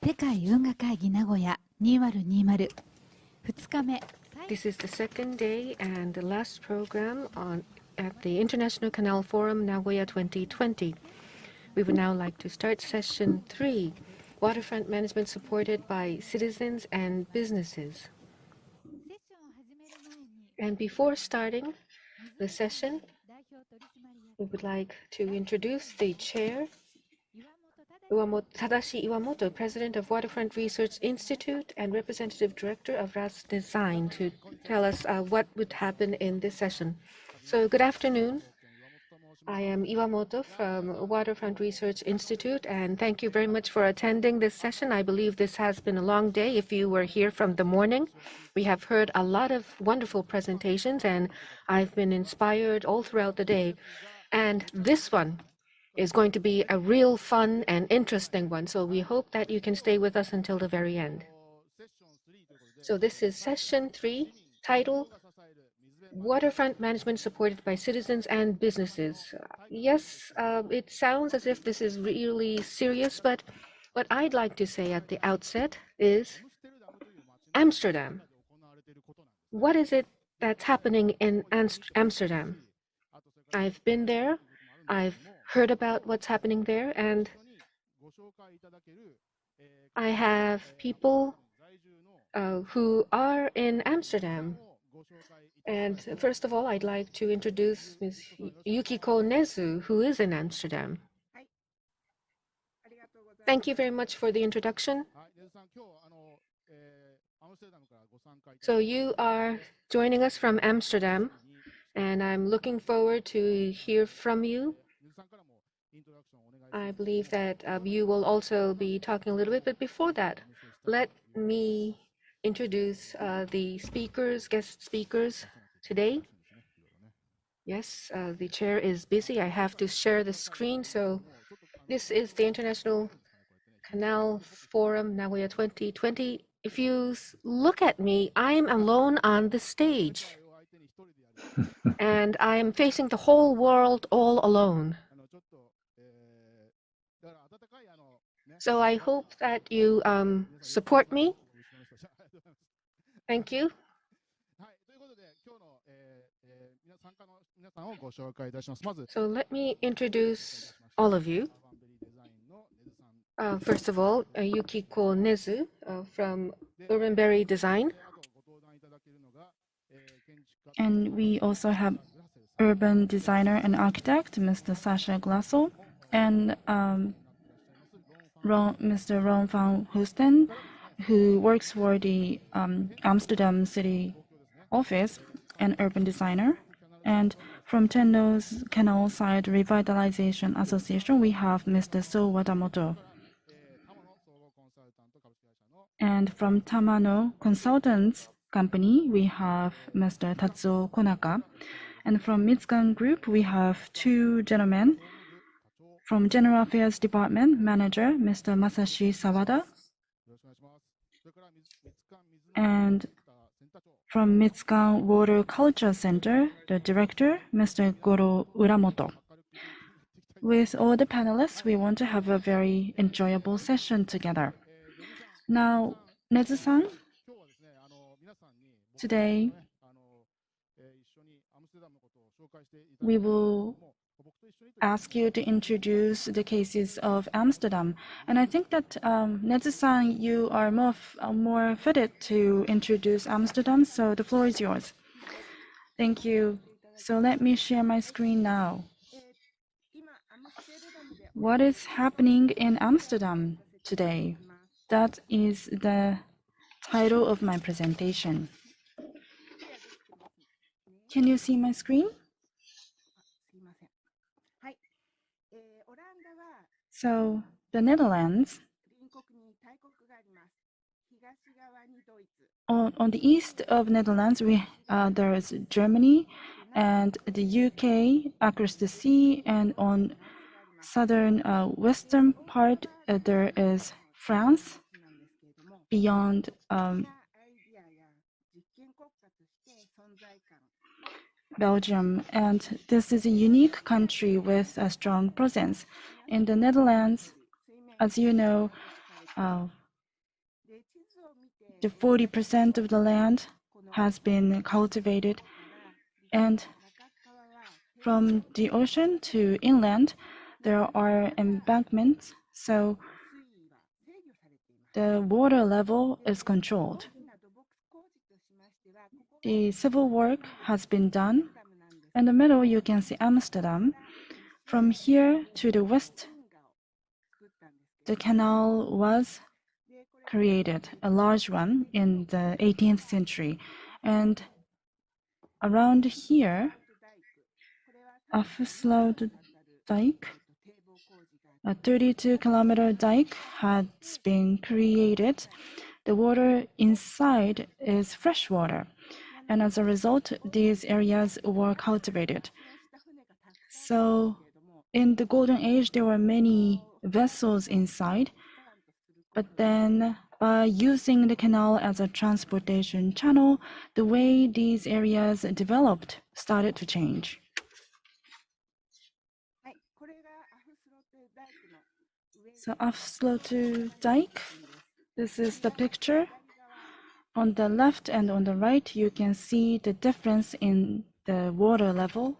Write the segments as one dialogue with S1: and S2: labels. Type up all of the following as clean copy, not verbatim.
S1: 世界運河会議名古屋2020 2日目
S2: This is the second day and the last program at the International Canal Forum Nagoya 2020. We would now like to start session 3, Waterfront Management Supported by Citizens and Businesses. And before starting the session, we would like to introduce the chair, Tadashi Iwamoto, President of Waterfront Research Institute and Representative Director of RAS Design, to tell us what would happen in this session. So good afternoon. I am Iwamoto from Waterfront Research Institute, and thank you very much for attending this session. I believe this has been a long day. If you were here from the morning, we have heard a lot of wonderful presentations, and I've been inspired all throughout the day. And this one is going to be a real fun and interesting one, so we hope that you can stay with us until the very end. So this is session 3, titled Waterfront Management Supported by Citizens and Businesses. Yes, it sounds as if this is really serious, but what I'd like to say at the outset is Amsterdam. What is it that's happening in Amsterdam? I've been there. I've heard about what's happening there, and I have people who are in Amsterdam. And first of all, I'd like to introduce Ms. Yukiko Nezu, who is in Amsterdam. Thank you very much for the introduction. So you are joining us from Amsterdam, and I'm looking forward to hear from you. I believe that you will also be talking a little bit, but before that, let me introduce the speakers, guest speakers today. Yes, the chair is busy. I have to share the screen. So this is the International Canal Forum Nagoya 2020. If you look at me, I'm alone on the stage. And I'm facing the whole world all alone. So I hope that you support me. Thank you. So let me introduce all of you. First of all, Yukiko Nezu from Urbanberry Design.
S3: And we also have urban designer and architect, Mr. Sasha Glasso, and Mr. Ron van Hoosten, who works for the Amsterdam City Office, an urban designer. And from Tenno's Canal Side Revitalization Association, we have Mr. So Watamoto. And from Tamano Consultants Company, we have Mr. Tatsuo Konaka. And from Mitsukan Group, we have two gentlemen. From General Affairs Department, Manager, Mr. Masashi Sawada. And from Mitsukan Water Culture Center, the Director, Mr. Goro Uramoto. With all the panelists, we want to have a very enjoyable session together. Now, Nezu-san, today, we will ask you to introduce the cases of Amsterdam. And I think that, Nezu-san, you are more fitted to introduce Amsterdam, so the floor is yours. Thank you. So let me share my screen now. What is happening in Amsterdam today? That is the title of my presentation. Can you see my screen? So the Netherlands, on the east of Netherlands, there is Germany and the UK across the sea, and on southern western part there is France, beyond Belgium, and this is a unique country with a strong presence. In the Netherlands, as you know, the 40% of the land has been cultivated. And from the ocean to inland, there are embankments, so the water level is controlled. The civil work has been done. In the middle, you can see Amsterdam. From here to the west, the canal was created, a large one in the 18th century. And around here, Afsluit dike, a 32-kilometer dike, has been created. The water inside is fresh water, and as a result, these areas were cultivated. So in the Golden Age, there were many vessels inside, but then by using the canal as a transportation channel, the way these areas developed started to change. So Afsluit dike, this is the picture. On the left and on the right, you can see the difference in the water level.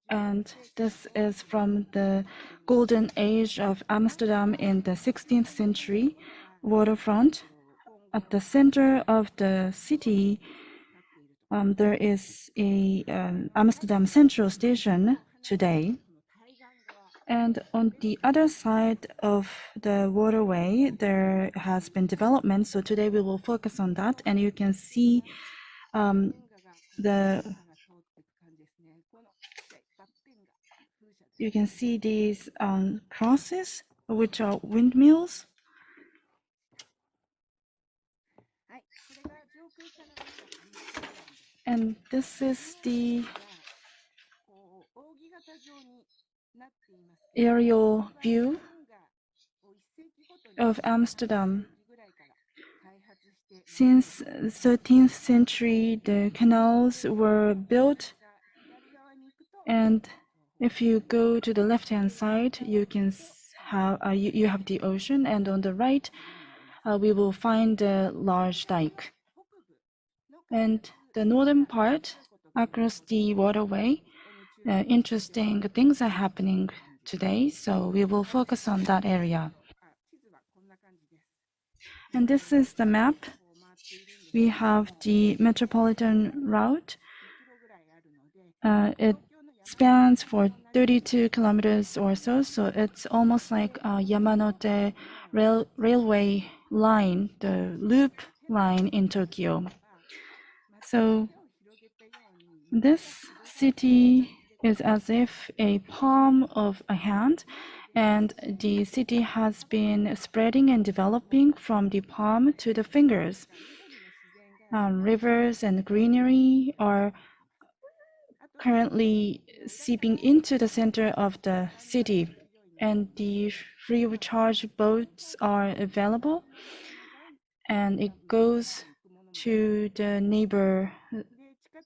S3: And this is from the Golden Age of Amsterdam in the 16th century, Waterfront. At the center of the city, there is a Amsterdam Central Station today. And on the other side of the waterway, there has been development. So today we will focus on that. And you can see these crosses, which are windmills. And this is the aerial view of Amsterdam. Since the 13th century, the canals were built, and if you go to the left-hand side, you can have you have the ocean, and on the right, we will find the large dike. And the northern part, across the waterway, interesting things are happening today, so we will focus on that area. And this is the map. We have the metropolitan route. It spans for 32 kilometers or so, so it's almost like a Yamanote railway line, the loop line in Tokyo. So this city is as if a palm of a hand, and the city has been spreading and developing from the palm to the fingers. Rivers and greenery are currently seeping into the center of the city, and the free of charge boats are available, and it goes to the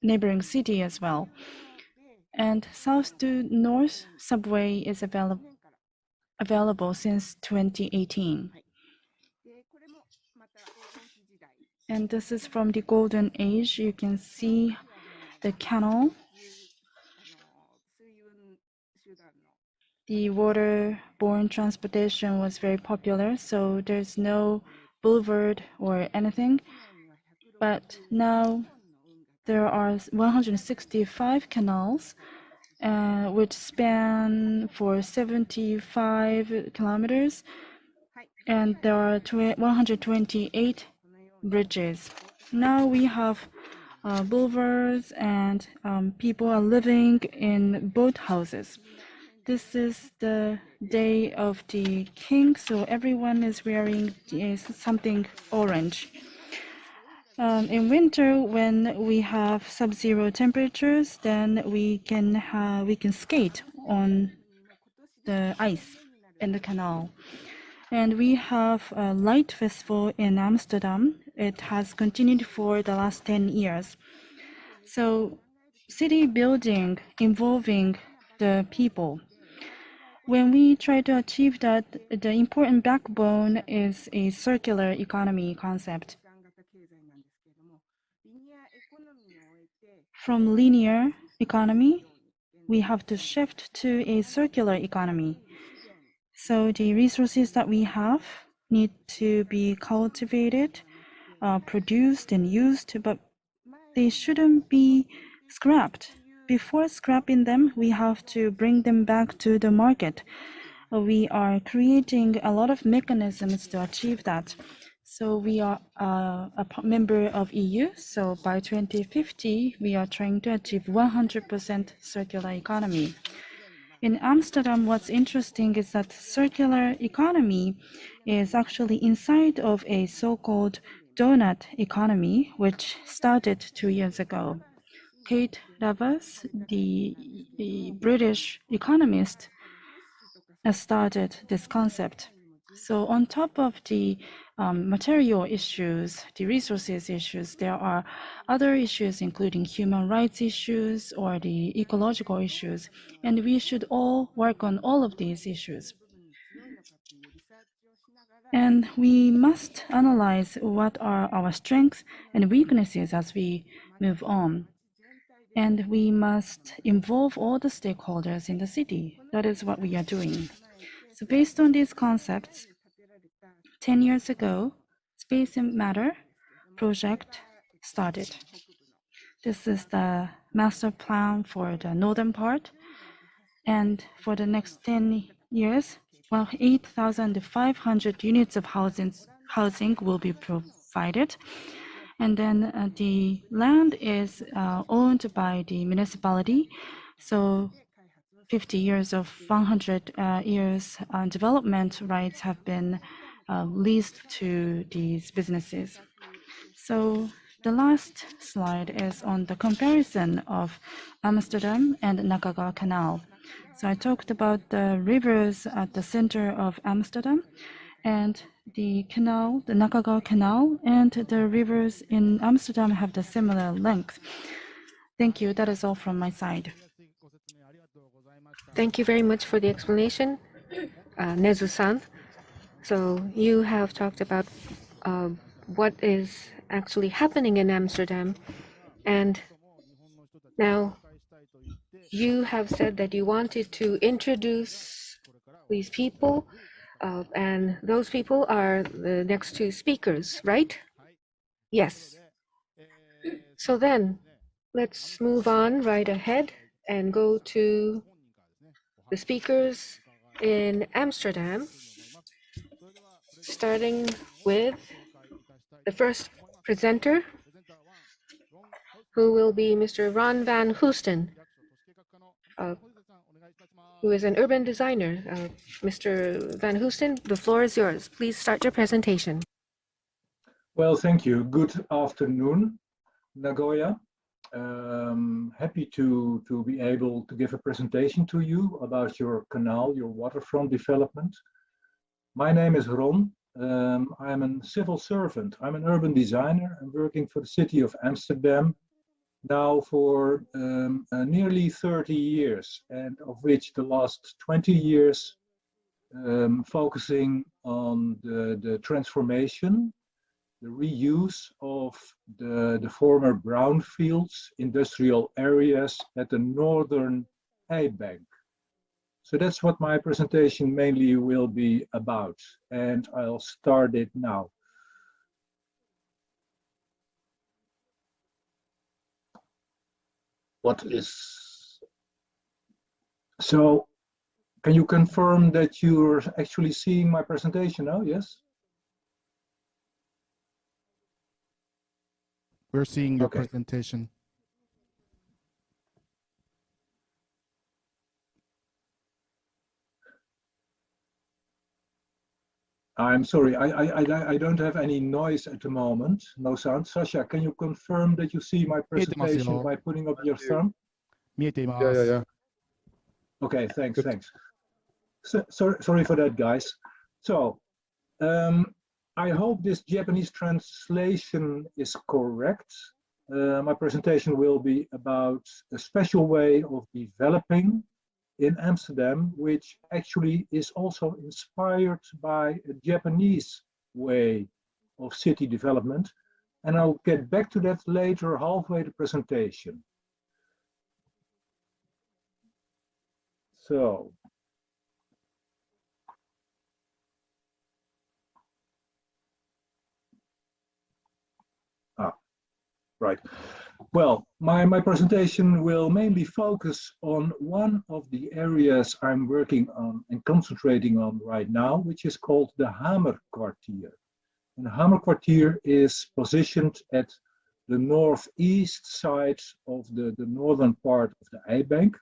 S3: neighboring city as well. And south to north subway is available since 2018. And this is from the Golden Age. You can see the canal. The waterborne transportation was very popular, so there's no boulevard or anything. But now there are 165 canals, which span for 75 kilometers, and there are 128 bridges. Now we have boulevards, and people are living in boat houses. This is the day of the king, so everyone is wearing something orange. In winter, when we have sub-zero temperatures, then we can skate on the ice in the canal. And we have a light festival in Amsterdam. It has continued for the last 10 years. So city building involving the people. when we try to achieve that, the important backbone is a circular economy concept. From linear economy, we have to shift to a circular economy. So the resources that we have need to be cultivated, produced and used, but they shouldn't be scrapped. Before scrapping them, we have to bring them back to the market. We are creating a lot of mechanisms to achieve that. So we are a member of EU. So by 2050, we are trying to achieve 100% circular economy. In Amsterdam, what's interesting is that circular economy is actually inside of a so-called donut economy, which started 2 years ago. Kate Ravers, the British economist, has started this concept. So on top of the material issues, the resources issues, there are other issues including human rights issues or the ecological issues, and we should all work on all of these issues. And we must analyze what are our strengths and weaknesses as we move on. And we must involve all the stakeholders in the city. That is what we are doing. So based on these concepts, 10 years ago, Space and Matter project started. This is the master plan for the northern part. And for the next 10 years, well, 8,500 units of housing will be provided. And then the land is owned by the municipality. So 50 years of 100 years development rights have been leased to these businesses. So the last slide is on the comparison of Amsterdam and Nagawa Canal. So I talked about the rivers at the center of Amsterdam and the canal, the Nagawa Canal, and the rivers in Amsterdam have the similar length. Thank you. That is all from my side.
S2: Thank you very much for the explanation, Nezu-san. So you have talked about what is actually happening in Amsterdam, and now you have said that you wanted to introduce these people, and those people are the next two speakers, right? Yes. So then, let's move on right ahead and go to the speakers in Amsterdam, starting with the first presenter, who will be Mr. Ron Van Hoosten, who is an urban designer. Mr. Van Hoosten, the floor is yours. Please start your presentation.
S4: Well, thank you. Good afternoon, Nagoya. Happy to be able to give a presentation to you about your canal, your waterfront development. My name is Ron. I'm a civil servant. I'm an urban designer. I'm working for the city of Amsterdam now for nearly 30 years, and of which the last 20 years focusing on the transformation, the reuse of the former brownfields industrial areas at the northern High Bank. So that's what my presentation mainly will be about, and I'll start it now. So can you confirm that you're actually seeing my presentation now? Yes?
S5: We're seeing your presentation.
S4: I'm sorry, I don't have any noise at the moment, no sound. Sasha, can you confirm that you see my presentation by putting up your thumb?
S5: Yeah.
S4: Okay, thanks. So, sorry for that, guys. So, I hope this Japanese translation is correct. My presentation will be about a special way of developing in Amsterdam, which actually is also inspired by a Japanese way of city development. And I'll get back to that later, halfway the presentation. So, right. Well, my presentation will mainly focus on one of the areas I'm working on and concentrating on right now, which is called the Hamerkwartier. And the Hamerkwartier is positioned at the northeast side of the northern part of the Eibank.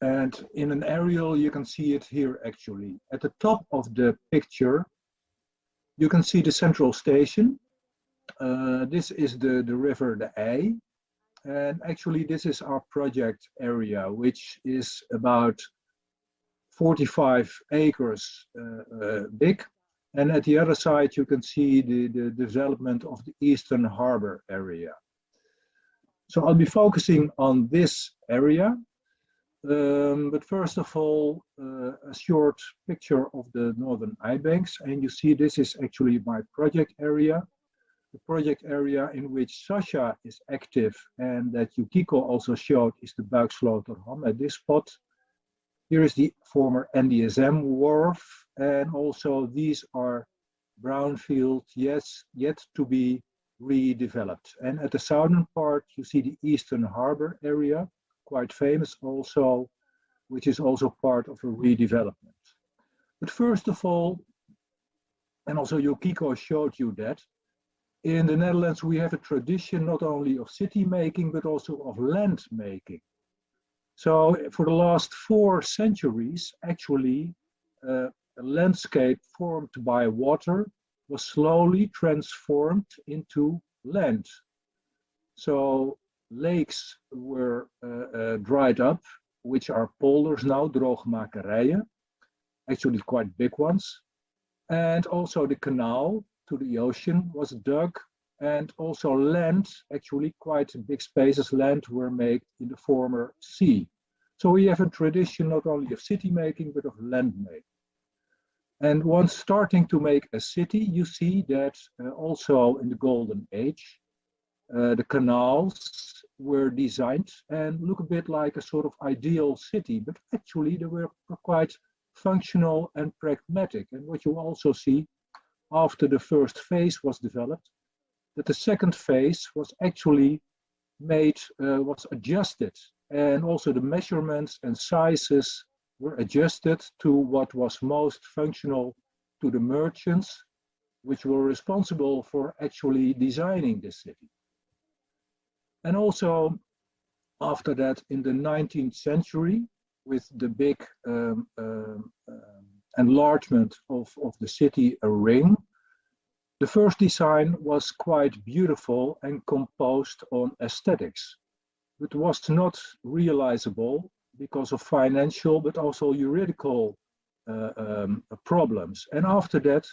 S4: And in an aerial, you can see it here actually. At the top of the picture, you can see the central station. This is the river, the Ei. And actually, this is our project area, which is about 45 acres big. And at the other side, you can see the development of the Eastern Harbor area. So I'll be focusing on this area. But first of all, a short picture of the Northern Eibanks. And you see this is actually my project area. The project area in which Sasha is active and that Yukiko also showed is the Buiksloterham at this spot. Here is the former NDSM wharf, and also these are brownfield, yes, yet to be redeveloped. And at the southern part, you see the Eastern Harbor area, quite famous also, which is also part of a redevelopment. But first of all, and also Yukiko showed you that, in the Netherlands we have a tradition not only of city making, but also of land making. So for the last 4 centuries, actually, a landscape formed by water was slowly transformed into land. So lakes were dried up, which are polders now, droogmakerijen, actually quite big ones. And also the canal to the ocean was dug, and also land, actually quite big spaces, land were made in the former sea. So we have a tradition not only of city making, but of land making. And once starting to make a city, you see that also in the Golden Age, the canals were designed and look a bit like a sort of ideal city, but actually they were quite functional and pragmatic. And what you also see after the first phase was developed, that the second phase was actually made, was adjusted, and also the measurements and sizes were adjusted to what was most functional to the merchants, which were responsible for actually designing the city. And also after that, in the 19th century, with the big enlargement of the city, a ring, the first design was quite beautiful and composed on aesthetics. It was not realizable because of financial, but also juridical problems. And after that,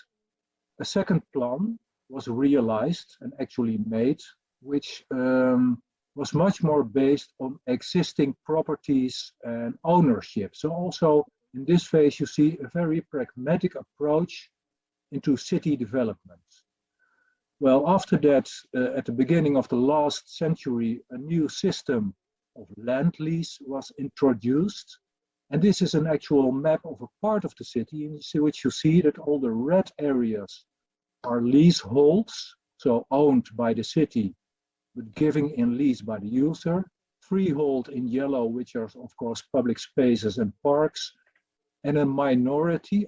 S4: a second plan was realized and actually made, which was much more based on existing properties and ownership. So also in this phase, you see a very pragmatic approach into city development. Well, after that, at the beginning of the last century, a new system of land lease was introduced. And this is an actual map of a part of the city in which you see that all the red areas are leaseholds, so owned by the city, but giving in lease by the user. Freehold in yellow, which are of course public spaces and parks, and a minority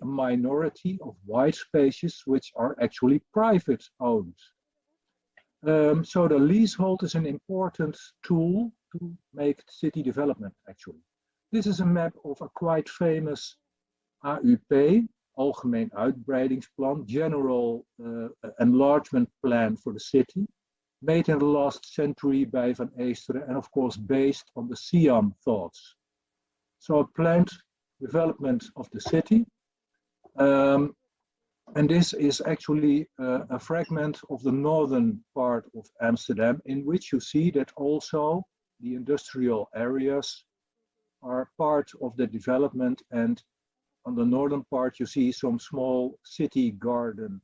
S4: of white spaces which are actually private owned. So the leasehold is an important tool to make city development actually. This is a map of a quite famous AUP, Algemeen Uitbreidingsplan, general enlargement plan for the city, made in the last century by Van Eesteren, and of course based on the Siam thoughts. So a planned development of the city. And this is actually a fragment of the northern part of Amsterdam, in which you see that also the industrial areas are part of the development, and on the northern part you see some small city garden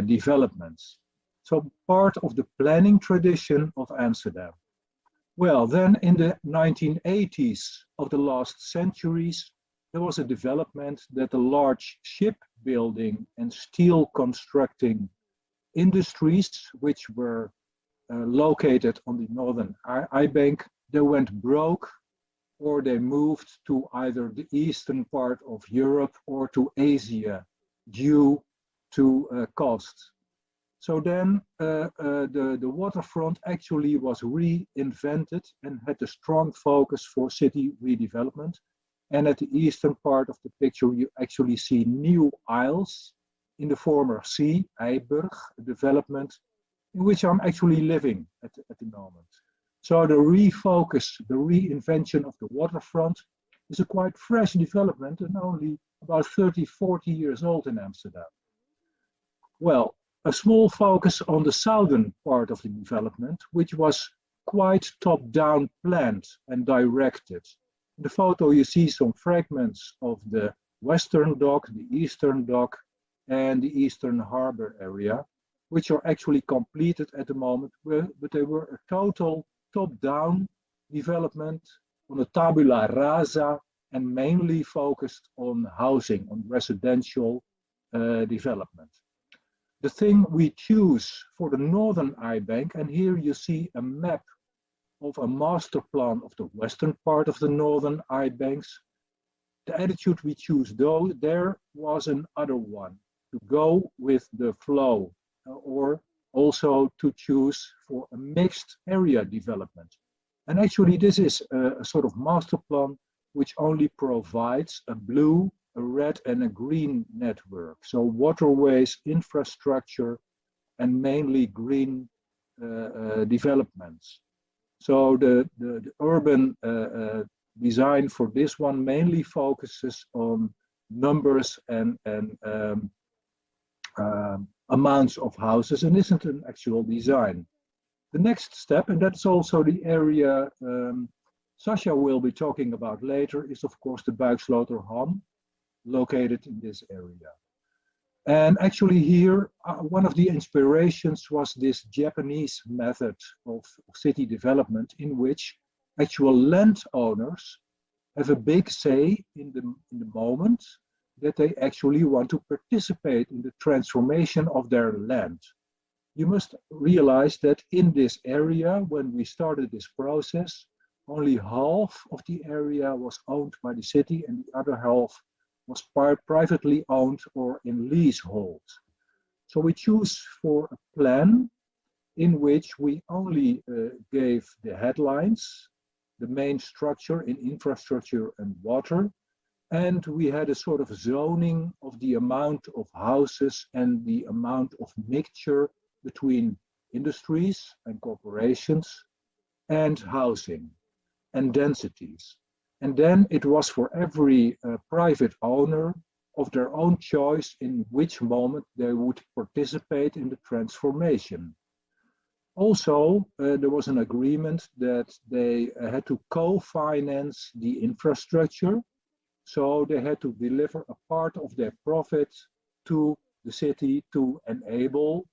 S4: developments. So part of the planning tradition of Amsterdam. Well, then in the 1980s of the last centuries, there was a development that the large shipbuilding and steel constructing industries, which were located on the northern I-bank, they went broke, or they moved to either the eastern part of Europe or to Asia due to costs. So then the waterfront actually was reinvented and had a strong focus for city redevelopment. And at the eastern part of the picture, you actually see new isles in the former sea, Eiburg development, in which I'm actually living at the moment. So the refocus, the reinvention of the waterfront is a quite fresh development and only about 30, 40 years old in Amsterdam. Well, a small focus on the southern part of the development, which was quite top-down planned and directed. In the photo, you see some fragments of the western dock, the eastern dock, and the eastern harbor area, which are actually completed at the moment, but they were a total top-down development on a tabula rasa and mainly focused on housing, on residential development. The thing we choose for the northern I-bank, and here you see a map of a master plan of the western part of the northern I-banks. The attitude we choose though, there was another one, to go with the flow, or also to choose for a mixed area development. And actually this is a sort of master plan which only provides a blue, a red and a green network. So waterways, infrastructure, and mainly green developments. So the urban design for this one mainly focuses on numbers and amounts of houses and isn't an actual design. The next step, and that's also the area Sasha will be talking about later, is of course the Buiksloterham, located in this area. And actually here, one of the inspirations was this Japanese method of city development in which actual landowners have a big say in the moment that they actually want to participate in the transformation of their land. You must realize that in this area, when we started this process, only half of the area was owned by the city and the other half was privately owned or in leasehold. So we choose for a plan in which we only gave the headlines, the main structure in infrastructure and water, and we had a sort of zoning of the amount of houses and the amount of mixture between industries and corporations and housing and densities. And then it was for every private owner of their own choice in which moment they would participate in the transformation. Also, there was an agreement that they had to co-finance the infrastructure. So they had to deliver a part of their profit to the city to enable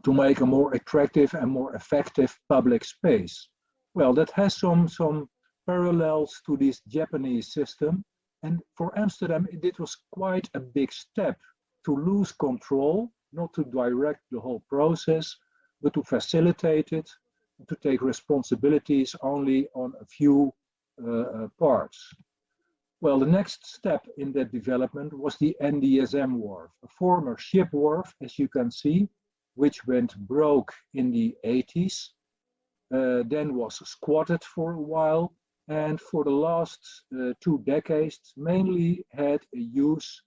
S4: to make a more attractive and more effective public space. Well, that has some parallels to this Japanese system. And for Amsterdam, it was quite a big step to lose control, not to direct the whole process, but to facilitate it, and to take responsibilities only on a few parts. Well, the next step in that development was the NDSM wharf, a former ship wharf, as you can see, which went broke in the 80s, then was squatted for a while, and for the last 2 decades mainly had a use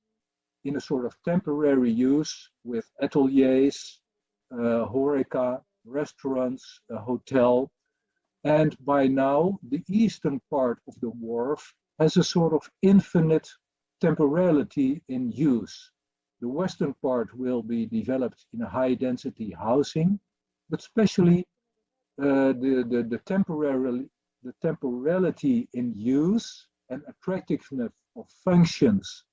S4: in a sort of temporary use with ateliers, horeca, restaurants, a hotel. And by now, the eastern part of the wharf has a sort of infinite temporality in use. The western part will be developed in a high density housing, but especially the temporality in use and attractiveness of functions,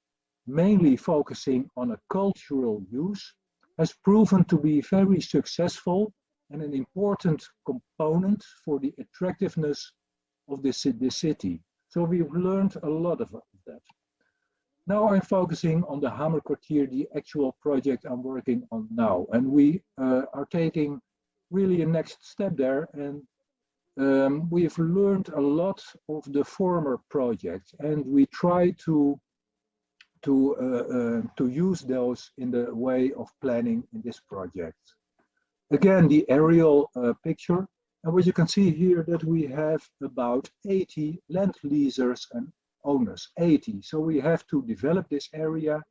S4: mainly focusing on a cultural use, has proven to be very successful and an important component for the attractiveness of the city. So we've learned a lot of that. Now I'm focusing on the Hamerkwartier, the actual project I'm working on now. And we are taking really a next step there. And we've learned a lot of the former projects, and we try to use those in the way of planning in this project. Again, the aerial picture, and what you can see here that we have about 80 land leasers and owners, 80. So we have to develop this area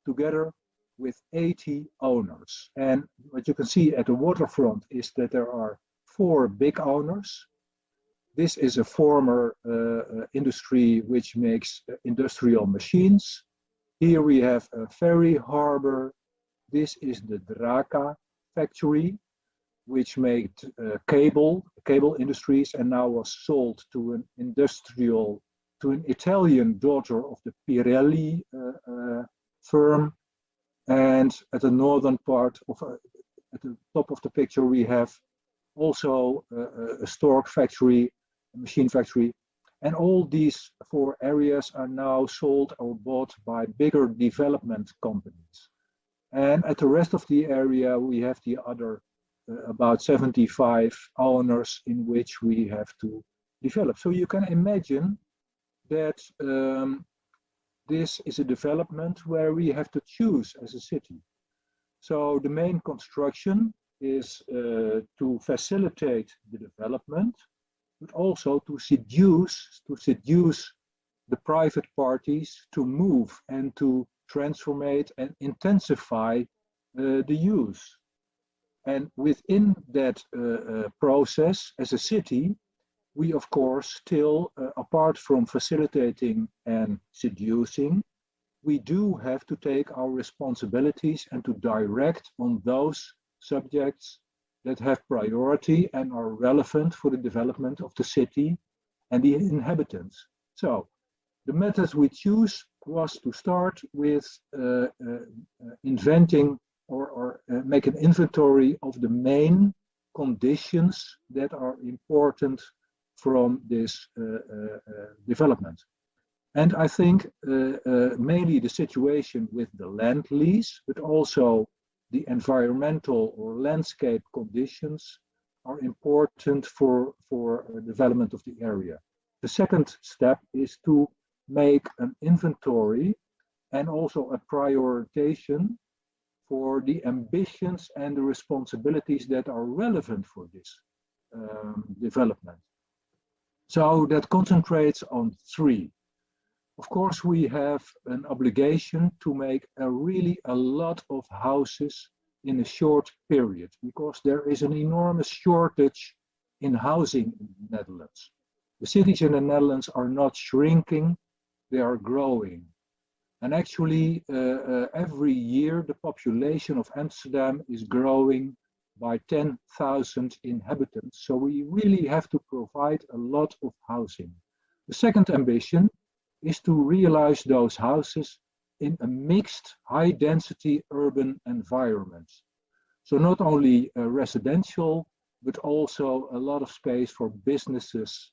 S4: together with 80 owners. And what you can see at the waterfront is that there are 4 big owners. This is a former industry which makes industrial machines. Here we have a ferry harbor. This is the Draka factory, which made cable industries, and now was sold to an Italian daughter of the Pirelli firm. And at the northern part at the top of the picture, we have also a stork factory, a machine factory. And all these 4 areas are now sold or bought by bigger development companies. And at the rest of the area, we have the other about 75 owners in which we have to develop. So you can imagine that this is a development where we have to choose as a city. So the main construction is to facilitate the development, but also to seduce the private parties to move and to transformate and intensify the use. And within that process, as a city, we of course still, apart from facilitating and seducing, we do have to take our responsibilities and to direct on those subjects that have priority and are relevant for the development of the city and the inhabitants. So the methods we choose was to start with inventing or make an inventory of the main conditions that are important from this development. And I think mainly the situation with the land lease, but also the environmental or landscape conditions are important for development of the area. The second step is to make an inventory and also a prioritization for the ambitions and the responsibilities that are relevant for this development. So that concentrates on 3. Of course, we have an obligation to make really a lot of houses in a short period, because there is an enormous shortage in housing in the Netherlands. The cities in the Netherlands are not shrinking, they are growing. And actually, every year, the population of Amsterdam is growing by 10,000 inhabitants. So we really have to provide a lot of housing. The second ambition is to realize those houses in a mixed, high-density urban environment. So not only residential, but also a lot of space for businesses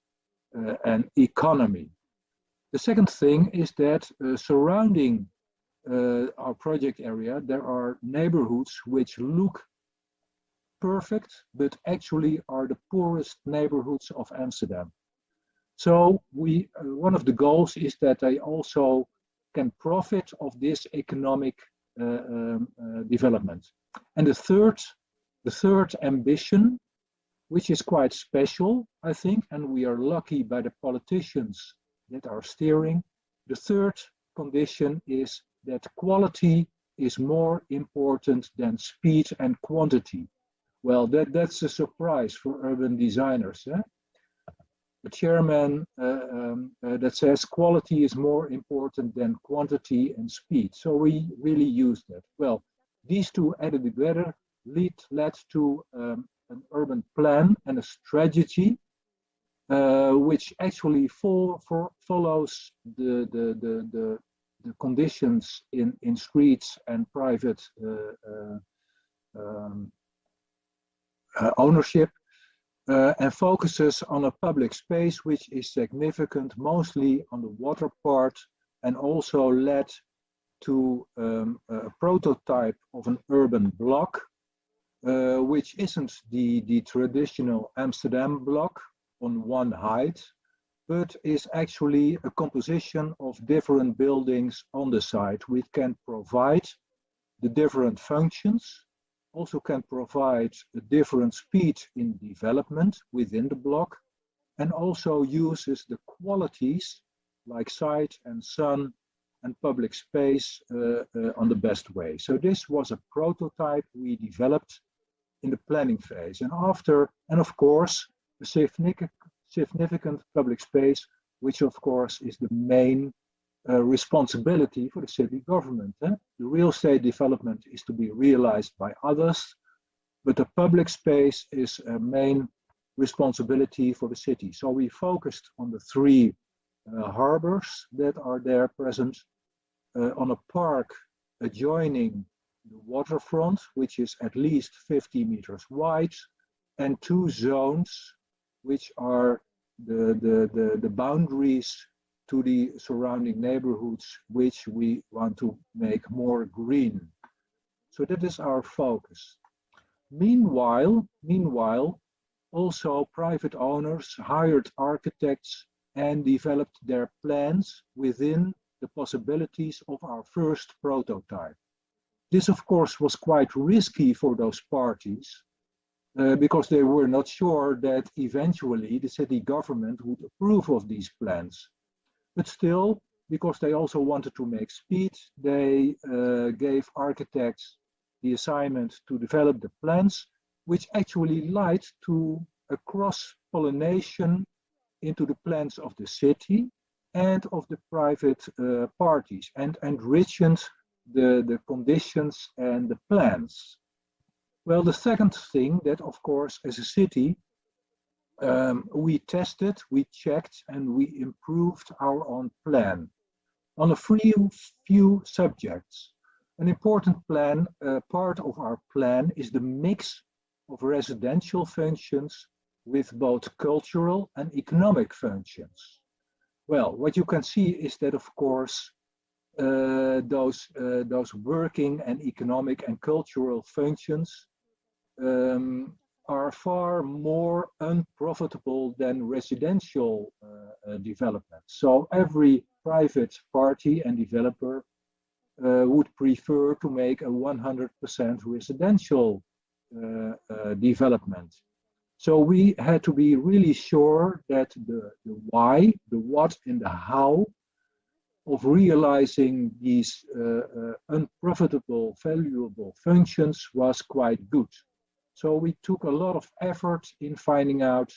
S4: and economy. The second thing is that surrounding our project area, there are neighborhoods which look perfect, but actually are the poorest neighborhoods of Amsterdam. So one of the goals is that they also can profit of this economic development. And the third ambition, which is quite special, I think, and we are lucky by the politicians that are steering. The third condition is that quality is more important than speed and quantity. Well, that's a surprise for urban designers. Eh? The chairman that says quality is more important than quantity and speed. So we really use that. Well, these two added together led to an urban plan and a strategy which actually follows the conditions in streets and private ownership, and focuses on a public space which is significant mostly on the water part, and also led to a prototype of an urban block, which isn't the traditional Amsterdam block on one height, but is actually a composition of different buildings on the site, which can provide the different functions, also can provide a different speed in development within the block, and also uses the qualities like sight and sun and public space on the best way. So this was a prototype we developed in the planning phase. And after, and of course, a significant public space, which of course is the main responsibility for the city government. The real estate development is to be realized by others, but the public space is a main responsibility for the city. So we focused on the three harbors that are there present, on a park adjoining the waterfront, which is at least 50 meters wide, and two zones which are the boundaries to the surrounding neighborhoods, which we want to make more green. So that is our focus. Meanwhile, also private owners hired architects and developed their plans within the possibilities of our first prototype. This, of course, was quite risky for those parties because they were not sure that eventually the city government would approve of these plans. But still, because they also wanted to make speed, they gave architects the assignment to develop the plans, which actually led to a cross-pollination into the plans of the city and of the private parties, and enriched the conditions and the plans. Well, the second thing that, of course, as a city, we tested, we checked, and we improved our own plan on a few subjects. An important part of our plan is the mix of residential functions with both cultural and economic functions. Well, what you can see is that, of course, those working and economic and cultural functions are far more unprofitable than residential development. So every private party and developer would prefer to make a 100% residential development. So we had to be really sure that the why, the what, and the how of realizing these unprofitable, valuable functions was quite good. So we took a lot of effort in finding out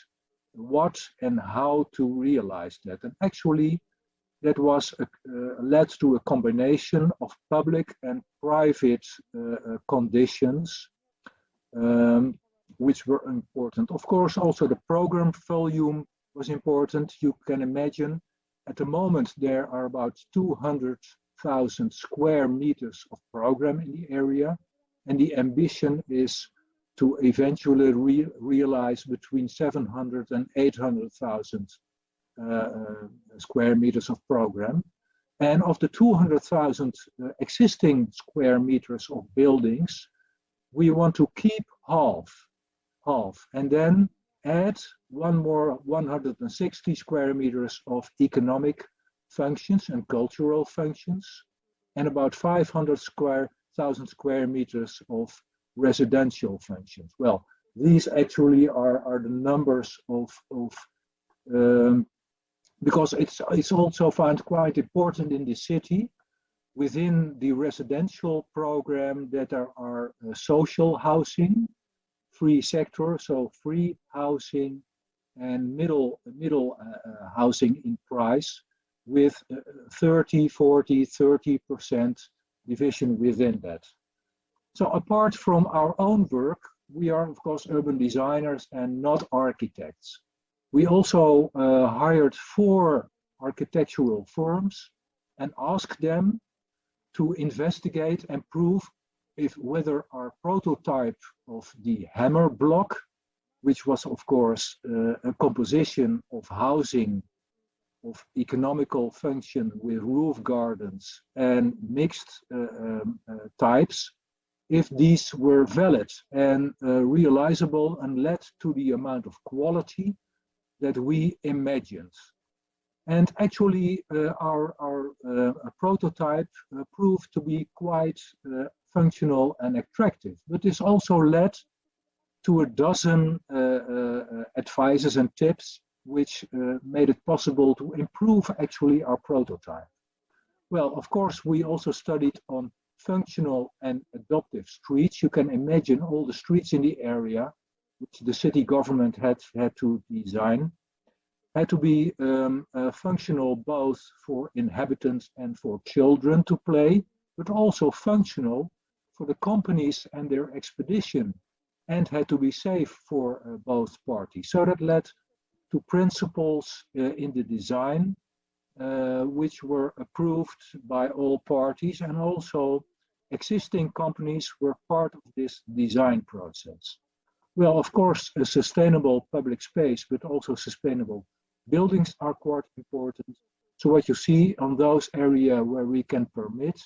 S4: what and how to realize that. And actually, that was led to a combination of public and private conditions, which were important. Of course, also the program volume was important. You can imagine at the moment there are about 200,000 square meters of program in the area, and the ambition is to eventually realize between 700 and 800,000 square meters of program. And of the 200,000 existing square meters of buildings, we want to keep half, and then add one more 160 square meters of economic functions and cultural functions, and about 500,000 square meters of residential functions. Well, these actually are the numbers of because it's also found quite important in the city within the residential program that there are social housing, free sector, so free housing and middle housing in price with 30% division within that. So apart from our own work, we are, of course, urban designers and not architects. We also hired 4 architectural firms and asked them to investigate and prove whether our prototype of the hammer block, which was, of course, a composition of housing of economical function with roof gardens and mixed types, if these were valid and realizable and led to the amount of quality that we imagined. And actually, our prototype proved to be quite functional and attractive, but this also led to a dozen advices and tips which made it possible to improve actually our prototype. Well, of course, we also studied on functional and adaptive streets. You can imagine all the streets in the area which the city government had to design, had to be functional both for inhabitants and for children to play, but also functional for the companies and their expedition, and had to be safe for both parties. So that led to principles in the design which were approved by all parties, and also existing companies were part of this design process. Well, of course, a sustainable public space, but also sustainable buildings are quite important. So what you see on those areas where we can permit,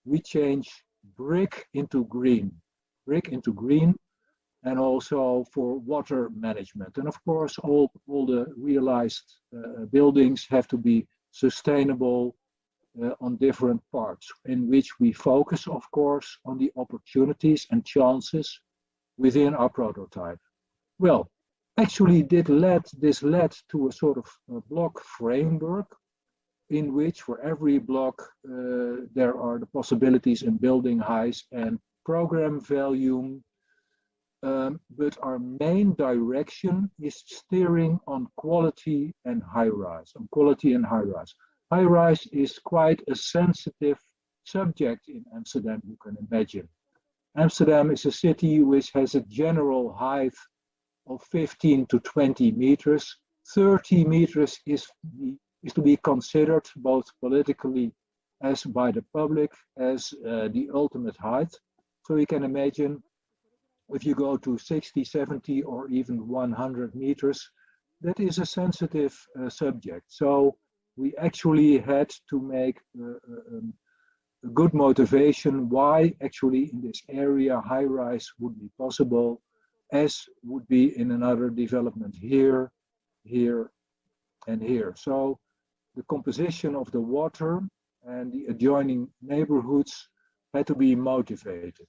S4: we change brick into green, and also for water management. And of course, all the realized buildings have to be sustainable on different parts, in which we focus, of course, on the opportunities and chances within our prototype. Well, actually, this led to a sort of block framework in which for every block there are the possibilities in building height and program volume. But our main direction is steering on quality and high-rise, High-rise is quite a sensitive subject in Amsterdam, you can imagine. Amsterdam is a city which has a general height of 15 to 20 meters. 30 meters is to be considered both politically as by the public as the ultimate height. So you can imagine if you go to 60, 70 or even 100 meters, that is a sensitive subject. So we actually had to make a good motivation why actually in this area high-rise would be possible, as would be in another development here, here, and here. So the composition of the water and the adjoining neighborhoods had to be motivated.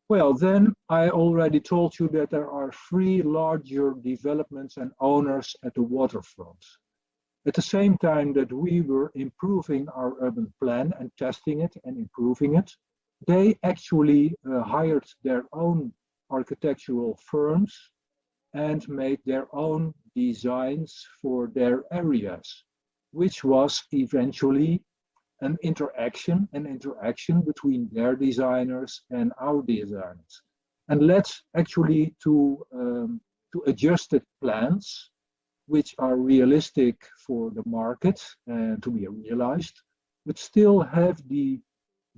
S4: Well, then I already told you that there are 3 larger developments and owners at the waterfront. At the same time that we were improving our urban plan and testing it and improving it, they actually hired their own architectural firms and made their own designs for their areas, which was eventually an interaction between their designers and our designers, and led actually to adjusted plans which are realistic for the market and to be realized, but still have the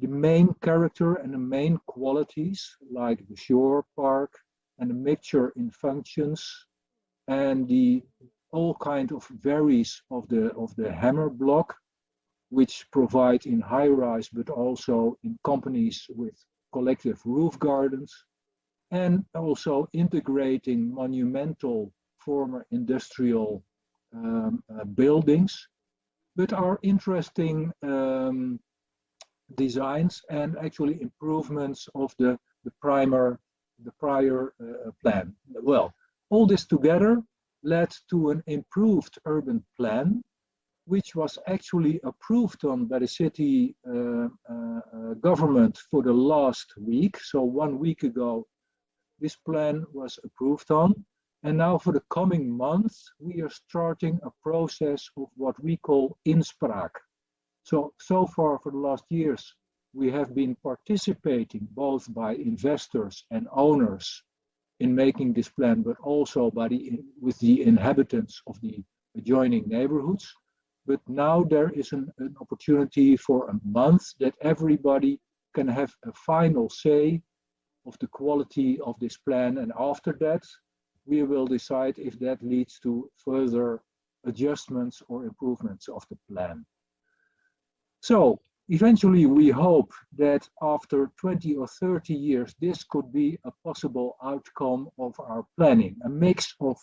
S4: main character and the main qualities like the shore park and the mixture in functions and the all kind of varies of the hammer block, which provide in high-rise but also in companies with collective roof gardens, and also integrating monumental former industrial buildings, but are interesting designs and actually improvements of the prior plan. Well, all this together led to an improved urban plan, which was actually approved on by the city government for the last week. So 1 week ago, this plan was approved on. And now for the coming months, we are starting a process of what we call inspraak. So far for the last years, we have been participating both by investors and owners in making this plan, but also with the inhabitants of the adjoining neighborhoods. But now there is an opportunity for a month that everybody can have a final say of the quality of this plan, and after that we will decide if that leads to further adjustments or improvements of the plan. So eventually we hope that after 20 or 30 years this could be a possible outcome of our planning, a mix of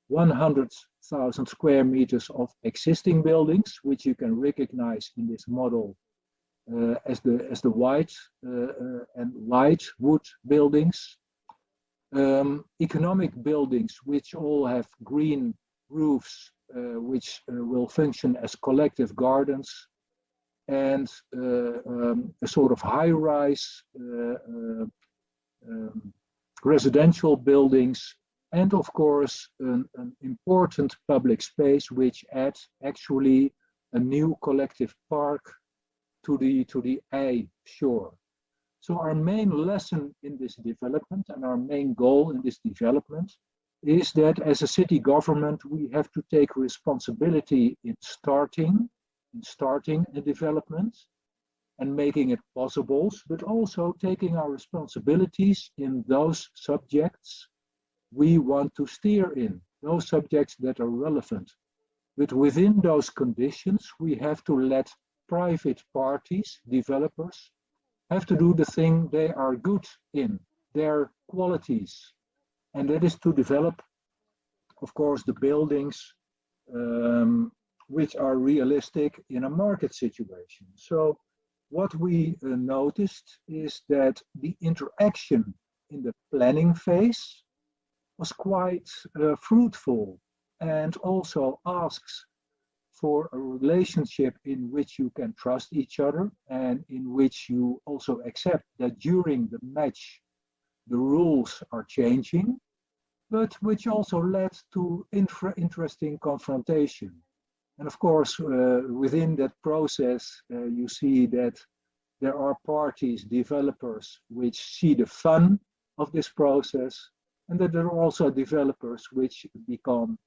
S4: 100,000 square meters of existing buildings, which you can recognize in this model as the white and light wood buildings, economic buildings which all have green roofs, which will function as collective gardens, and a sort of high-rise residential buildings, and of course an important public space which adds actually a new collective park to the A shore. So our main lesson in this development and our main goal in this development is that as a city government we have to take responsibility in starting a development and making it possible, but also taking our responsibilities in those subjects we want to steer in, those subjects that are relevant. But within those conditions we have to let private parties, developers, have to do the thing they are good in, their qualities. And that is to develop, of course, the buildings which are realistic in a market situation. So what we noticed is that the interaction in the planning phase was quite fruitful, and also asks for a relationship in which you can trust each other and in which you also accept that during the match the rules are changing, but which also led to interesting confrontation. And of course, within that process, you see that there are parties, developers, which see the fun of this process, and that there are also developers which become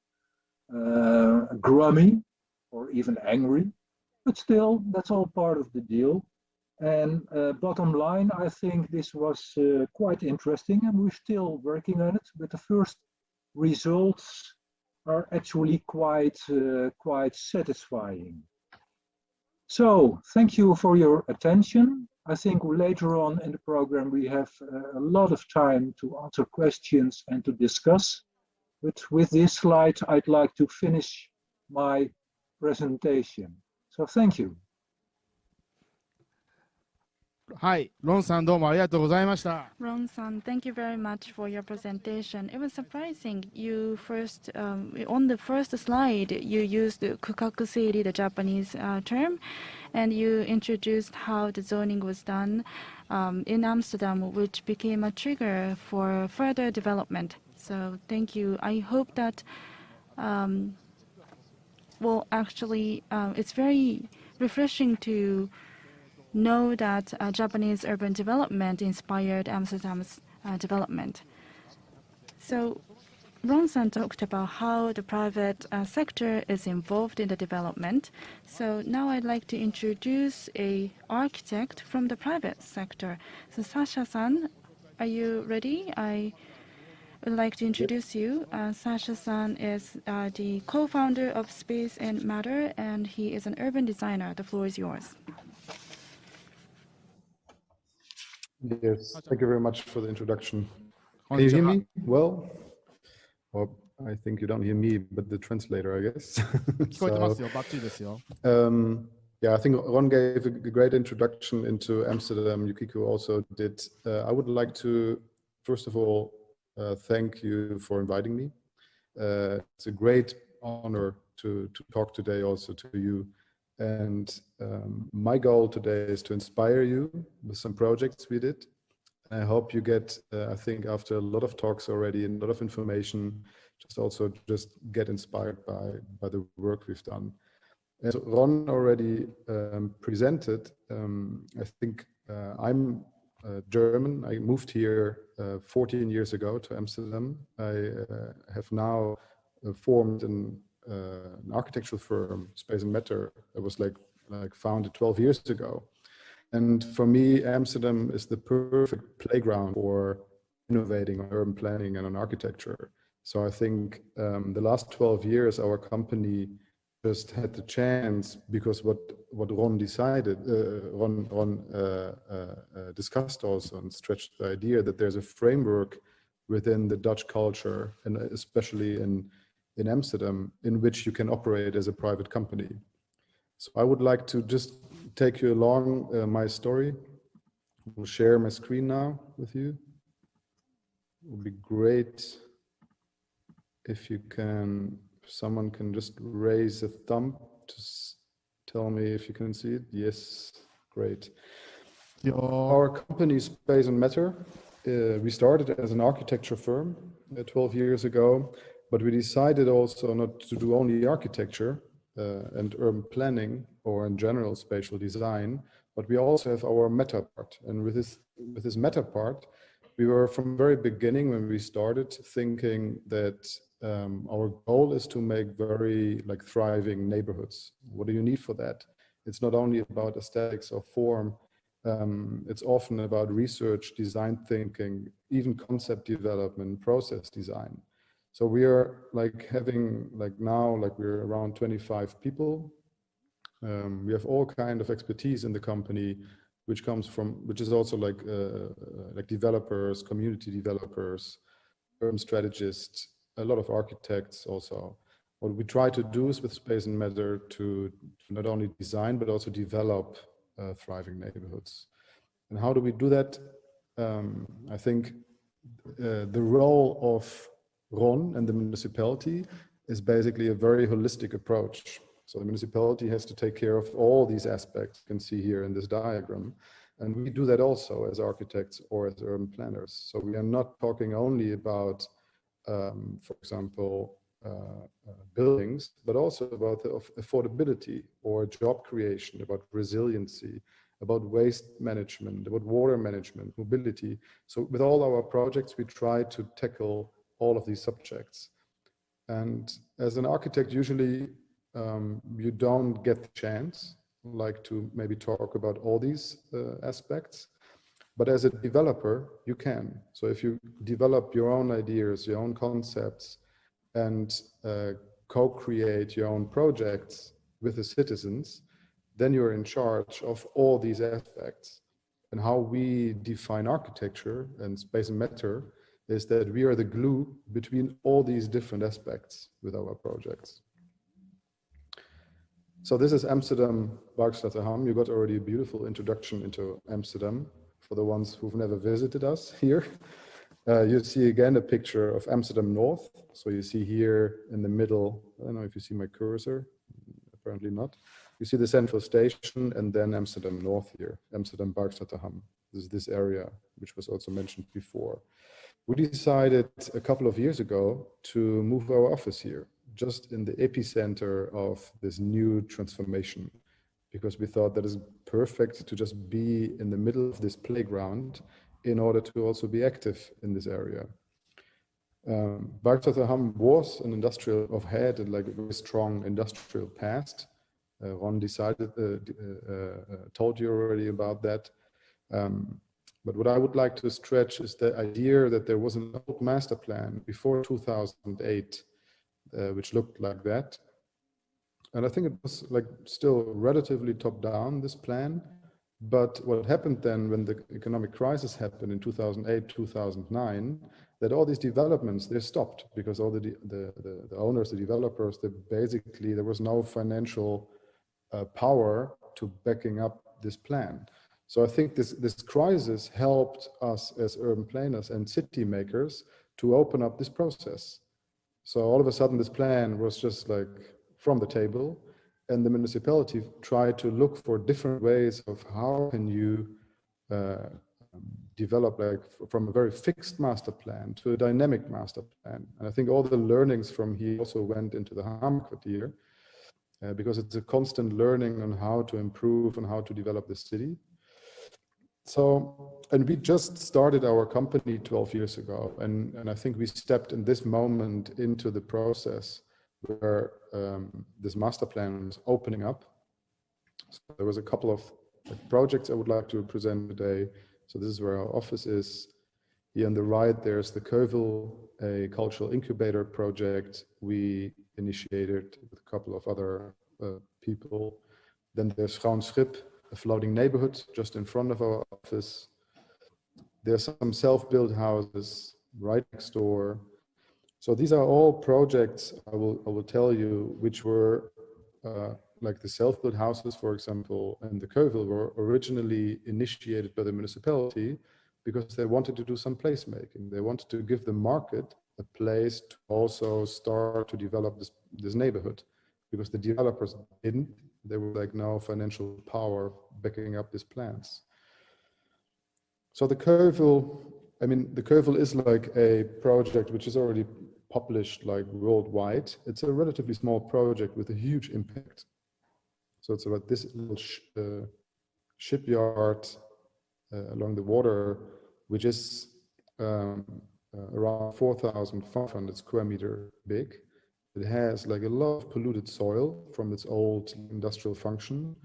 S4: grummy or even angry, but still, that's all part of the deal. And bottom line, I think this was quite interesting, and we're still working on it, but the first results are actually quite satisfying. So, thank you for your attention. I think later on in the program we have a lot of time to answer questions and to discuss. But with this slide, I'd like to finish my presentation. So thank you.
S5: はい、ロンさんどうもありがとうございました。
S3: Ron-san, thank you very much for your presentation. It was surprising. You first, on the first slide, you used kukakuseiri, the Japanese term, and you introduced how the zoning was done in Amsterdam, which became a trigger for further development. So thank you. I hope that, well, actually, it's very refreshing to know that Japanese urban development inspired Amsterdam's development. So Ron-san talked about how the private sector is involved in the development. So now I'd like to introduce an architect from the private sector. So Sasha-san, are you ready? I would like to introduce you. Sasha-san is the co-founder of Space and Matter, and he is an urban designer. The floor is yours.
S6: Yes, thank you very much for the introduction. Can you hear me well? Or I think you don't hear me, but the translator, I guess. Yeah, I think Ron gave a great introduction into Amsterdam. Yukiko also did. I would like to, first of all, thank you for inviting me. It's a great honor to talk today also to you. And my goal today is to inspire you with some projects we did. I hope you get, I think after a lot of talks already and a lot of information, just get inspired by the work we've done. As Ron already presented, I think I'm German. I moved here 14 years ago to Amsterdam. I have now formed an architectural firm, Space and Matter. It was like founded 12 years ago. And for me, Amsterdam is the perfect playground for innovating on urban planning and on architecture. So I think the last 12 years, our company just had the chance, because what Ron decided, Ron discussed also and stretched the idea that there's a framework within the Dutch culture, and especially in Amsterdam, in which you can operate as a private company. So I would like to just take you along my story. We'll share my screen now with you. It would be great if you can, someone can just raise a thumb to tell me if you can see it. Yes, great. Our company, Space and Matter, we started as an architecture firm 12 years ago, but we decided also not to do only architecture and urban planning or in general spatial design, but we also have our meta part. And with this meta part, we were from the very beginning when we started thinking that our goal is to make very thriving neighborhoods. What do you need for that? It's not only about aesthetics or form. It's often about research, design thinking, even concept development, process design. So we are we're around 25 people. We have all kind of expertise in the company, which is also like developers, community developers, urban strategists, a lot of architects also. What we try to do is with Space and Matter to not only design, but also develop thriving neighborhoods. And how do we do that? I think the role of Ron and the municipality is basically a very holistic approach. So the municipality has to take care of all these aspects you can see here in this diagram. And we do that also as architects or as urban planners. So we are not talking only about, for example, buildings, but also about the affordability or job creation, about resiliency, about waste management, about water management, mobility. So with all our projects, we try to tackle all of these subjects. And as an architect, usually you don't get the chance to maybe talk about all these aspects, but as a developer, you can. So if you develop your own ideas, your own concepts, and co-create your own projects with the citizens, then you're in charge of all these aspects. And how we define architecture and Space and Matter is that we are the glue between all these different aspects with our projects. So this is Amsterdam Barkstratenham. You got already a beautiful introduction into Amsterdam for the ones who've never visited us here. You see again a picture of Amsterdam North. So you see here in the middle, I don't know if you see my cursor, apparently not. You see the central station and then Amsterdam North here, Amsterdam Barkstratenham. This is this area, which was also mentioned before. We decided a couple of years ago to move our office here, just in the epicenter of this new transformation, because we thought that is perfect to just be in the middle of this playground in order to also be active in this area. Barkstratenham was an industrial, had a very strong industrial past. Ron told you already about that. But what I would like to stretch is the idea that there was an old master plan before 2008, which looked like that. And I think it was still relatively top down, this plan. But what happened then when the economic crisis happened in 2008, 2009, that all these developments, they stopped because all the owners, the developers, there was no financial power to backing up this plan. So I think this crisis helped us as urban planners and city makers to open up this process. So all of a sudden this plan was just from the table, and the municipality tried to look for different ways of how can you develop from a very fixed master plan to a dynamic master plan. And I think all the learnings from here also went into the Hamerkwartier, because it's a constant learning on how to improve and how to develop the city. So And we just started our company 12 years ago. And I think we stepped in this moment into the process where this master plan was opening up. So there was a couple of projects I would like to present today. So this is where our office is. Here on the right, there's the Keuvel, a cultural incubator project we initiated with a couple of other people. Then there's Schip, a floating neighborhood just in front of our office. There's some self-built houses right next door. So these are all projects, I will tell you, which were like the self-built houses, for example, and the Keuvel were originally initiated by the municipality because they wanted to do some placemaking. They wanted to give the market a place to also start to develop this neighborhood, because the developers didn't. There were like no financial power backing up these plans. So the Keuvel, I mean, the Keuvel is like a project which is already published like worldwide. It's a relatively small project with a huge impact. So it's about this little shipyard along the water, which is around 4,500 square meter big. It has like a lot of polluted soil from its old industrial function.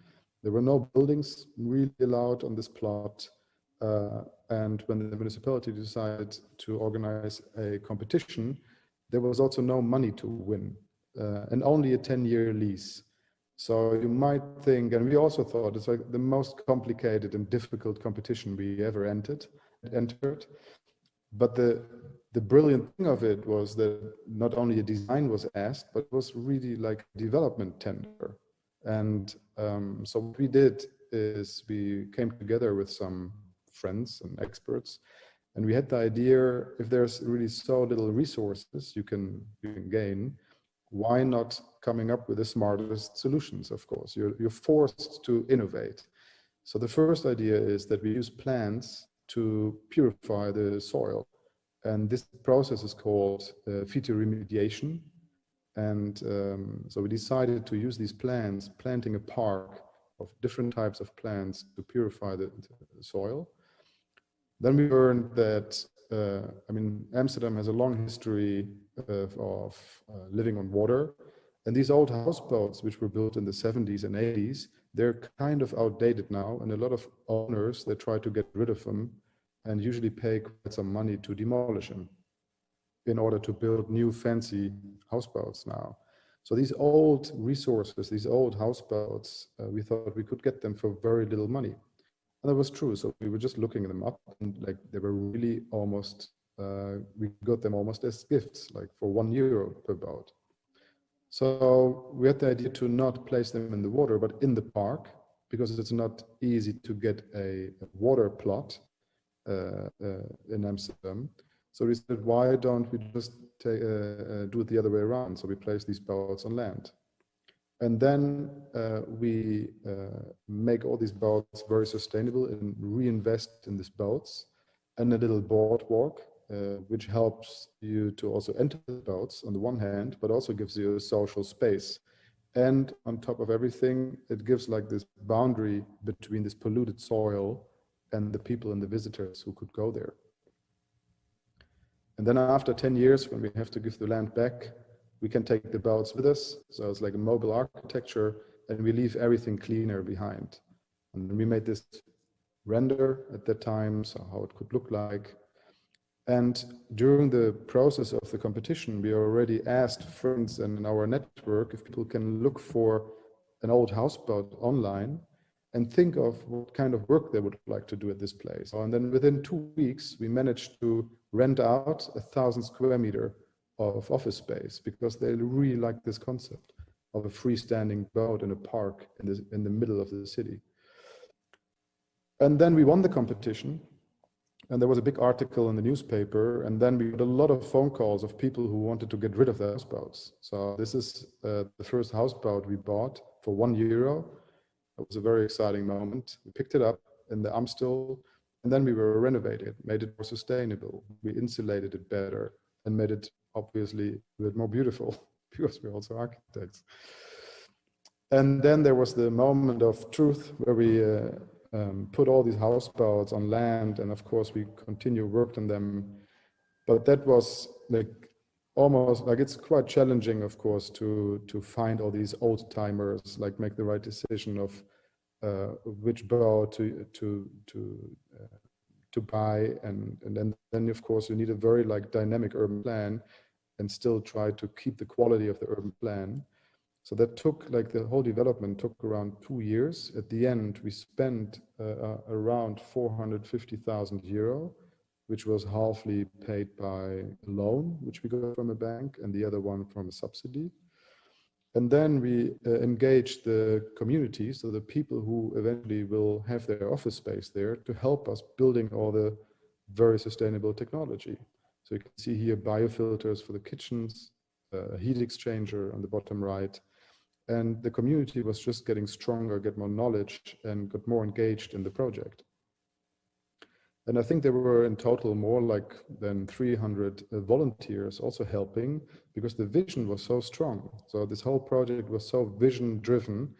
S6: There were no buildings really allowed on this plot. And when the municipality decided to organize a competition, there was also no money to win and only a 10-year lease. So you might think, and we also thought it's like the most complicated and difficult competition we ever entered. But the brilliant thing of it was that not only a design was asked, but it was really like a development tender. And so what we did is we came together with some friends and experts, and we had the idea, if there's really so little resources you can gain, why not coming up with the smartest solutions? Of course, you're forced to innovate. So the first idea is that we use plants to purify the soil, and this process is called phytoremediation. And so we decided to use these plants, planting a park of different types of plants to purify the soil. Then we learned that, I mean, Amsterdam has a long history of living on water. And these old houseboats, which were built in the 70s and 80s, they're kind of outdated now. And a lot of owners, they try to get rid of them and usually pay quite some money to demolish them in order to build new fancy houseboats now. So these old resources, these old houseboats, we thought we could get them for very little money. And that was true. So we were just looking them up, and like they were really almost, we got them almost as gifts, like for €1 per boat. So we had the idea to not place them in the water, but in the park, because it's not easy to get a water plot in Amsterdam. So we said, why don't we just do it the other way around? So we place these boats on land. And then we make all these boats very sustainable and reinvest in these boats, and a little boardwalk, which helps you to also enter the boats on the one hand, but also gives you a social space. And on top of everything, it gives like this boundary between this polluted soil and the people and the visitors who could go there. And then after 10 years, when we have to give the land back, we can take the boats with us. So it's like a mobile architecture, and we leave everything cleaner behind. And we made this render at that time, so how it could look like. And during the process of the competition, we already asked friends and in our network if people can look for an old houseboat online and think of what kind of work they would like to do at this place. And then within 2 weeks, we managed to rent out 1,000 square meters of office space, because they really like this concept of a freestanding boat in a park in the middle of the city. And then we won the competition, and there was a big article in the newspaper, and then we got a lot of phone calls of people who wanted to get rid of their houseboats. So this is the first houseboat we bought for €1. It was a very exciting moment. We picked it up in the Amstel, and then we were renovated, made it more sustainable. We insulated it better and made it obviously a bit more beautiful, because we're also architects. And then there was the moment of truth where we put all these houseboats on land, and of course we continue worked on them. But that was like almost like it's quite challenging, of course, to find all these old timers, like make the right decision of which boat to buy, and then of course you need a very like dynamic urban plan, and still try to keep the quality of the urban plan. So that took, like the whole development took around 2 years. At the end, we spent around 450,000 euro, which was halfly paid by a loan, which we got from a bank, and the other one from a subsidy. And then we engaged the community, so the people who eventually will have their office space there, to help us building all the very sustainable technology. So you can see here biofilters for the kitchens, a heat exchanger on the bottom right. And the community was just getting stronger, get more knowledge, and got more engaged in the project. And I think there were in total more like than 300 volunteers also helping, because the vision was so strong. So this whole project was so vision driven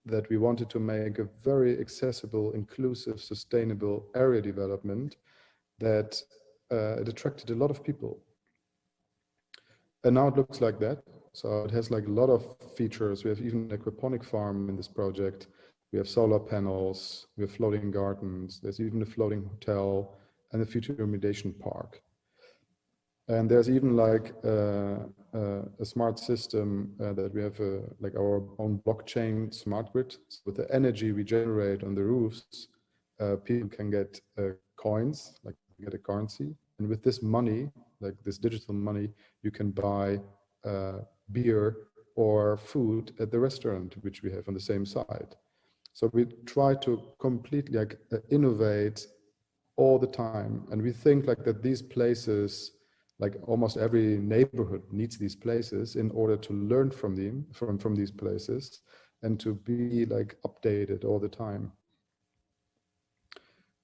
S6: that we wanted to make a very accessible, inclusive, sustainable area development that it attracted a lot of people. And now it looks like that. So it has like a lot of features. We have even an aquaponic farm in this project. We have solar panels, we have floating gardens, there's even a floating hotel and a future accommodation park. And there's even like a smart system that we have like our own blockchain smart grid. So with the energy we generate on the roofs, people can get coins, like get a currency. And with this money, like this digital money, you can buy beer or food at the restaurant, which we have on the same side. So we try to completely like innovate all the time. And we think like that these places, like almost every neighborhood needs these places in order to learn from them, from these places, and to be like updated all the time.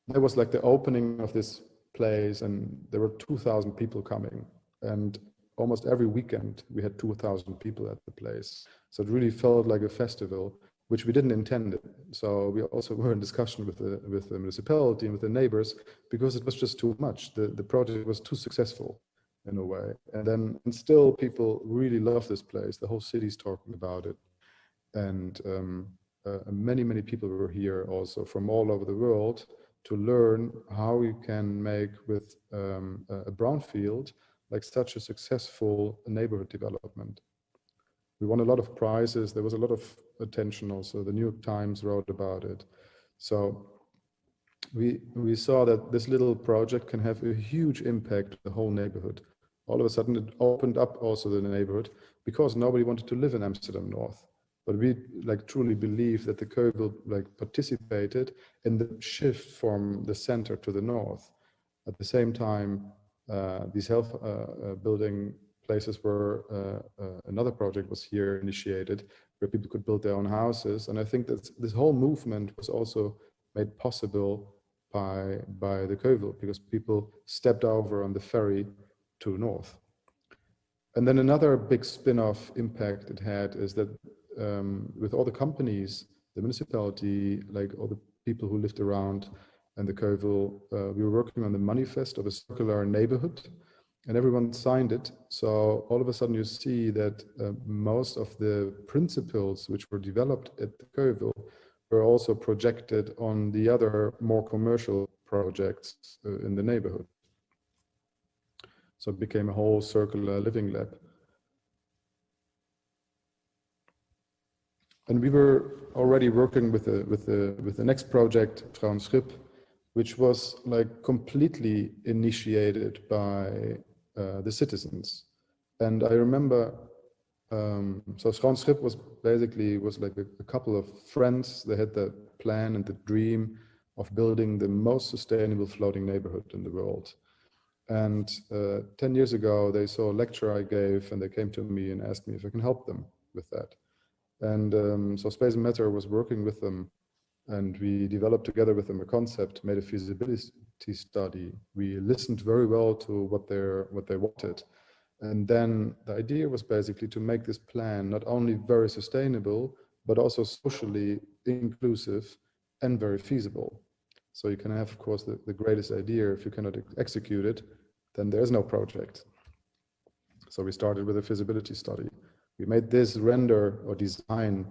S6: That was like the opening of this place, and there were 2,000 people coming, and almost every weekend we had 2,000 people at the place. So it really felt like a festival, which we didn't intend it. So we also were in discussion with the municipality and with the neighbors, because it was just too much. The project was too successful in a way. And still people really love this place. The whole city's talking about it. And many people were here also from all over the world to learn how you can make with a brownfield like such a successful neighborhood development. We won a lot of prizes. There was a lot of attention also. The New York Times wrote about it. So we saw that this little project can have a huge impact on the whole neighborhood. All of a sudden it opened up also the neighborhood, because nobody wanted to live in Amsterdam North. But we like truly believe that the Keuvel like participated in the shift from the center to the north. At the same time, these health building places where another project was here initiated, where people could build their own houses. And I think that this whole movement was also made possible by the Keuvel, because people stepped over on the ferry to north. And then another big spin-off impact it had is that with all the companies, the municipality, like all the people who lived around, and the Keuvel, we were working on the manifest of a circular neighborhood, and everyone signed it. So all of a sudden you see that most of the principles which were developed at the Keuvel were also projected on the other more commercial projects in the neighborhood. So it became a whole circular living lab. And we were already working with the next project, Frauenschip, which was like completely initiated by the citizens. And I remember, so Frauenschip was basically like a couple of friends. They had the plan and the dream of building the most sustainable floating neighborhood in the world. And 10 years ago, they saw a lecture I gave, and they came to me and asked me if I can help them with that. And so Space and Matter was working with them, and we developed together with them a concept, made a feasibility study. We listened very well to what they wanted. And then the idea was basically to make this plan not only very sustainable, but also socially inclusive, and very feasible. So you can have, of course, the greatest idea. If you cannot execute it, then there's no project. So we started with a feasibility study. We made this render or design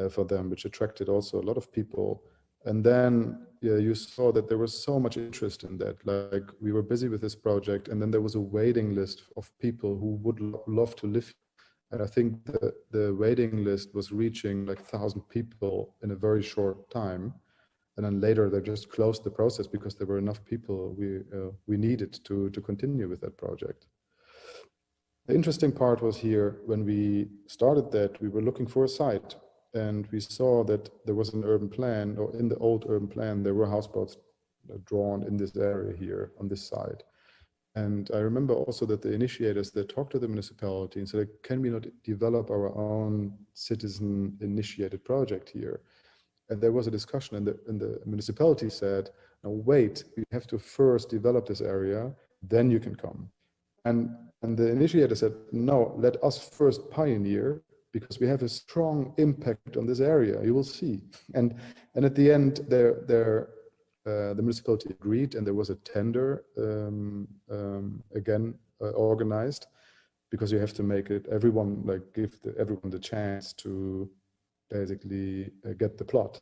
S6: for them, which attracted also a lot of people. And then you saw that there was so much interest in that. Like we were busy with this project, and then there was a waiting list of people who would love to live. And I think the waiting list was reaching like 1,000 people in a very short time. And then later they just closed the process because there were enough people we needed to continue with that project. The interesting part was here, when we started that, we were looking for a site, and we saw that there was an urban plan, or in the old urban plan, there were houseboats drawn in this area here on this side. And I remember also that the initiators, they talked to the municipality and said, can we not develop our own citizen-initiated project here? And there was a discussion, and the municipality said, no, wait, we have to first develop this area, then you can come. And the initiator said, no, let us first pioneer, because we have a strong impact on this area, you will see. And at the end, the municipality agreed, and there was a tender again organized, because you have to make it, everyone, like give everyone the chance to basically get the plot.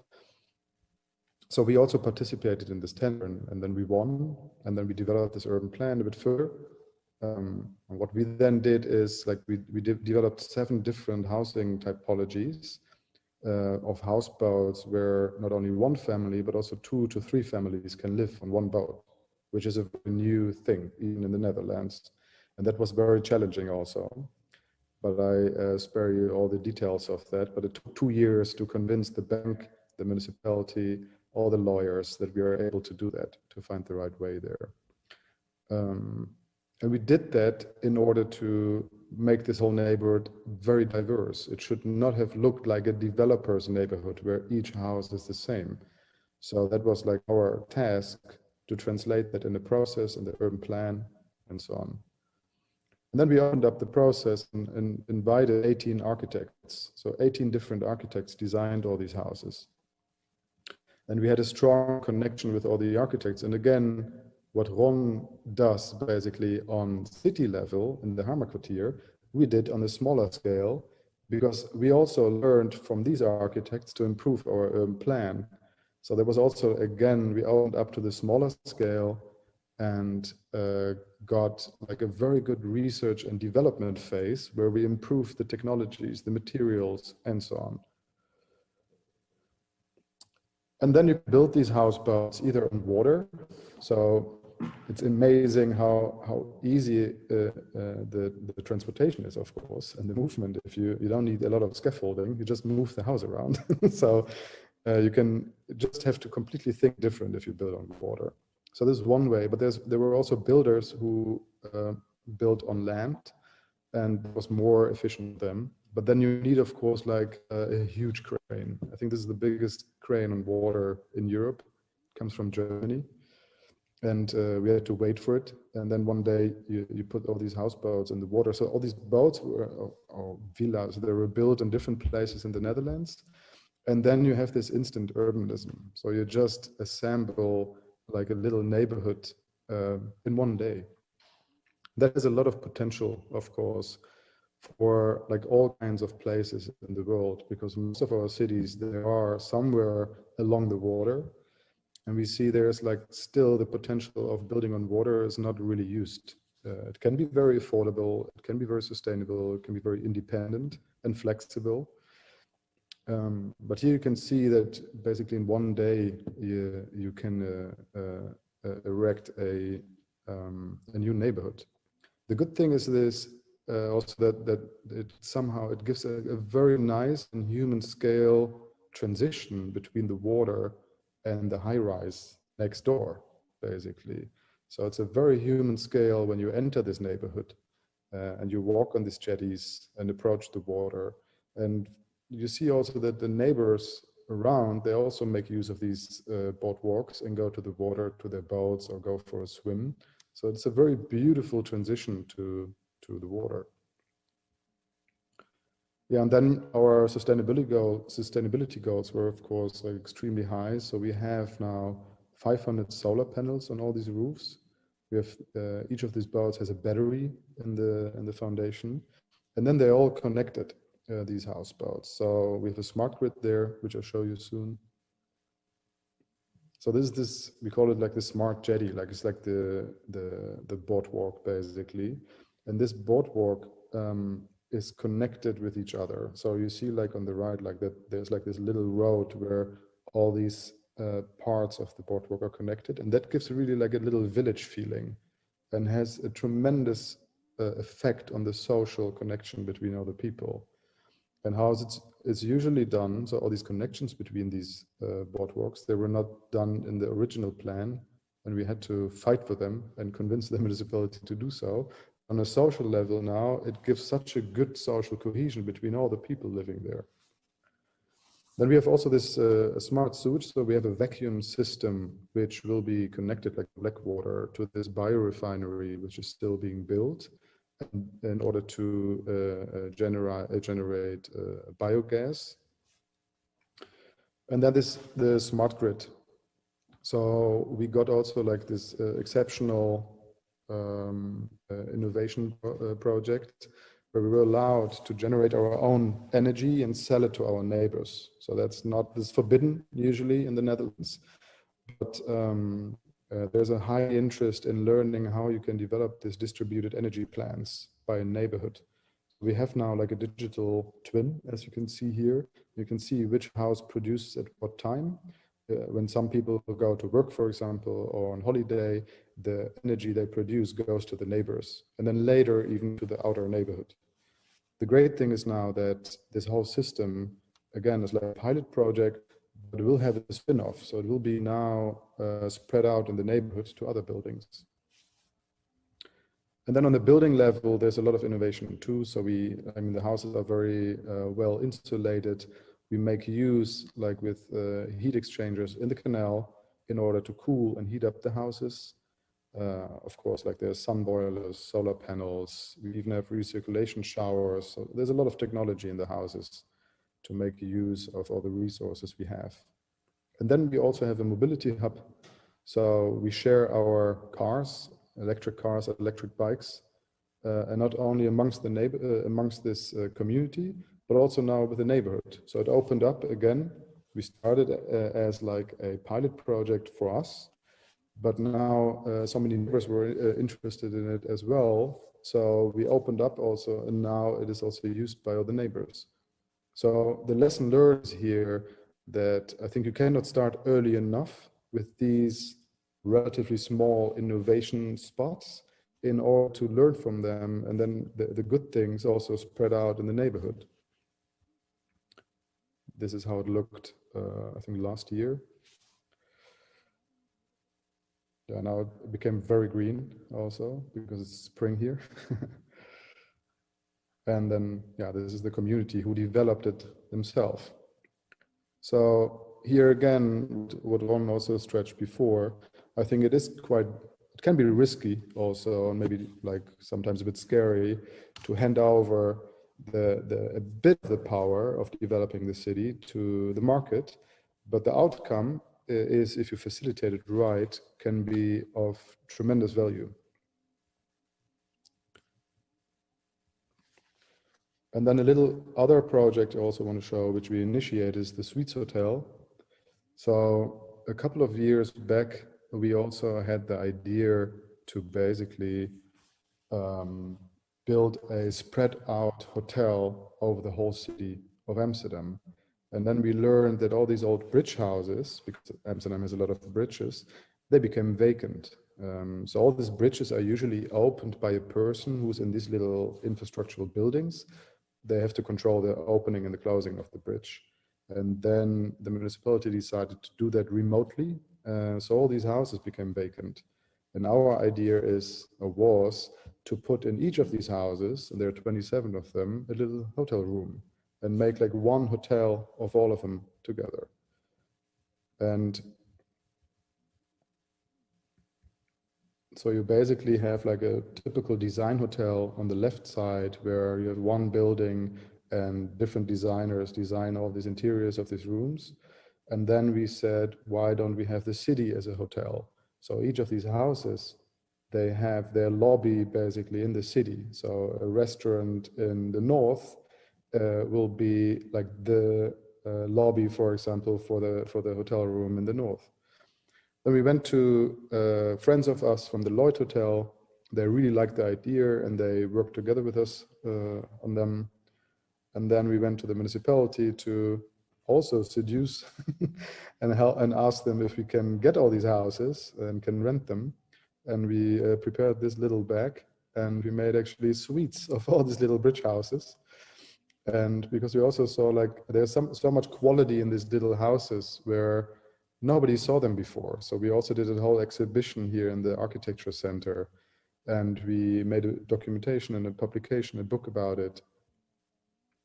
S6: So we also participated in this tender, and then we won, and then we developed this urban plan a bit further. And what we then did is, like, we developed 7 different housing typologies of houseboats, where not only one family, but also 2 to 3 families can live on one boat, which is a new thing, even in the Netherlands. And that was very challenging also. But I spare you all the details of that. But it took 2 years to convince the bank, the municipality, all the lawyers, that we are able to do that, to find the right way there. And we did that in order to make this whole neighborhood very diverse. It should not have looked like a developer's neighborhood where each house is the same. So that was like our task, to translate that in the process, in the urban plan, and so on. And then we opened up the process and invited 18 architects. So 18 different architects designed all these houses. And we had a strong connection with all the architects. And again, what Ron does basically on city level in the Hammerkwartier, we did on a smaller scale, because we also learned from these architects to improve our urban plan. So there was also, again, we opened up to the smaller scale and got like a very good research and development phase, where we improved the technologies, the materials, and so on. And then you build these houseboats either on water. So it's amazing how easy the transportation is, of course, and the movement. If you don't need a lot of scaffolding, you just move the house around. So you can just have to completely think different if you build on water. So this is one way, but there were also builders who built on land, and it was more efficient than. But then you need, of course, like a huge crane. I think this is the biggest crane on water in Europe. It comes from Germany. And we had to wait for it. And then one day you put all these houseboats in the water. So all these boats were, or villas, they were built in different places in the Netherlands. And then you have this instant urbanism. So you just assemble like a little neighborhood in one day. That has a lot of potential, of course, for like all kinds of places in the world, because most of our cities, they are somewhere along the water. And we see there's like still the potential of building on water is not really used. It can be very affordable, it can be very sustainable, it can be very independent and flexible. But here you can see that basically in one day you can erect a new neighborhood. The good thing is this also that it somehow it gives a very nice and human scale transition between the water and the high-rise next door, basically. So it's a very human scale when you enter this neighborhood and you walk on these jetties and approach the water. And you see also that the neighbors around, they also make use of these boardwalks and go to the water, to their boats, or go for a swim. So it's a very beautiful transition to the water. Yeah, and then our sustainability goals were, of course, like extremely high. So we have now 500 solar panels on all these roofs. We have each of these boats has a battery in the foundation, and then they're all connected. These houseboats. So we have a smart grid there, which I'll show you soon. So this we call it like the smart jetty, like it's like the boardwalk basically, and this boardwalk is connected with each other. So you see like on the right, like that there's like this little road where all these parts of the boardwalk are connected, and that gives really like a little village feeling, and has a tremendous effect on the social connection between other people. And how it's usually done, so all these connections between these boardwalks, they were not done in the original plan, and we had to fight for them and convince the municipality to do so. On a social level now, it gives such a good social cohesion between all the people living there. Then we have also this smart sewage, so we have a vacuum system which will be connected like Blackwater to this biorefinery, which is still being built, in order to generate biogas. And that is the smart grid. So we got also like this exceptional innovation project where we were allowed to generate our own energy and sell it to our neighbors. So this is forbidden usually in the Netherlands, but there's a high interest in learning how you can develop this distributed energy plans by a neighborhood. We have now like a digital twin, as you can see here. You can see which house produces at what time. When some people go to work, for example, or on holiday, the energy they produce goes to the neighbors, and then later even to the outer neighborhood. The great thing is now that this whole system, again, is like a pilot project, but it will have a spin-off. So it will be now spread out in the neighborhood to other buildings. And then on the building level, there's a lot of innovation too. So the houses are very well insulated. We make use, like with heat exchangers in the canal, in order to cool and heat up the houses. Of course, like there's sun boilers, solar panels. We even have recirculation showers. So there's a lot of technology in the houses to make use of all the resources we have. And then we also have a mobility hub. So we share our cars, electric bikes, and not only amongst this community, but also now with the neighborhood. So it opened up again. We started as like a pilot project for us, but now so many neighbors were interested in it as well. So we opened up also, and now it is also used by other neighbors. So the lesson learned is here that I think you cannot start early enough with these relatively small innovation spots in order to learn from them, and then the good things also spread out in the neighborhood. This is how it looked, I think, last year. Yeah, now it became very green also because it's spring here. And then, yeah, this is the community who developed it themselves. So here again, what Ron also stretched before, I think it can be risky also, and maybe like sometimes a bit scary to hand over a bit of the power of developing the city to the market, but the outcome is, if you facilitate it right, can be of tremendous value. And then a little other project I also want to show, which we initiate, is the Suites Hotel. So a couple of years back, we also had the idea to basically build a spread out hotel over the whole city of Amsterdam. And then we learned that all these old bridge houses, because Amsterdam has a lot of bridges, they became vacant. So all these bridges are usually opened by a person who's in these little infrastructural buildings. They have to control the opening and the closing of the bridge. And then the municipality decided to do that remotely. So all these houses became vacant. And our idea was to put in each of these houses, and there are 27 of them, a little hotel room, and make like one hotel of all of them together. And so you basically have like a typical design hotel on the left side, where you have one building and different designers design all these interiors of these rooms. And then we said, why don't we have the city as a hotel? So each of these houses, they have their lobby basically in the city. So a restaurant in the north will be like the lobby, for example, for the hotel room in the north. Then we went to friends of us from the Lloyd Hotel. They really liked the idea and they worked together with us on them. And then we went to the municipality to also seduce and help and ask them if we can get all these houses and can rent them. And we prepared this little bag and we made actually suites of all these little bridge houses. And because we also saw like there's so much quality in these little houses where nobody saw them before. So we also did a whole exhibition here in the architecture center, and we made a documentation and a publication, a book about it.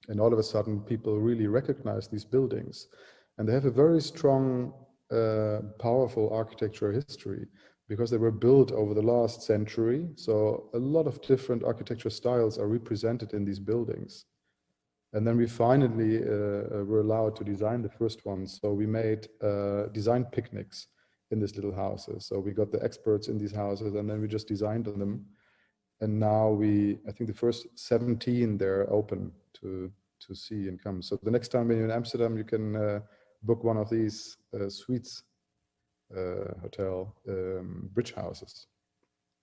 S6: And all of a sudden people really recognize these buildings, and they have a very strong, powerful architectural history because they were built over the last century. So a lot of different architecture styles are represented in these buildings. And then we finally were allowed to design the first one. So we made design picnics in these little houses. So we got the experts in these houses and then we just designed on them. And now I think the first 17, they're open to see and come. So the next time when you're in Amsterdam, you can book one of these suites hotel bridge houses.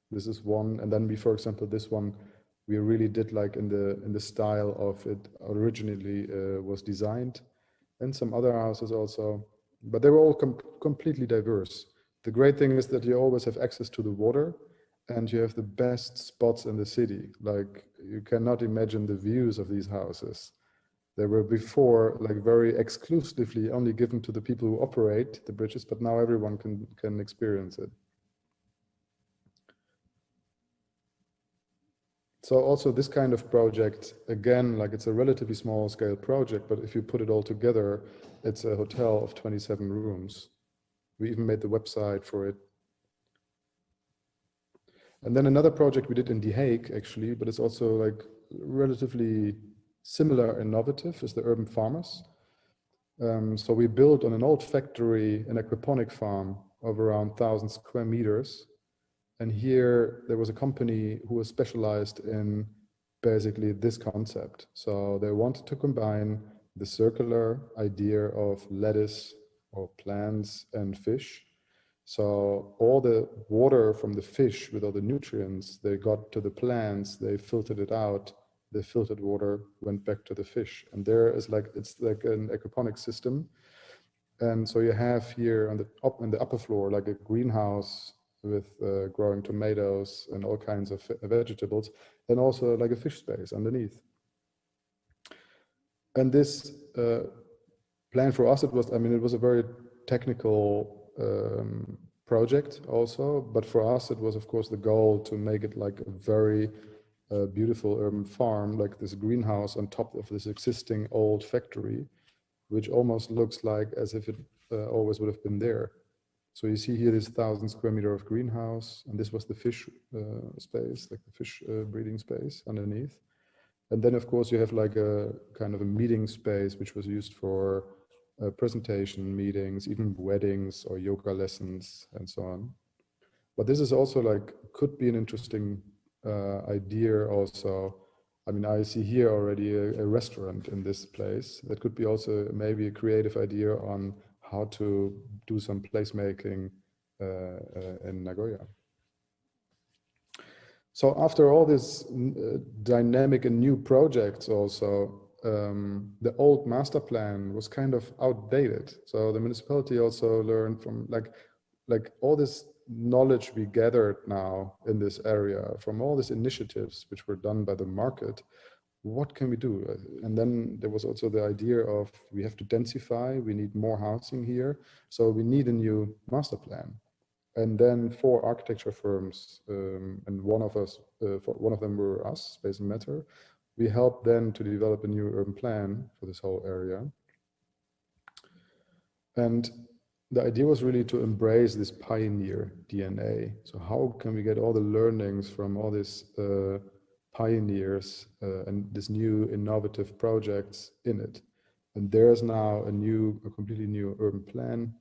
S6: This is one. And then we, for example, this one, we really did like in the style of it originally was designed, and some other houses also, but they were all completely diverse. The great thing is that you always have access to the water and you have the best spots in the city. Like you cannot imagine the views of these houses. They were before like very exclusively only given to the people who operate the bridges, but now everyone can experience it. So also this kind of project, again, like it's a relatively small scale project, but if you put it all together, it's a hotel of 27 rooms. We even made the website for it. And then another project we did in The Hague, actually, but it's also like relatively similar, innovative, is the Urban Farmers. So we built on an old factory, an aquaponic farm of around 1,000 square meters. And here there was a company who was specialized in basically this concept. So they wanted to combine the circular idea of lettuce or plants and fish. So all the water from the fish with all the nutrients, they got to the plants, they filtered it out, the filtered water went back to the fish. And there is like, it's like an aquaponic system. And so you have here on the upper floor, like a greenhouse with growing tomatoes and all kinds of vegetables, and also like a fish space underneath. And this plan for us, it was a very technical project also, but for us it was of course the goal to make it like a very beautiful urban farm, like this greenhouse on top of this existing old factory, which almost looks like as if it always would have been there. So you see here this 1,000 square meter of greenhouse, and this was the fish space, like the fish breeding space underneath. And then of course you have like a kind of a meeting space, which was used for presentation meetings, even weddings or yoga lessons and so on. But this is also like, could be an interesting idea also. I mean, I see here already a restaurant in this place. That could be also maybe a creative idea on how to do some placemaking in Nagoya. So after all this dynamic and new projects also, the old master plan was kind of outdated. So the municipality also learned from like all this knowledge we gathered now in this area from all these initiatives which were done by the market. What can we do? And then there was also the idea of we have to densify, we need more housing here, so we need a new master plan. And then 4 architecture firms, and one of them were us, Space and Matter. We helped them to develop a new urban plan for this whole area. And the idea was really to embrace this pioneer DNA. So how can we get all the learnings from all this pioneers and this new innovative projects in it. And there's now a completely new urban plan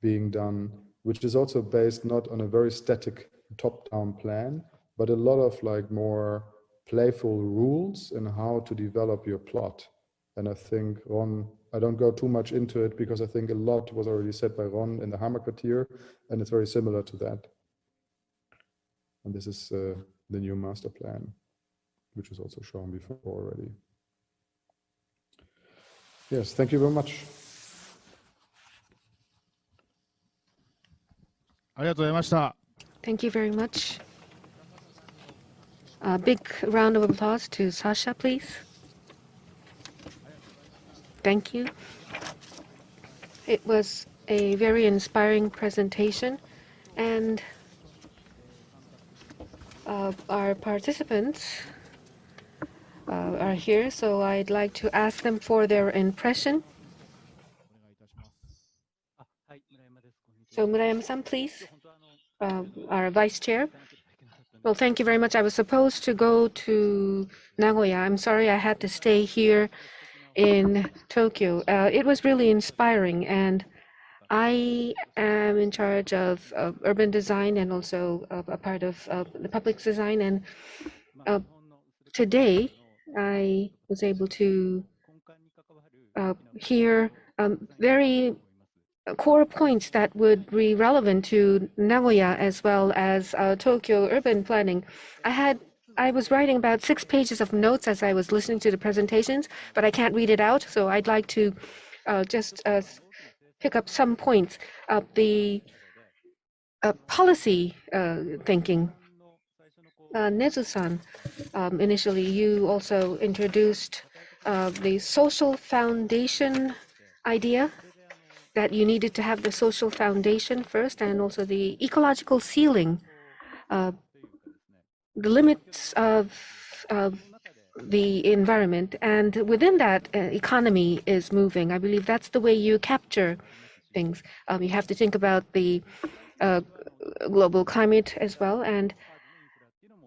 S6: being done, which is also based not on a very static top-down plan, but a lot of like more playful rules in how to develop your plot. And I think Ron, I don't go too much into it because I think a lot was already said by Ron in the Hammerkwartier, and it's very similar to that. And this is the new master plan, which was also shown before already. Yes, thank you very much.
S5: ありがとうございました。
S2: Thank you very much. A big round of applause to Sasha, please. Thank you. It was a very inspiring presentation, and our participants are here, so I'd like to ask them for their impression. So Murayama-san, please, our vice chair. Well, thank you very much. I was supposed to go to Nagoya. I'm sorry I had to stay here in Tokyo. It was really inspiring, and I am in charge of urban design and also a part of the public design. And today I was able to hear very core points that would be relevant to Nagoya as well as Tokyo urban planning. I was writing about 6 pages of notes as I was listening to the presentations, but I can't read it out, so I'd like to just pick up some points of the policy thinking. Nezu-san, initially you also introduced the social foundation idea, that you needed to have the social foundation first, and also the ecological ceiling, the limits of the environment, and within that economy is moving. I believe that's the way you capture things. You have to think about the global climate as well, and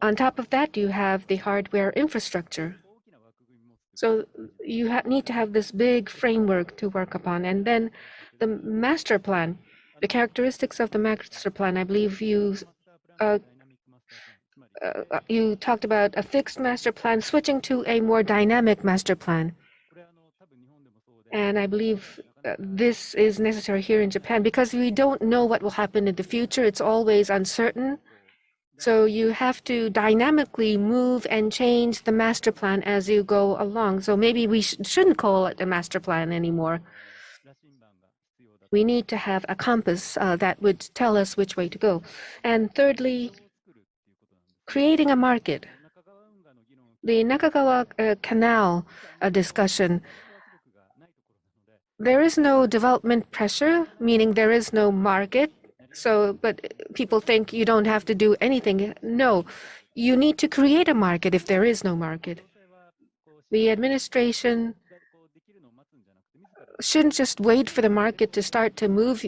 S2: on top of that you have the hardware infrastructure. So you need to have this big framework to work upon. And then the master plan, the characteristics of the master plan, I believe you talked about a fixed master plan switching to a more dynamic master plan. And I believe this is necessary here in Japan because we don't know what will happen in the future. It's always uncertain. So you have to dynamically move and change the master plan as you go along. So maybe we shouldn't call it a master plan anymore. We need to have a compass that would tell us which way to go. And thirdly, creating a market. The Nakagawa Canal discussion. There is no development pressure, meaning there is no market. So, but people think you don't have to do anything. No, you need to create a market if there is no market. The administration shouldn't just wait for the market to start to move.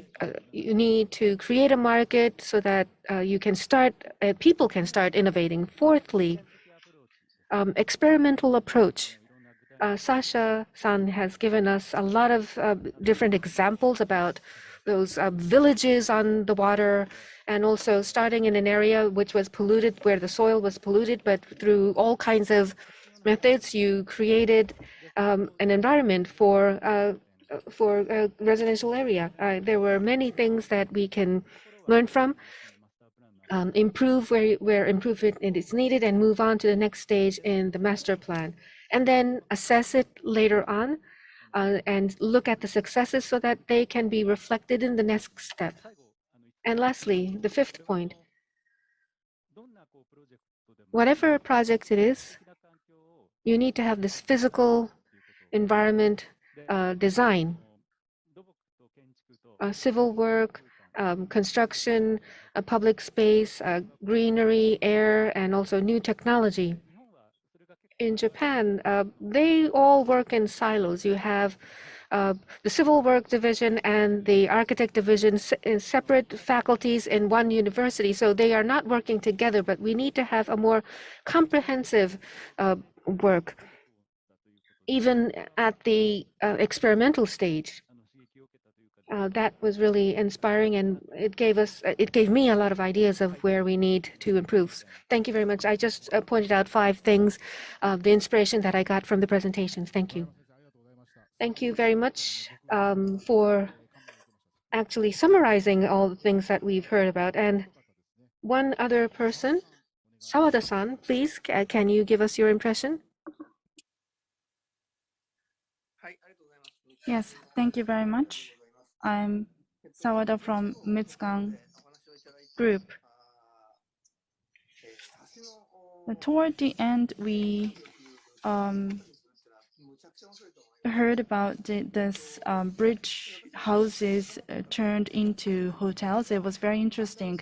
S2: You need to create a market so that you can start, people can start innovating. Fourthly, experimental approach. Sasha-san has given us a lot of different examples about those villages on the water, and also starting in an area which was polluted, where the soil was polluted, but through all kinds of methods, you created an environment for a residential area. There were many things that we can learn from, improve where improvement is needed, and move on to the next stage in the master plan, and then assess it later on. And look at the successes so that they can be reflected in the next step. And lastly, the fifth point, whatever project it is, you need to have this physical environment design, civil work, construction, public space, greenery, air, and also new technology. In Japan, they all work in silos. You have the civil work division and the architect division in separate faculties in one university. So they are not working together, but we need to have a more comprehensive work, even at the experimental stage. That was really inspiring, and it gave me a lot of ideas of where we need to improve. Thank you very much. I just pointed out 5 things of the inspiration that I got from the presentations. Thank you. Thank you very much for actually summarizing all the things that we've heard about. And one other person, Sawada-san, please, can you give us your impression?
S3: Yes, thank you very much. I'm Sawada from Mitsukan Group. Toward the end, we heard about this bridge houses turned into hotels. It was very interesting.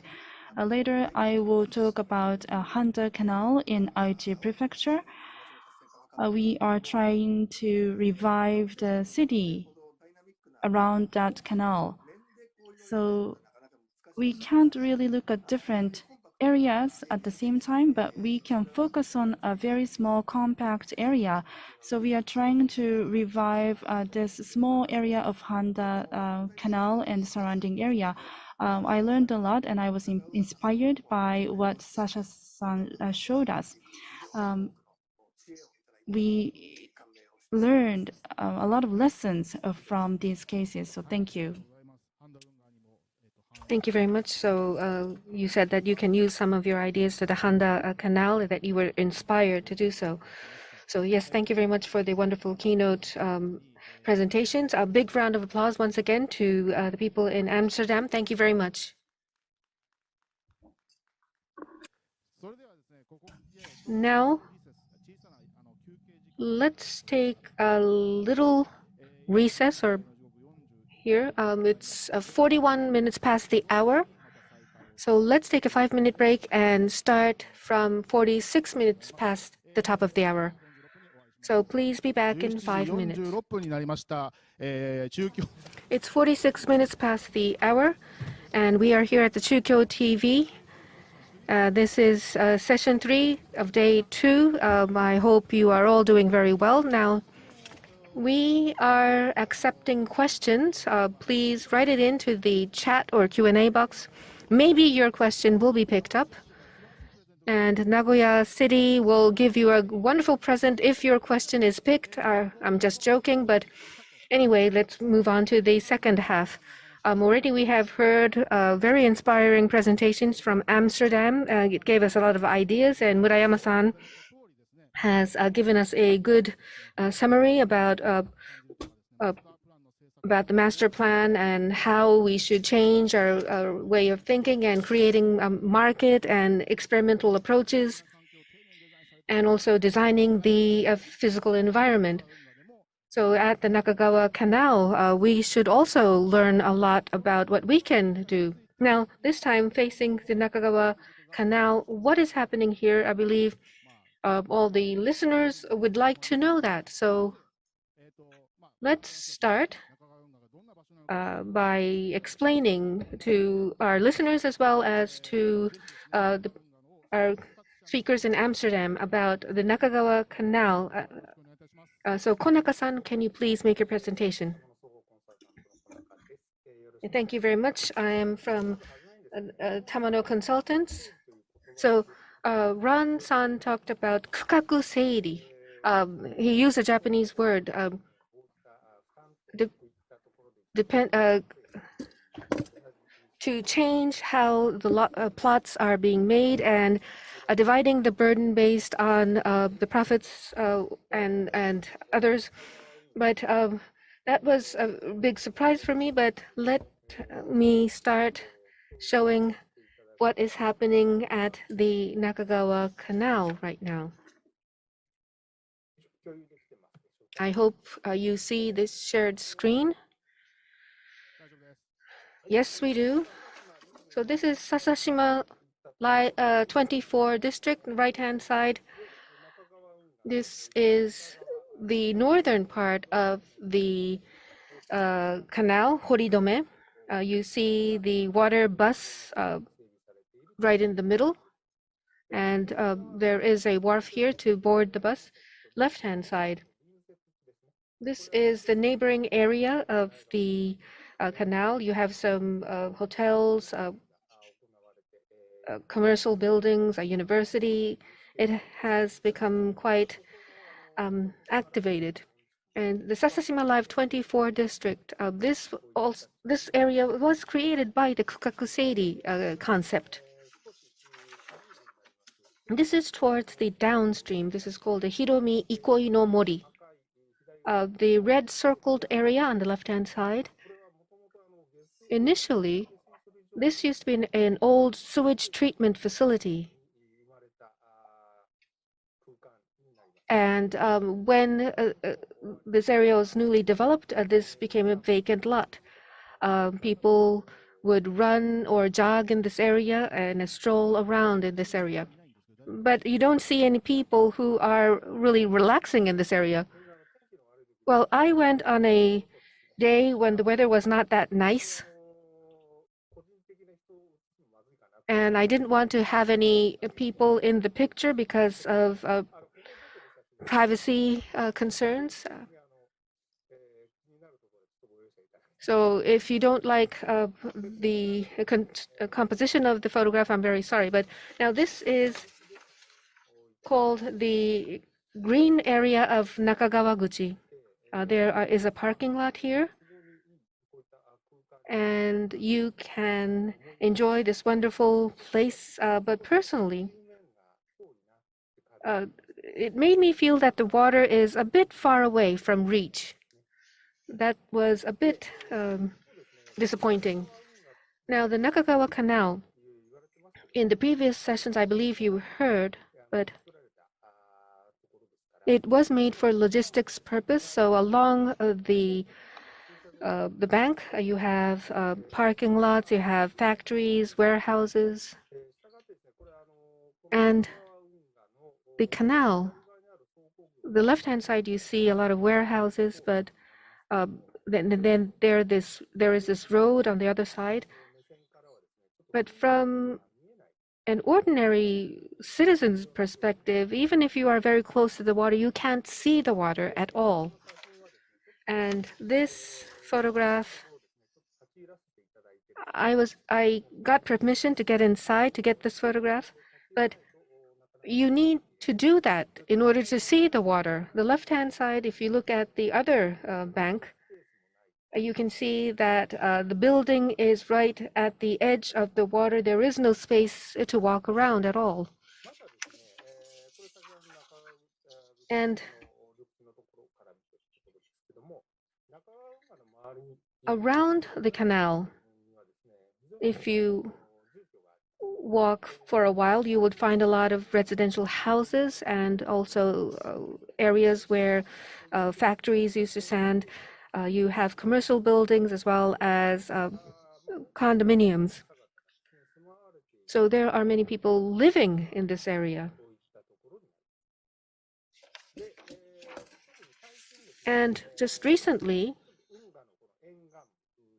S3: Later, I will talk about Handa Canal in Aichi Prefecture. We are trying to revive the city around that canal. So we can't really look at different areas at the same time, but we can focus on a very small compact area. So we are trying to revive this small area of Handa Canal and surrounding area. I learned a lot, and I was inspired by what Sasha-san showed us. We learned a lot of lessons from these cases, so thank you.
S2: Thank you very much. So you said that you can use some of your ideas to the Handa Canal, that you were inspired to do so. So yes, thank you very much for the wonderful keynote presentations. A big round of applause once again to the people in Amsterdam. Thank you very much. Now, let's take a little recess or here. It's 41 minutes past the hour. So let's take a 5-minute break and start from 46 minutes past the top of the hour. So please be back in 5 minutes. It's 46 minutes past the hour, and we are here at the Chukyo TV. This is session 3 of day 2. I hope you are all doing very well. Now, we are accepting questions. Please write it into the chat or Q&A box. Maybe your question will be picked up, and Nagoya City will give you a wonderful present if your question is picked. I'm just joking, but anyway, let's move on to the second half. Already we have heard very inspiring presentations from Amsterdam. It gave us a lot of ideas, and Murayama-san has given us a good summary about the master plan and how we should change our way of thinking and creating a market and experimental approaches, and also designing the physical environment. So at the Nakagawa Canal, we should also learn a lot about what we can do. Now, this time facing the Nakagawa Canal, what is happening here? I believe all the listeners would like to know that. So let's start by explaining to our listeners as well as to our speakers in Amsterdam about the Nakagawa Canal. So Konaka-san, can you please make your presentation? Thank you very much. I am from Tamano Consultants. So Ron-san talked about kukaku seiri. He used a Japanese word. To change how the plots are being made and dividing the burden based on the profits and others. But that was a big surprise for me, but let me start showing what is happening at the Nakagawa Canal right now. I hope you see this shared screen. Yes, we do. So this is Sasashima 24 district, right-hand side. This is the northern part of the canal, Horidome. You see the water bus right in the middle, and there is a wharf here to board the bus. Left-hand side. This is the neighboring area of the canal. You have some hotels, commercial buildings, a university. It has become quite activated. And the Sasashima Live 24 district, this area was created by the Kukakuseri concept. This is towards the downstream. This is called the Hiromi Ikoi no Mori. The red circled area on the left-hand side. Initially, this used to be an old sewage treatment facility. And when this area was newly developed, this became a vacant lot. People would run or jog in this area and stroll around in this area. But you don't see any people who are really relaxing in this area. Well, I went on a day when the weather was not that nice. And I didn't want to have any people in the picture because of privacy concerns. So if you don't like the composition of the photograph, I'm very sorry. But now this is called the green area of Nakagawaguchi. There is a parking lot here. And you can enjoy this wonderful place. But personally, it made me feel that the water is a bit far away from reach. That was a bit disappointing. Now, the Nakagawa Canal, in the previous sessions, I believe you heard, but it was made for logistics purpose. So along the bank, you have parking lots, you have factories, warehouses, and the canal. The left-hand side, you see a lot of warehouses, but then there is this road on the other side. But from an ordinary citizen's perspective, even if you are very close to the water, you can't see the water at all. And this photograph, I got permission to get inside to get this photograph, but you need to do that in order to see the water. The left-hand side, if you look at the other bank, you can see that the building is right at the edge of the water. There is no space to walk around at all. And around the canal, if you walk for a while, you would find a lot of residential houses and also areas where factories used to stand. You have commercial buildings as well as condominiums. So there are many people living in this area. And just recently,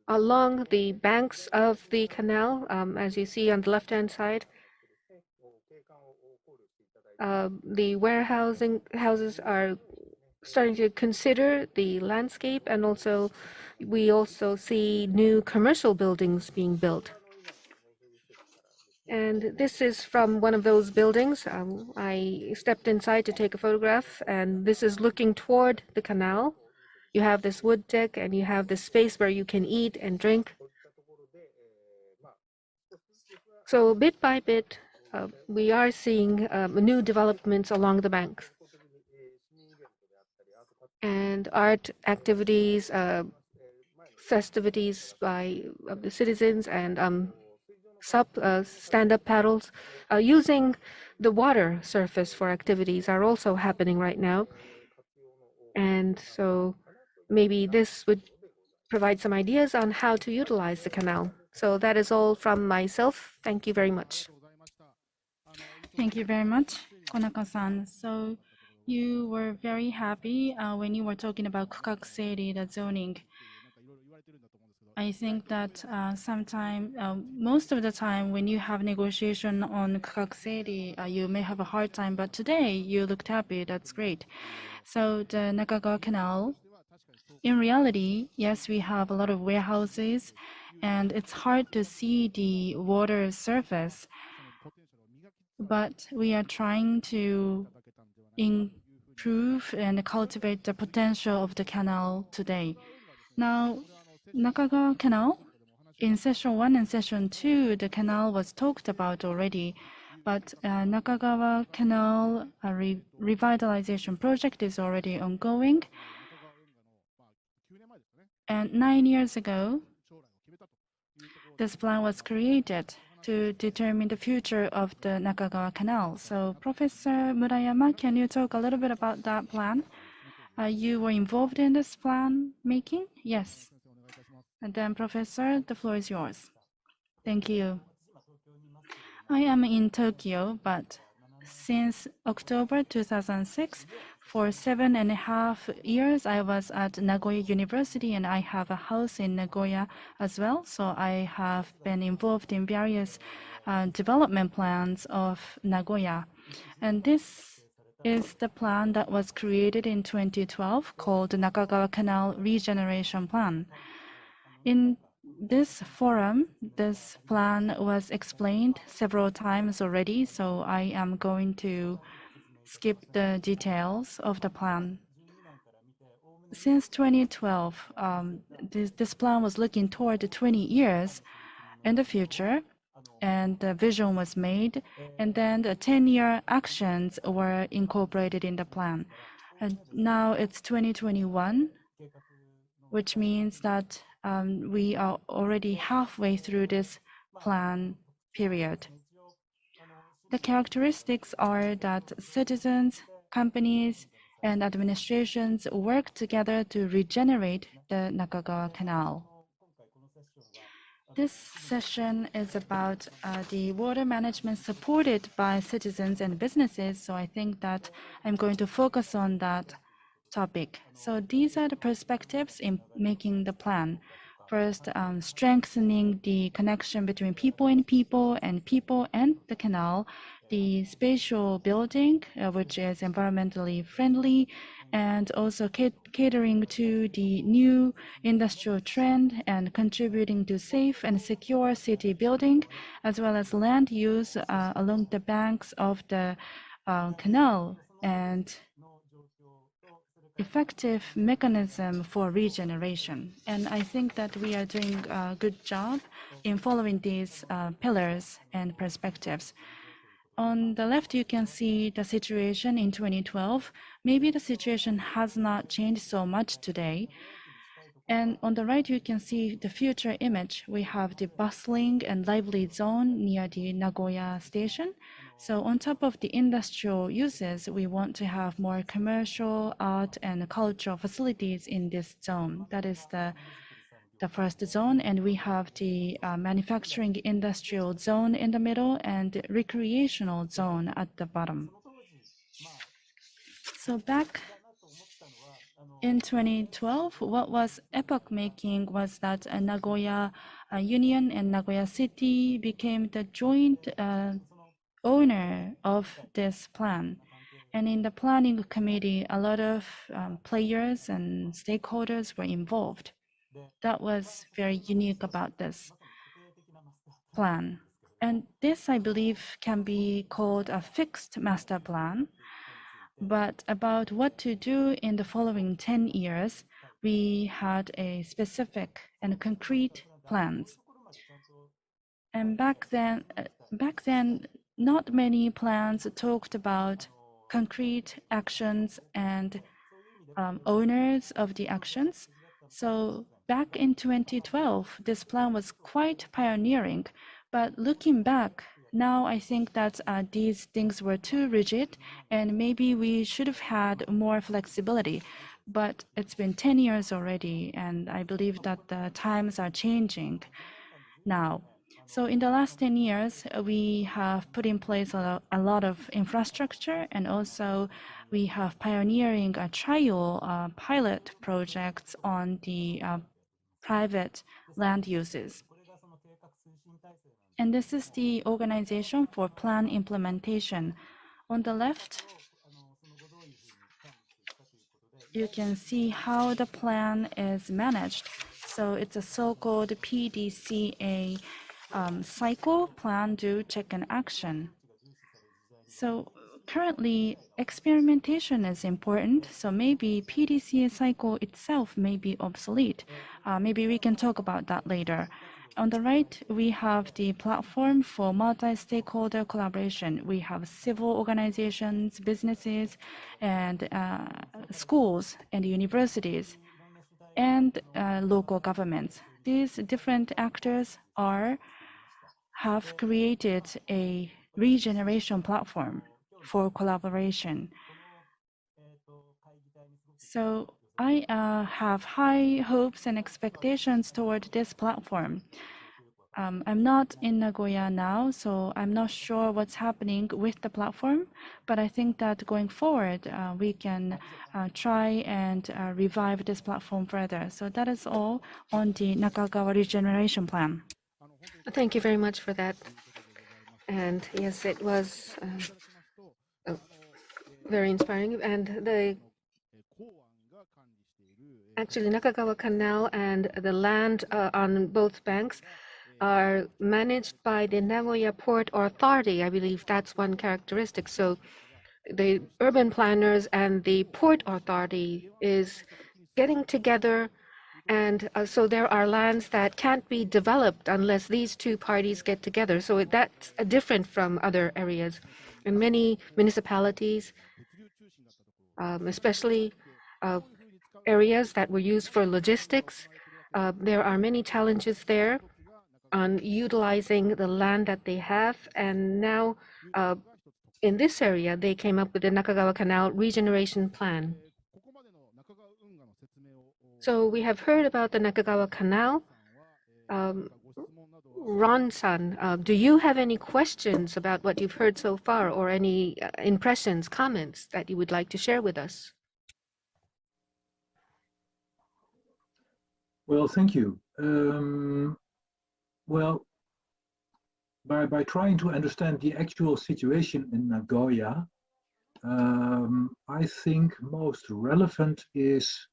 S2: along the banks of the canal, as you see on the left-hand side, the warehousing houses are starting to consider the landscape, and also we also see new commercial buildings being built. And this is from one of those buildings. I stepped inside to take a photograph, and this is looking toward the canal. You have this wood deck, and you have this space where you can eat and drink. So bit by bit, we are seeing new developments along the banks. And art activities, festivities by the citizens, and stand-up paddles using the water surface for activities are also happening right now. And so maybe this would provide some ideas on how to utilize the canal. So that is all from myself. Thank you very much.
S3: Thank you very much, Konaka-san. So you were very happy when you were talking about Kukakuseri, the zoning. I think that most of the time when you have negotiation on Kakaseri, you may have a hard time, but today you looked happy. That's great. So the Nakagawa Canal, in reality, yes, we have a lot of warehouses and it's hard to see the water surface, but we are trying to improve and cultivate the potential of the canal today. Now, Nakagawa Canal, in session 1 and session 2, the canal was talked about already, but Nakagawa Canal revitalization project is already ongoing. And 9 years ago, this plan was created to determine the future of the Nakagawa Canal. So Professor Murayama, can you talk a little bit about that plan? You were involved in this plan making? Yes. And then Professor, the floor is yours. Thank you. I am in Tokyo, but since October 2006, for 7.5 years, I was at Nagoya University and I have a house in Nagoya as well. So I have been involved in various development plans of Nagoya. And this is the plan that was created in 2012 called the Nakagawa Canal Regeneration Plan. In this forum, this plan was explained several times already, so I am going to skip the details of the plan. Since 2012, this plan was looking toward the 20 years in the future, and the vision was made, and then the 10-year actions were incorporated in the plan. And now it's 2021, which means that we are already halfway through this plan period. The characteristics are that citizens, companies, and administrations work together to regenerate the Nakagawa Canal. This session is about the water management supported by citizens and businesses, so I think that I'm going to focus on that topic. So these are the perspectives in making the plan. First, strengthening the connection between people and the canal, the spatial building, which is environmentally friendly, and also catering to the new industrial trend and contributing to safe and secure city building, as well as land use along the banks of the canal, and effective mechanism for regeneration. And I think that we are doing a good job in following these pillars and perspectives. On the left, you can see the situation in 2012. Maybe the situation has not changed so much today. And on the right, you can see the future image. We have the bustling and lively zone near the Nagoya station. So on top of the industrial uses, we want to have more commercial, art, and cultural facilities in this zone. That is the first zone, and we have the manufacturing industrial zone in the middle and the recreational zone at the bottom. So back in 2012, what was epoch-making was that Nagoya Union and Nagoya City became the joint owner of this plan. And in the planning committee, a lot of players and stakeholders were involved. That was very unique about this plan. And this, I believe, can be called a fixed master plan. But about what to do in the following 10 years, we had a specific and concrete plans. And back then, not many plans talked about concrete actions and owners of the actions. So back in 2012, this plan was quite pioneering. But looking back, now I think that these things were too rigid and maybe we should have had more flexibility. But it's been 10 years already, and I believe that the times are changing now. So in the last 10 years, we have put in place a lot of infrastructure, and also we have pioneering a trial pilot projects on the private land uses. And this is the organization for plan implementation. On the left, you can see how the plan is managed. So it's a so-called PDCA cycle, plan, do, check, and action. So currently, experimentation is important. So maybe PDCA cycle itself may be obsolete. Maybe we can talk about that later. On the right, we have the platform for multi-stakeholder collaboration. We have civil organizations, businesses, and schools and universities, and local governments. These different actors have created a regeneration platform for collaboration. So I have high hopes and expectations toward this platform. I'm not in Nagoya now, so I'm not sure what's happening with the platform, but I think that going forward, we can try and revive this platform further. So that is all on the Nakagawa Regeneration Plan.
S2: Thank you very much for that. And yes, it was very inspiring. And actually, Nakagawa Canal and the land on both banks are managed by the Nagoya Port Authority. I believe that's one characteristic. So the urban planners and the Port Authority is getting together. And so there are lands that can't be developed unless these two parties get together. So that's different from other areas. In many municipalities, especially areas that were used for logistics, there are many challenges there on utilizing the land that they have. And now in this area, they came up with the Nakagawa Canal Regeneration Plan. So we have heard about the Nakagawa Canal. Ron-san, do you have any questions about what you've heard so far, or any impressions, comments that you would like to share with us?
S4: Well, thank you. Well, by trying to understand the actual situation in Nagoya, I think most relevant is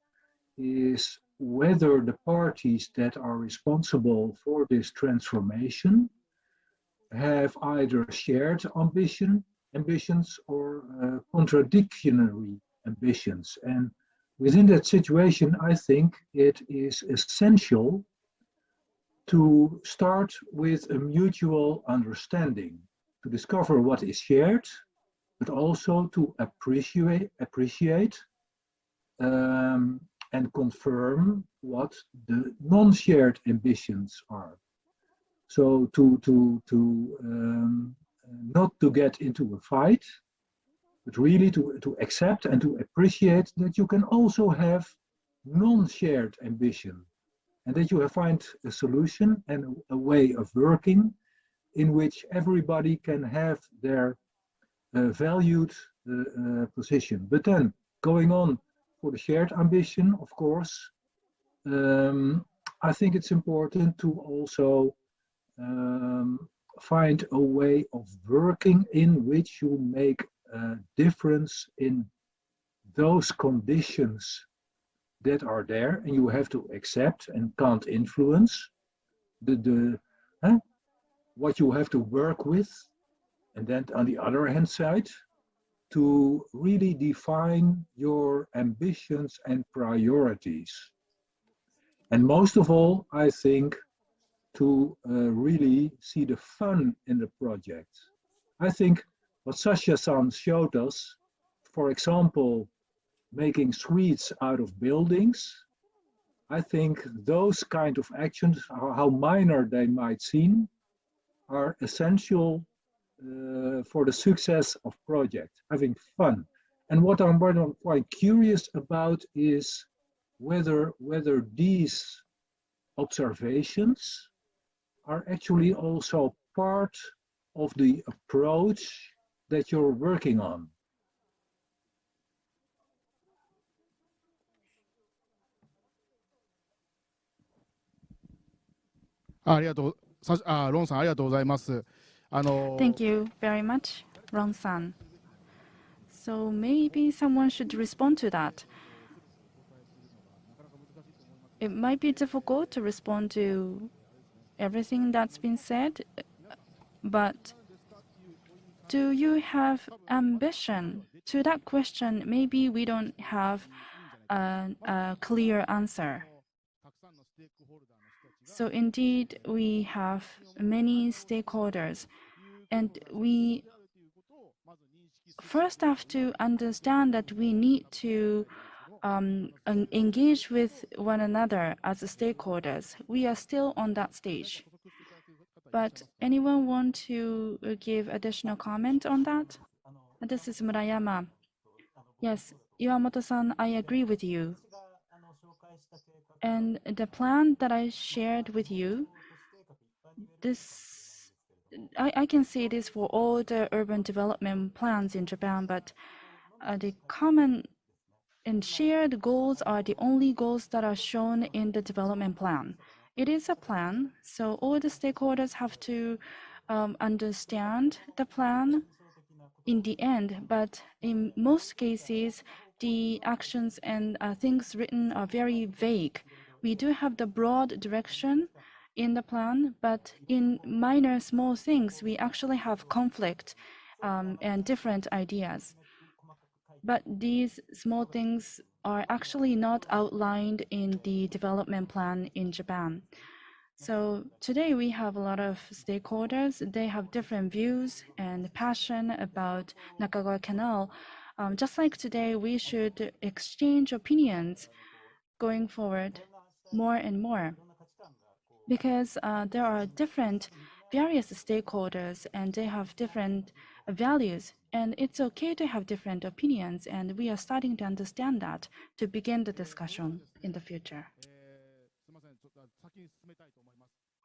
S4: whether the parties that are responsible for this transformation have either shared ambitions or contradictory ambitions. And within that situation, I think it is essential to start with a mutual understanding, to discover what is shared, but also to appreciate and confirm what the non-shared ambitions are. So not to get into a fight, but really to accept and to appreciate that you can also have non-shared ambition, and that you find a solution and a way of working in which everybody can have their valued position. But then going on for the shared ambition, of course, I think it's important to also find a way of working in which you make a difference in those conditions that are there, and you have to accept and can't influence what you have to work with. And then on the other hand side, to really define your ambitions and priorities. And most of all, I think, to really see the fun in the project. I think what Sasha-san showed us, for example, making suites out of buildings, I think those kind of actions, how minor they might seem, are essential for the success of project, having fun. And what I'm quite curious about is whether these observations are actually also part of the approach that you're working on.
S5: ロンさん、ありがとうございます。
S3: Thank you very much, Ron-san. So maybe someone should respond to that. It might be difficult to respond to everything that's been said, but do you have ambition? To that question, maybe we don't have a clear answer. So indeed, we have many stakeholders, and we first have to understand that we need to engage with one another as stakeholders. We are still on that stage. But anyone want to give additional comment on that? This is Murayama. Yes, Iwamoto-san, I agree with you. And the plan that I shared with you, I can say this for all the urban development plans in Japan, but the common and shared goals are the only goals that are shown in the development plan. It is a plan, so all the stakeholders have to understand the plan in the end, but in most cases, the actions and things written are very vague. We do have the broad direction in the plan, but in minor small things, we actually have conflict and different ideas. But these small things are actually not outlined in the development plan in Japan. So today we have a lot of stakeholders. They have different views and passion about Nakagoya Canal. Just like today, we should exchange opinions going forward more and more, because there are various stakeholders and they have different values, and it's okay to have different opinions, and we are starting to understand that to begin the discussion in the future.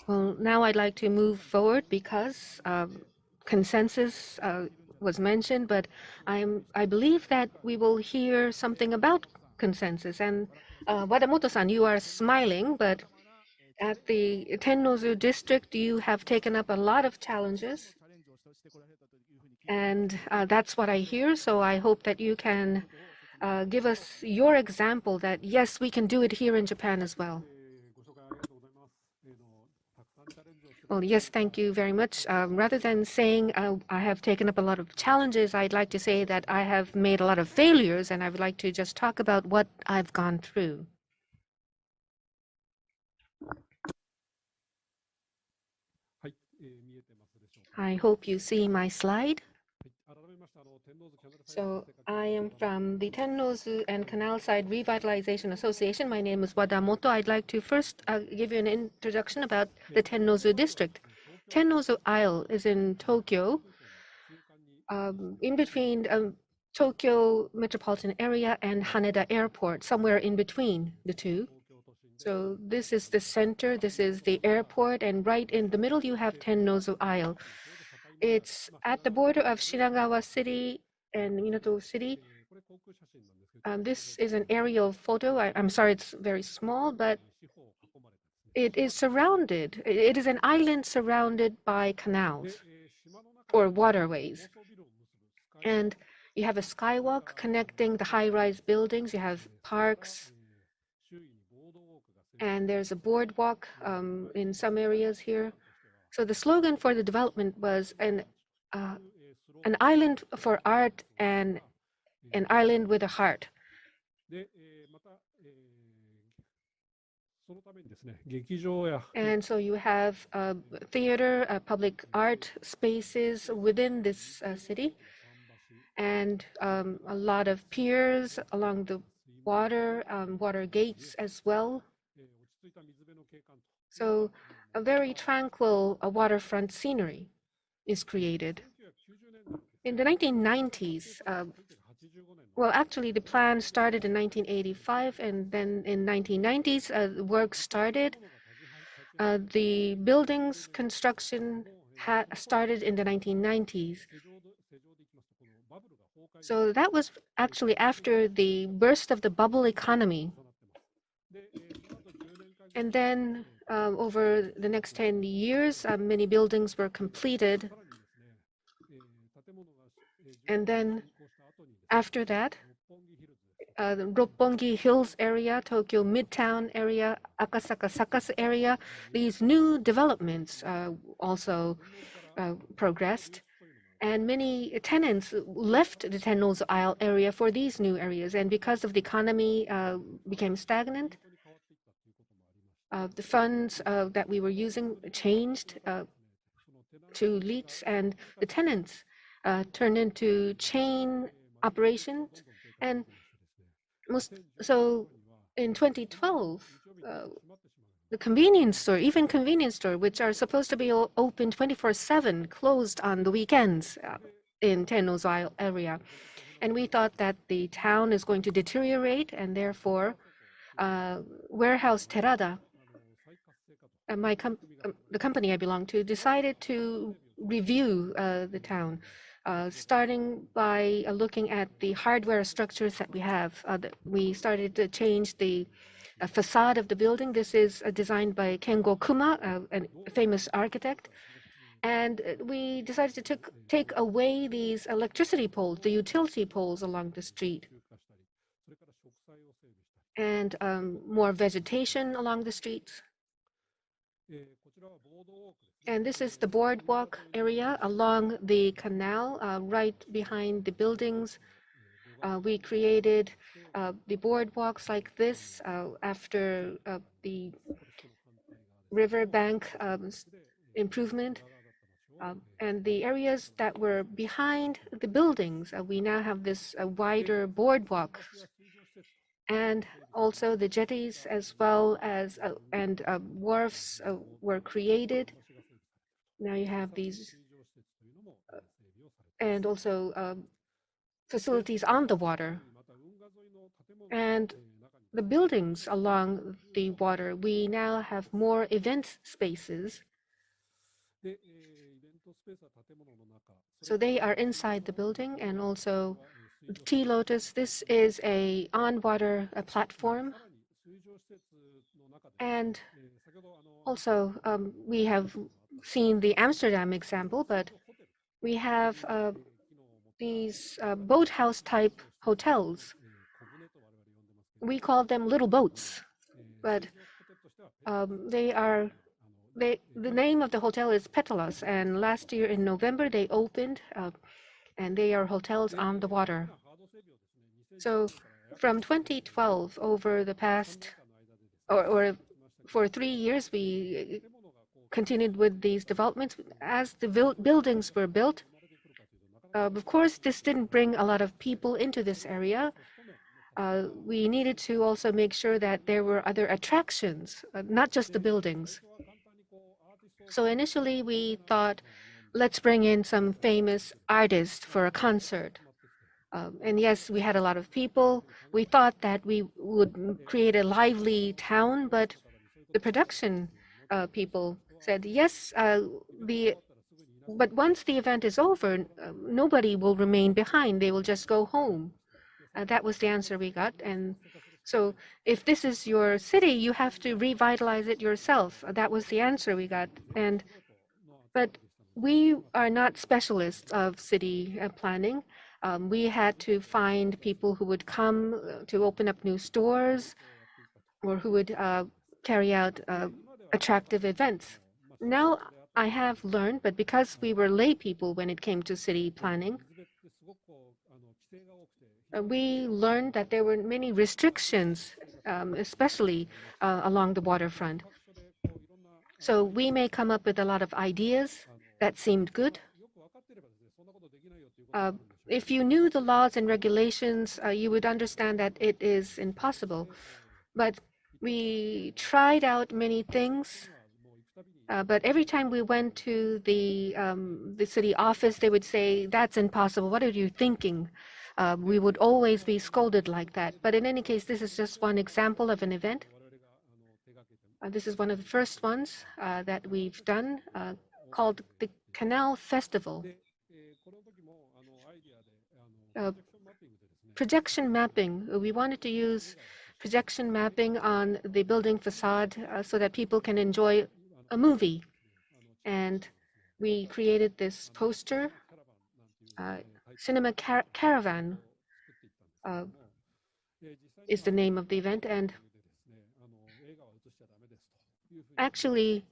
S2: Well, now I'd like to move forward because consensus was mentioned, but I believe that we will hear something about consensus. And Wadamoto-san, you are smiling, but at the Tennozu district, you have taken up a lot of challenges. And that's what I hear. So I hope that you can give us your example that, yes, we can do it here in Japan as well. Well, yes, thank you very much. Rather than saying I have taken up a lot of challenges, I'd like to say that I have made a lot of failures, and I would like to just talk about what I've gone through. I hope you see my slide. So I am from the Tennozu and Canal Side Revitalization Association. My name is Wadamoto. I'd like to first give you an introduction about the Tennozu district. Tennozu Isle is in Tokyo, in between Tokyo metropolitan area and Haneda Airport, somewhere in between the two. So this is the center, this is the airport, and right in the middle you have Tennozu Isle. It's at the border of Shinagawa City and Minato City. This is an aerial photo. I'm sorry, it's very small, but it is surrounded. It is an island surrounded by canals or waterways. And you have a skywalk connecting the high-rise buildings. You have parks. And there's a boardwalk in some areas here. So the slogan for the development was an island for art and an island with a heart. And so you have theater, public art spaces within this city, and a lot of piers along the water, water gates as well. So a very tranquil waterfront scenery is created. In the 1990s, well, actually, the plan started in 1985, and then in 1990s, work started. The buildings construction started in the 1990s. So that was actually after the burst of the bubble economy. And then over the next 10 years, many buildings were completed. And then after that, the Roppongi Hills area, Tokyo Midtown area, Akasaka Sakasu area, these new developments also progressed. And many tenants left the Tenno's Isle area for these new areas. And because of the economy became stagnant, the funds that we were using changed to lease, and the tenants turned into chain operations. And so in 2012, the convenience store, even convenience store, which are supposed to be open 24/7, closed on the weekends in Tenno's Isle area. And we thought that the town is going to deteriorate, and therefore Warehouse Terada, the company I belong to, decided to review the town, starting by looking at the hardware structures that we have. We started to change the facade of the building. This is designed by Kengo Kuma, a famous architect. And we decided to take away these electricity poles, the utility poles along the street, and more vegetation along the streets. And this is the boardwalk area along the canal, right behind the buildings. We created the boardwalks like this after the riverbank improvement. And the areas that were behind the buildings, we now have this wider boardwalk. And also the jetties as well as and wharfs were created. Now you have these and also facilities on the water. And the buildings along the water, we now have more event spaces. So they are inside the building, and also Tea Lotus, this is a on-water platform. And also we have seen the Amsterdam example, but we have these boathouse type hotels. We call them little boats, but the name of the hotel is Petalos, and last year in November they opened, and they are hotels on the water. So from 2012, over the past, or for 3 years, we continued with these developments. As the buildings were built, of course, this didn't bring a lot of people into this area. We needed to also make sure that there were other attractions, not just the buildings. So initially we thought, let's bring in some famous artists for a concert. And yes, we had a lot of people. We thought that we would create a lively town, but the production people said, yes, but once the event is over, nobody will remain behind. They will just go home. That was the answer we got. And so if this is your city, you have to revitalize it yourself. That was the answer we got. But we are not specialists of city planning. We had to find people who would come to open up new stores, or who would carry out attractive events. Now I have learned, but because we were lay people when it came to city planning, we learned that there were many restrictions, especially along the waterfront. So we may come up with a lot of ideas that seemed good. If you knew the laws and regulations, you would understand that it is impossible. But we tried out many things. But every time we went to the city office, they would say, "That's impossible. What are you thinking?" We would always be scolded like that. But in any case, this is just one example of an event. This is one of the first ones that we've done, called the Canal Festival. Projection mapping. We wanted to use projection mapping on the building facade so that people can enjoy a movie. And we created this poster, Cinema Caravan is the name of the event. And actually,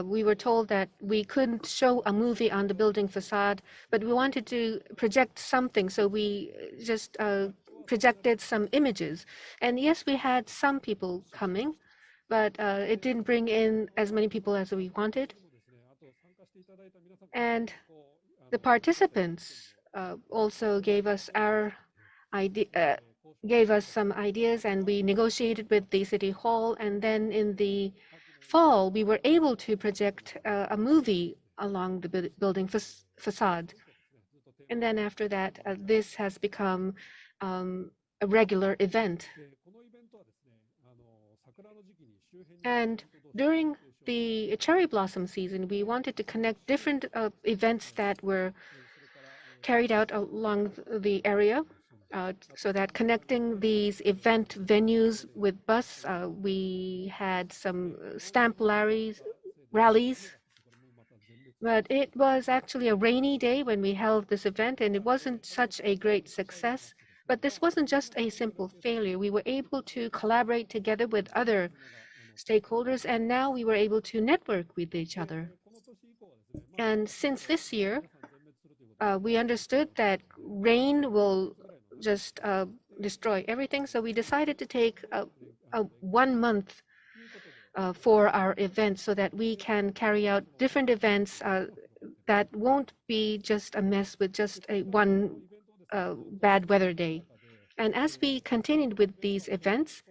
S2: we were told that we couldn't show a movie on the building facade, but we wanted to project something. So we just projected some images. And yes, we had some people coming, but it didn't bring in as many people as we wanted. And the participants also gave us some ideas, and we negotiated with the city hall. And then in the fall, we were able to project a movie along the building facade. And then after that, this has become a regular event. And during the cherry blossom season, we wanted to connect different events that were carried out along the area. So that connecting these event venues with bus, we had some stamp rallies. But it was actually a rainy day when we held this event, and it wasn't such a great success. But this wasn't just a simple failure. We were able to collaborate together with other stakeholders, and now we were able to network with each other. And since this year, we understood that rain will just destroy everything. So we decided to take a 1 month for our events so that we can carry out different events that won't be just a mess with just one bad weather day. And as we continued with these events,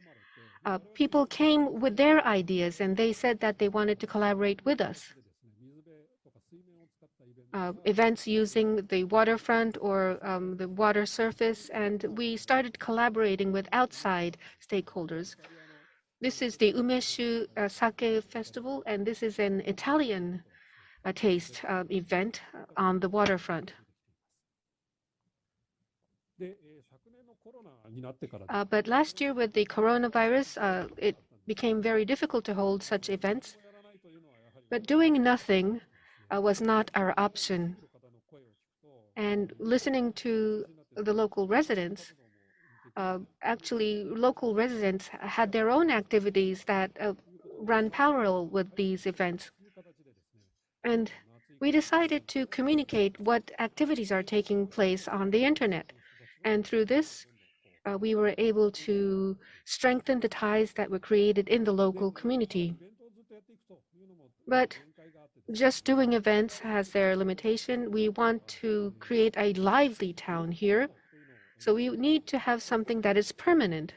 S2: people came with their ideas, and they said that they wanted to collaborate with us. Events using the waterfront or the water surface, and we started collaborating with outside stakeholders. This is the Umeshu Sake Festival, and this is an Italian taste event on the waterfront. But last year with the coronavirus, it became very difficult to hold such events. But doing nothing was not our option. And listening to the local residents, actually local residents had their own activities that ran parallel with these events. And we decided to communicate what activities are taking place on the internet. And through this, we were able to strengthen the ties that were created in the local community. But just doing events has their limitation. We want to create a lively town here. So we need to have something that is permanent.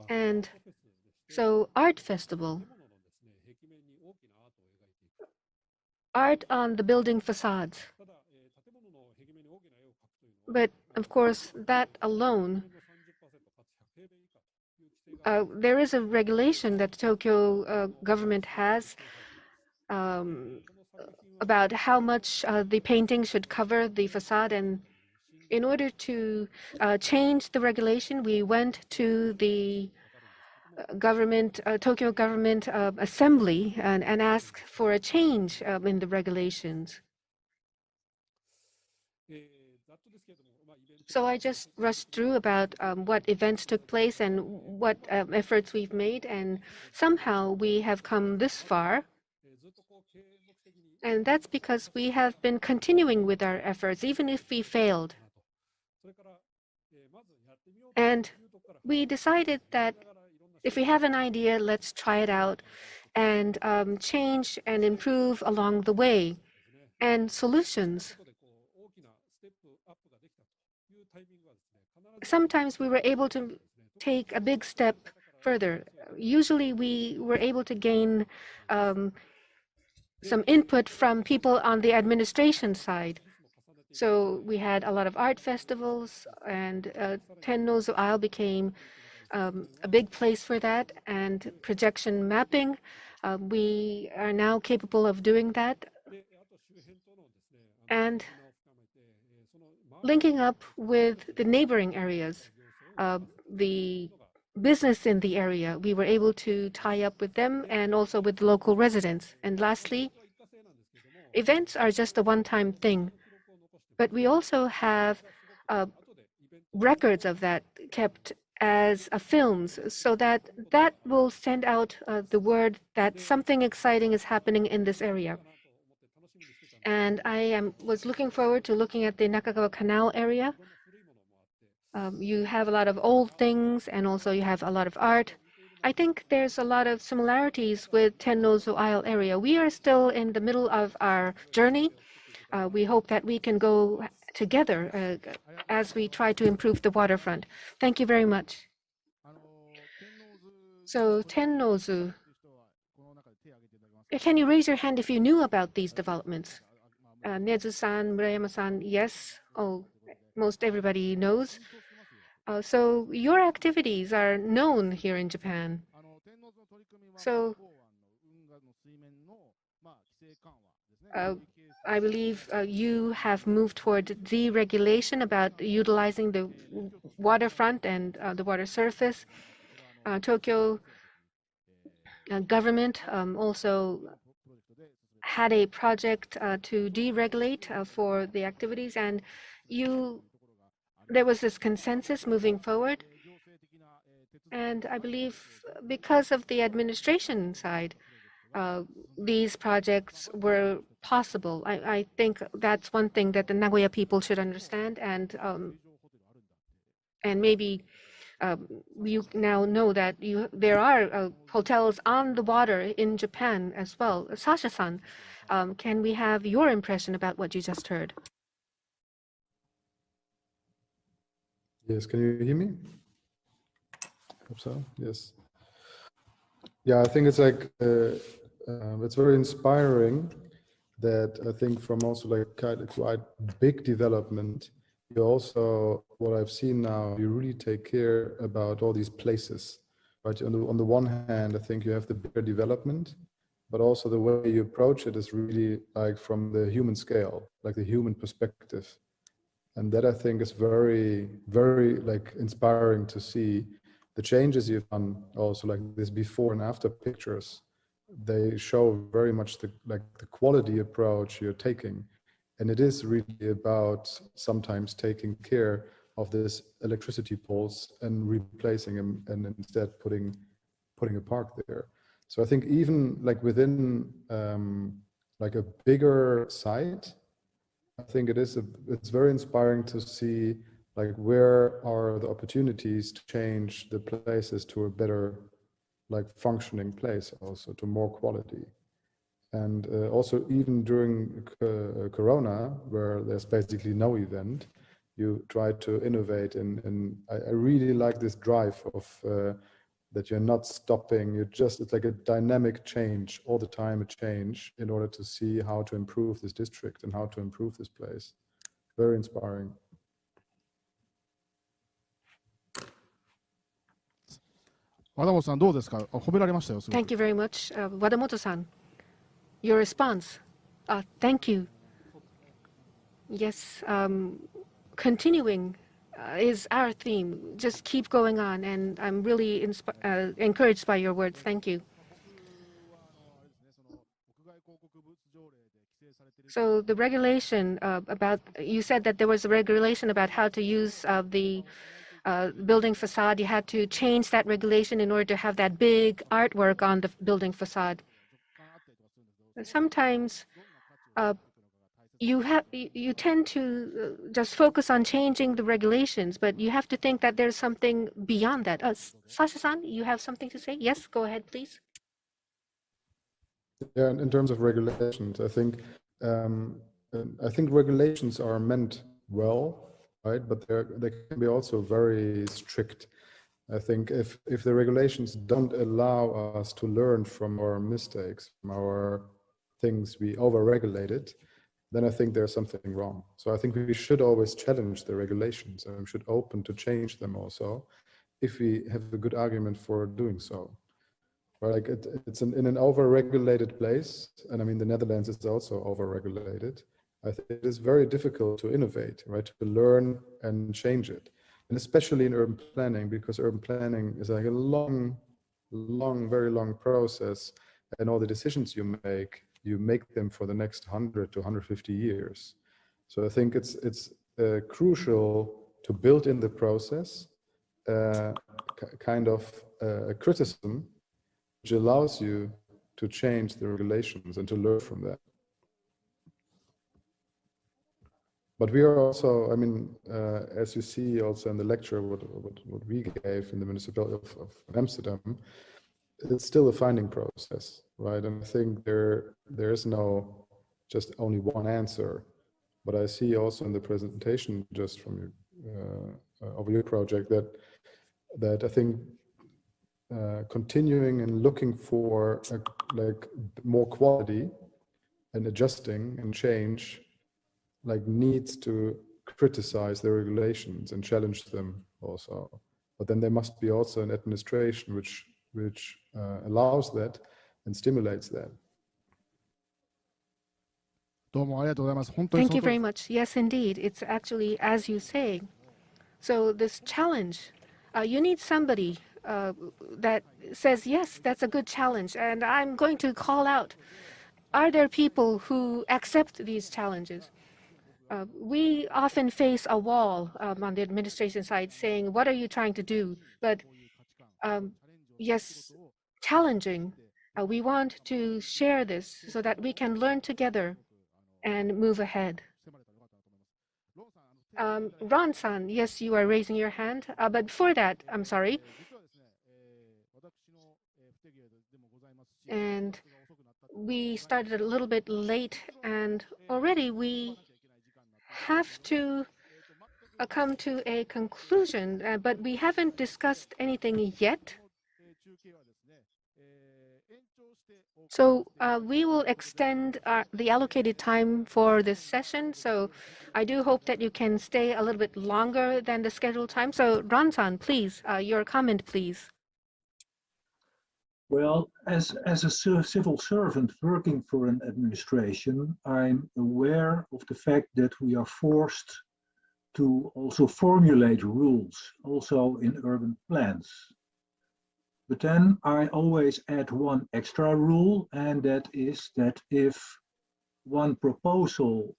S2: And so art festival, art on the building facades. But of course, that alone, there is a regulation that the Tokyo government has about how much the painting should cover the facade. And in order to change the regulation, we went to the Tokyo government assembly and asked for a change in the regulations. So I just rushed through about what events took place and what efforts we've made, and somehow we have come this far. And that's because we have been continuing with our efforts, even if we failed. And we decided that if we have an idea, let's try it out and change and improve along the way. And solutions. Sometimes we were able to take a big step further. Usually we were able to gain some input from people on the administration side. So we had a lot of art festivals, and Tenno's Isle became a big place for that, and projection mapping. We are now capable of doing that. And linking up with the neighboring areas, the business in the area. We were able to tie up with them and also with local residents. And lastly, events are just a one-time thing, but we also have records of that kept as films, so that will send out the word that something exciting is happening in this area. And I was looking forward to looking at the Nakagawa Canal area. You have a lot of old things, and also you have a lot of art. I think there's a lot of similarities with Tennozu Isle area. We are still in the middle of our journey. We hope that we can go together as we try to improve the waterfront. Thank you very much. So Tennozu, can you raise your hand if you knew about these developments? Nezu-san, Murayama-san, yes. Oh, most everybody knows. So your activities are known here in Japan. So I believe you have moved toward deregulation about utilizing the waterfront and the water surface. Tokyo government also had a project to deregulate for the activities, and there was this consensus moving forward. And I believe because of the administration side, these projects were possible. I think that's one thing that the Nagoya people should understand, and maybe you now know that there are hotels on the water in Japan as well. Sasha-san, can we have your impression about what you just heard?
S6: Yes, can you hear me? Hope so. Yes. Yeah, I think it's like it's very inspiring that I think from also like quite big development, you also, what I've seen now, you really take care about all these places, right? On the one hand, I think you have the bigger development, but also the way you approach it is really like from the human scale, like the human perspective. And that I think is very, very like inspiring to see the changes you've done also, like this before and after pictures. They show very much the quality approach you're taking. And it is really about sometimes taking care of this electricity poles and replacing them, and instead putting a park there. So I think even like within like a bigger site, I think it's very inspiring to see like where are the opportunities to change the places to a better like functioning place, also to more quality. And also even during Corona, where there's basically no event, you try to innovate. And I really like this drive of that you're not stopping. It's like a dynamic change all the time, a change in order to see how to improve this district and how to improve this place. Very inspiring.
S2: Thank you very much. Wadamoto-san, your response. Thank you. Yes, continuing is our theme. Just keep going on, and I'm really encouraged by your words. Thank you. So the regulation you said that there was a regulation about how to use the building facade. You had to change that regulation in order to have that big artwork on the building facade. Sometimes you tend to just focus on changing the regulations, but you have to think that there's something beyond that. Sasha-san, you have something to say? Yes, go ahead, please.
S6: Yeah, in terms of regulations, I think regulations are meant well, right? But they can be also very strict. I think if the regulations don't allow us to learn from our mistakes, from our things we over-regulated, then I think there's something wrong. So I think we should always challenge the regulations, and we should open to change them also, if we have a good argument for doing so. Right? Like it's in an over-regulated place, and I mean the Netherlands is also over-regulated. I think it is very difficult to innovate, right? To learn and change it. And especially in urban planning, because urban planning is like a long, very long process. And all the decisions you make them for the next 100 to 150 years. So I think it's crucial to build in the process kind of a criticism which allows you to change the regulations and to learn from that. But we are also, I mean, as you see also in the lecture, what we gave in the municipality of Amsterdam, it's still a finding process, right? And I think there is no just only one answer. But I see also in the presentation just from your of your project that I think continuing and looking for like more quality and adjusting and change like needs to criticize the regulations and challenge them also. But then there must be also an administration which allows that and stimulates that.
S2: Thank you very much. Yes, indeed. It's actually, as you say. So this challenge, you need somebody that says, yes, that's a good challenge, and I'm going to call out. Are there people who accept these challenges? We often face a wall on the administration side saying, what are you trying to do? But yes, challenging. We want to share this so that we can learn together and move ahead. Ron-san, yes, you are raising your hand. But before that, I'm sorry. And we started a little bit late, and already we have to come to a conclusion, but we haven't discussed anything yet. So we will extend the allocated time for this session. So I do hope that you can stay a little bit longer than the scheduled time. So Ron-san, please, your comment, please.
S4: Well, as a civil servant working for an administration, I'm aware of the fact that we are forced to also formulate rules, also in urban plans. But then I always add one extra rule, and that is that if one proposal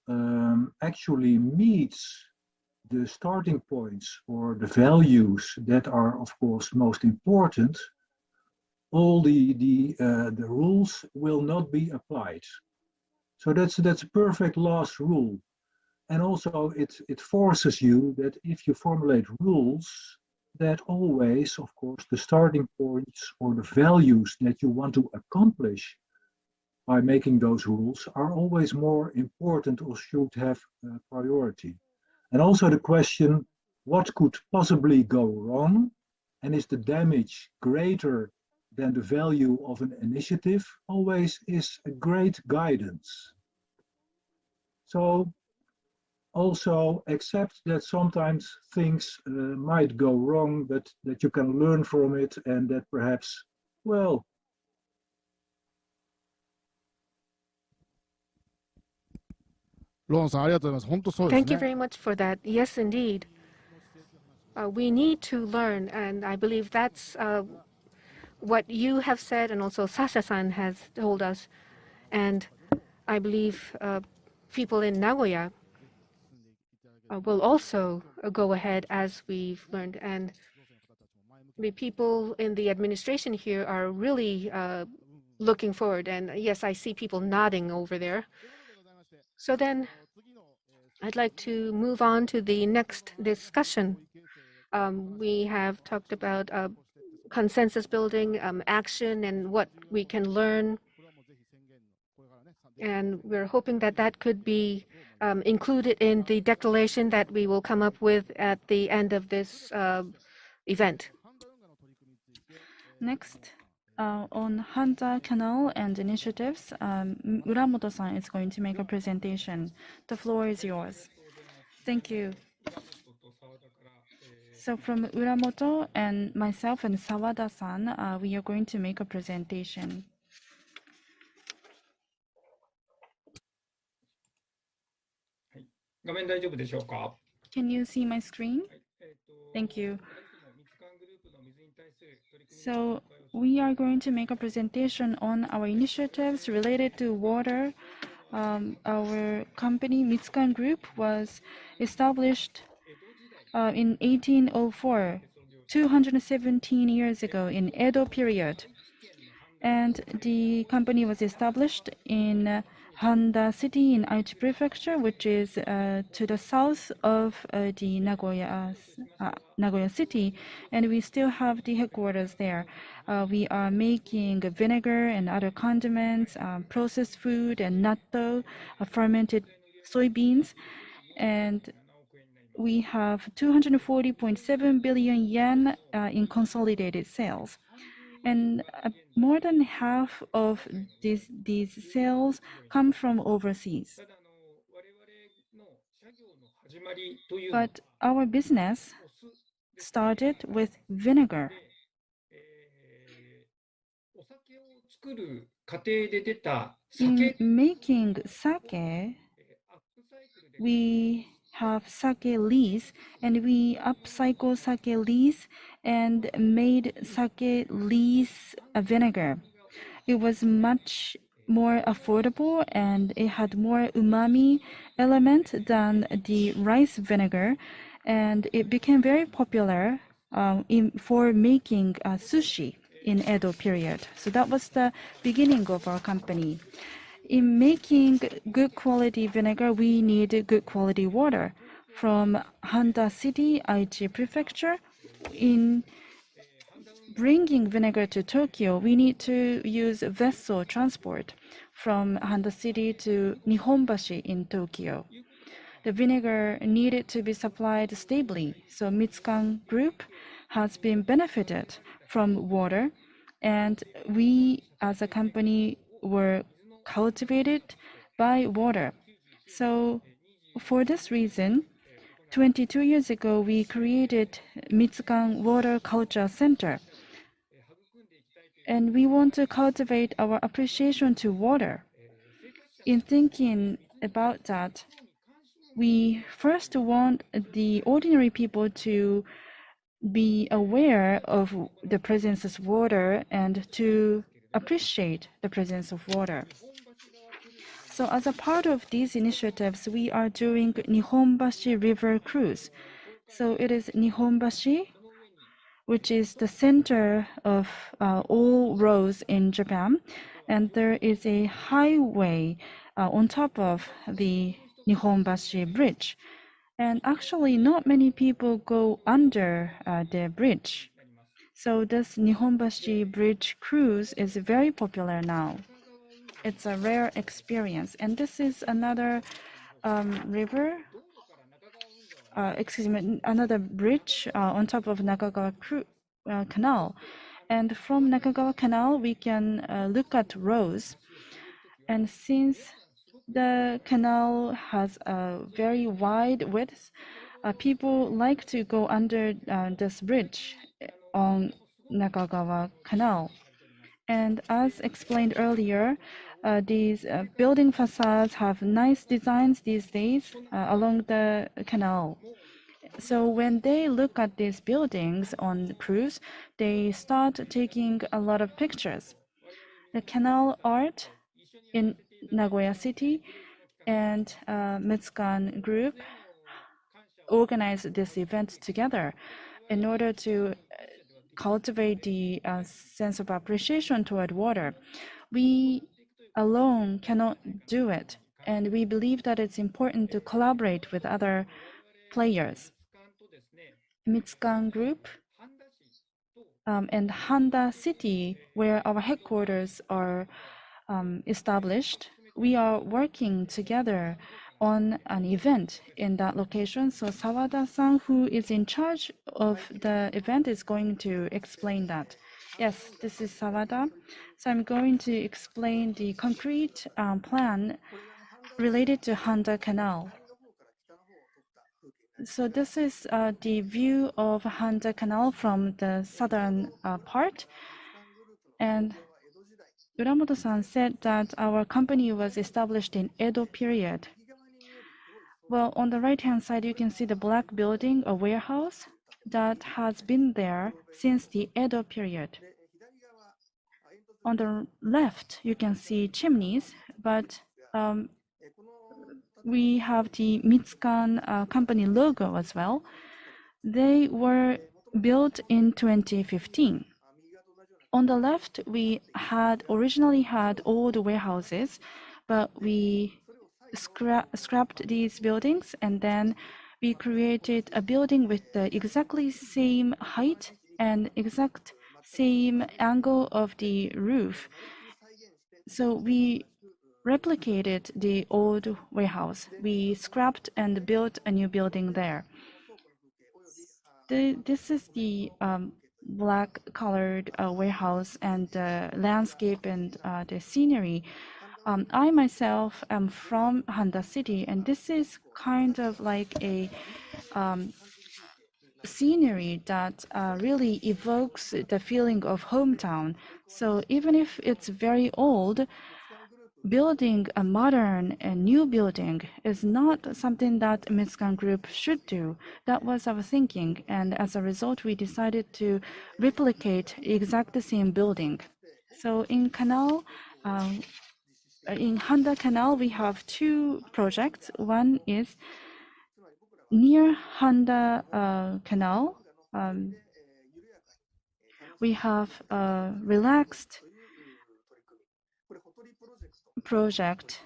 S4: actually meets the starting points or the values that are, of course, most important, all the rules will not be applied. So that's a perfect last rule. And also it forces you that if you formulate rules, that always, of course, the starting points or the values that you want to accomplish by making those rules are always more important or should have priority. And also the question, what could possibly go wrong? And is the damage greater than the value of an initiative? Always is a great guidance. So also accept that sometimes things might go wrong, but that you can learn from it, and that perhaps, well,
S2: Thank you very much for that. Yes, indeed. We need to learn, and I believe that's what you have said, and also Sasha-san has told us. And I believe people in Nagoya will also go ahead as we've learned. And the people in the administration here are really looking forward. And yes, I see people nodding over there. So then I'd like to move on to the next discussion. We have talked about consensus building, action, and what we can learn. And we're hoping that that could be included in the declaration that we will come up with at the end of this event.
S3: Next, on Hanta Canal and initiatives, Uramoto-san is going to make a presentation. The floor is yours. Thank you. So from Uramoto and myself and Sawada-san, we are going to make a presentation.
S7: 画面大丈夫でしょうか？
S3: Can you see my screen?
S7: はい、
S3: Thank you.
S7: ミツカングループの水に対する取り組み
S3: So we are going to make a presentation on our initiatives related to water. Our company, Mitsukan Group, was established in 1804, 217 years ago in Edo period. And the company was established in Handa City in Aichi Prefecture, which is to the south of the Nagoya City, and we still have the headquarters there. We are making vinegar and other condiments, processed food and natto, fermented soybeans, and we have 240.7 billion yen in consolidated sales. And more than half of these sales come from overseas.
S7: ただ我々の作業の始まりというのは
S3: But our business
S7: お酢です。
S3: started with vinegar.
S7: お酒を作る過程で出た
S3: In
S7: 酒、
S3: making sake,
S7: アップサイクルで
S3: we have sake lees, and we upcycle sake lees and made sake lees vinegar. It was much more affordable and it had more umami element than the rice vinegar, and it became very popular for making sushi in Edo period. So that was the beginning of our company. In making good quality vinegar, we need good quality water. From Handa City, Aichi Prefecture, in bringing vinegar to Tokyo, we need to use vessel transport from Handa City to Nihonbashi in Tokyo. The vinegar needed to be supplied stably, so Mitsukan Group has been benefited from water, and we as a company were cultivated by water. So for this reason, 22 years ago, we created Mitsukan Water Culture Center. And we want to cultivate our appreciation to water. In thinking about that, we first want the ordinary people to be aware of the presence of water and to appreciate the presence of water. So as a part of these initiatives, we are doing Nihonbashi River Cruise. So it is Nihonbashi, which is the center of all roads in Japan. And there is a highway on top of the Nihonbashi Bridge. And actually, not many people go under the bridge. So this Nihonbashi Bridge cruise is very popular now. It's a rare experience. And this is another river, another bridge on top of Nakagawa Canal. And from Nakagawa Canal, we can look at roads. And since the canal has a very wide width, people like to go under this bridge on Nakagawa Canal. And as explained earlier, these building facades have nice designs these days along the canal. So when they look at these buildings on cruise, they start taking a lot of pictures. The canal art in Nagoya City and Mitsukan Group organized this event together in order to cultivate the sense of appreciation toward water. We alone cannot do it, and we believe that it's important to collaborate with other players. Mitsukan Group and Handa City, where our headquarters are established, we are working together on an event in that location. So Sawada-san, who is in charge of the event, is going to explain that. Yes, this is Sawada. So I'm going to explain the concrete plan related to Handa Canal. So this is the view of Handa Canal from the southern part. And Uramoto-san said that our company was established in Edo period. Well, on the right-hand side, you can see the black building, a warehouse that has been there since the Edo period. On the left, you can see chimneys, but we have the Mitsukan company logo as well. They were built in 2015. On the left, we had originally had old warehouses, but we scrapped these buildings, and then we created a building with the exactly same height and exact same angle of the roof. So we replicated the old warehouse. We scrapped and built a new building there. This is the black colored warehouse and the landscape and the scenery. I myself am from Handa City, and this is kind of like a scenery that really evokes the feeling of hometown. So even if it's very old, building a modern and new building is not something that Mitsukan Group should do. That was our thinking, and as a result, we decided to replicate exact same building. So in Canal, in Handa Canal, we have two projects. One is near Handa Canal. We have a relaxed project,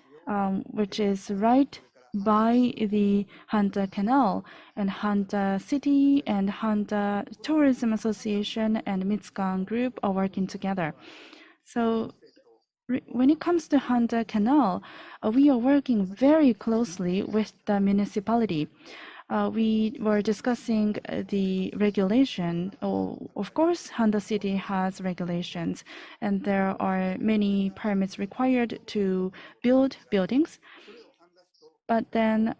S3: which is right by the Handa Canal, and Handa City and Handa Tourism Association and Mitsukan Group are working together. So when it comes to Handa Canal, we are working very closely with the municipality. We were discussing the regulation. Of course, Handa City has regulations, and there are many permits required to build buildings. But then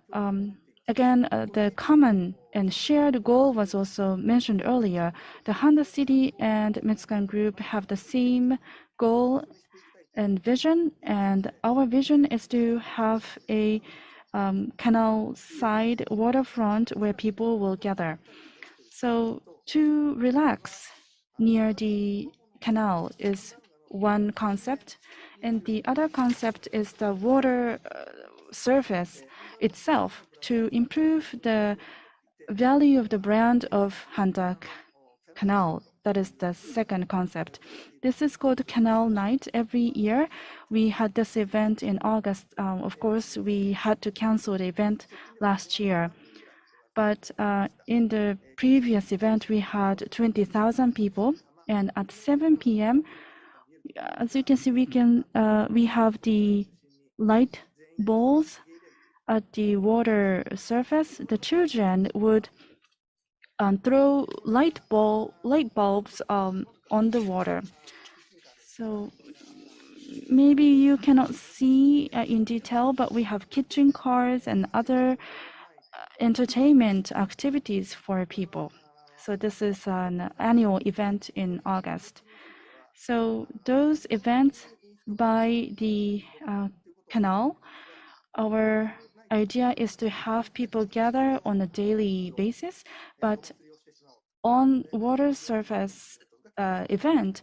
S3: again, the common and shared goal was also mentioned earlier. The Handa City and Mitsukan Group have the same goal and vision, and our vision is to have a canal side waterfront where people will gather. So to relax near the canal is one concept, and the other concept is the water surface itself to improve the value of the brand of Handa Canal. That is the second concept. This is called Canal Night. Every year, we had this event in August. Of course, we had to cancel the event last year. But in the previous event, we had 20,000 people. And at 7 p.m., as you can see, we have the light balls at the water surface. The children would throw light bulbs on the water. So maybe you cannot see in detail, but we have kitchen cars and other entertainment activities for people. So this is an annual event in August. So those events by the canal, our idea is to have people gather on a daily basis, but on water surface event,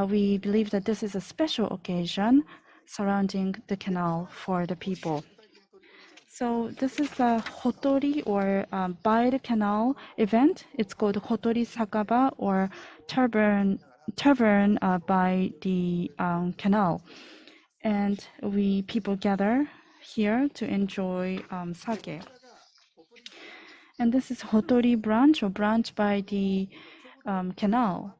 S3: we believe that this is a special occasion surrounding the canal for the people. So this is the Hotori, or by the canal event. It's called Hotori Sakaba, or tavern by the canal. And people gather here to enjoy sake. And this is Hotori branch, or branch by the canal.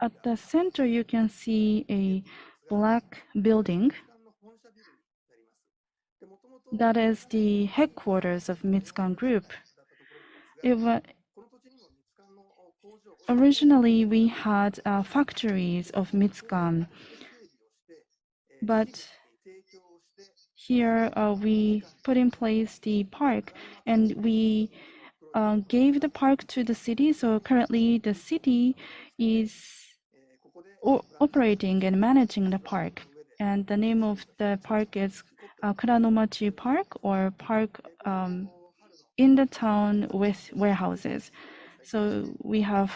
S3: At the center, you can see a black building. That is the headquarters of Mitsukan Group. Originally, we had factories of Mitsukan, but here we put in place the park, and we gave the park to the city. So currently, the city is operating and managing the park, and the name of the park is Kuranomachi Park or park in the town with warehouses. So we have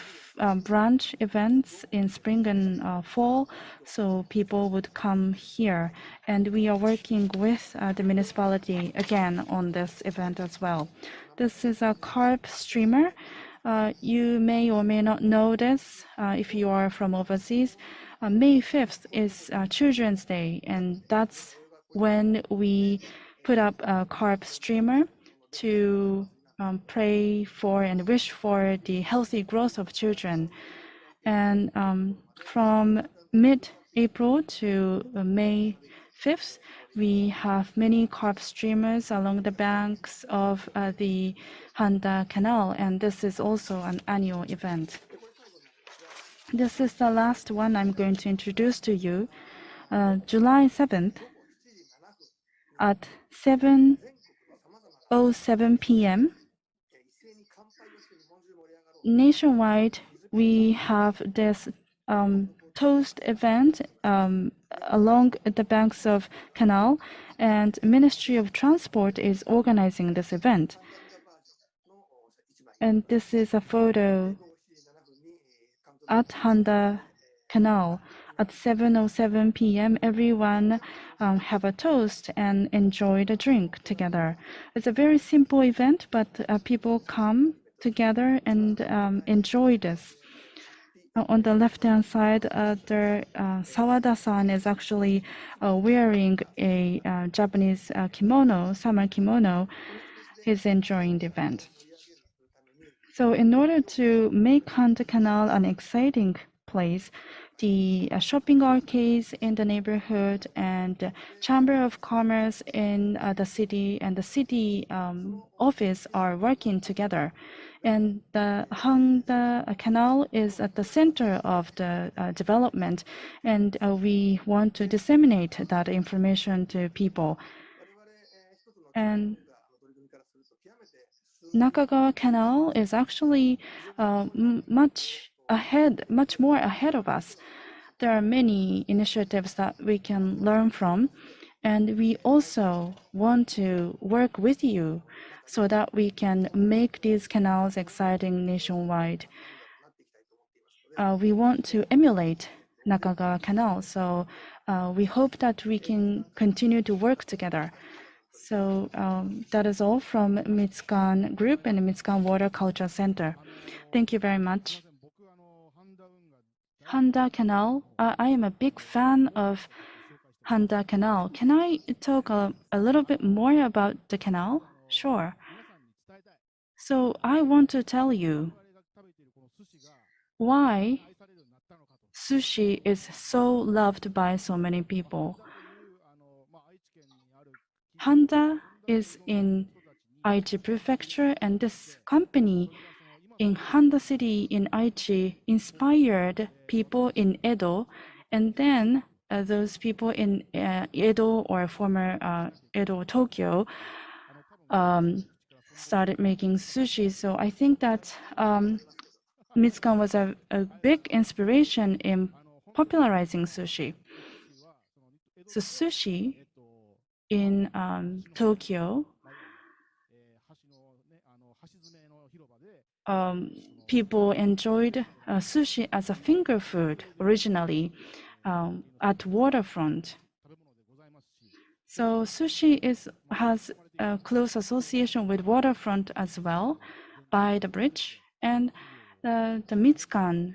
S3: branch events in spring and fall, so people would come here. And we are working with the municipality again on this event as well. This is a carp streamer. You may or may not know this if you are from overseas. May 5th is Children's Day, and that's when we put up a carp streamer to pray for and wish for the healthy growth of children. And from mid-April to May 5th, we have many carp streamers along the banks of the Handa Canal, and this is also an annual event. This is the last one I'm going to introduce to you. July 7th at 7:07 p.m. Nationwide, we have this toast event along the banks of canal, and Ministry of Transport is organizing this event. And this is a photo at Handa Canal at 7:07 p.m. Everyone have a toast and enjoy the drink together. It's a very simple event, but people come together and enjoy this. On the left-hand side, Sawada-san is actually wearing a Japanese kimono, summer kimono. He's enjoying the event. So in order to make Handa Canal an exciting place, the shopping arcades in the neighborhood and Chamber of Commerce in the city and the city office are working together. And the Handa Canal is at the center of the development, and we want to disseminate that information to people. And Nakagawa Canal is actually much more ahead of us. There are many initiatives that we can learn from, and we also want to work with you so that we can make these canals exciting nationwide. We want to emulate Nakagawa Canal, so we hope that we can continue to work together. So that is all from Mitsukan Group and the Mitsukan Water Culture Center. Thank you very much. Handa Canal, I am a big fan of Handa Canal. Can I talk a little bit more about the canal? Sure. So I want to tell you why sushi is so loved by so many people. Handa is in Aichi Prefecture, and this company in Handa City in Aichi inspired people in Edo, and then those people in Edo or former Edo, Tokyo, started making sushi. So I think that Mitsukan was a big inspiration in popularizing sushi. So sushi in Tokyo, people enjoyed sushi as a finger food originally at Waterfront. So sushi has a close association with Waterfront as well by the bridge, and the Mitsukan,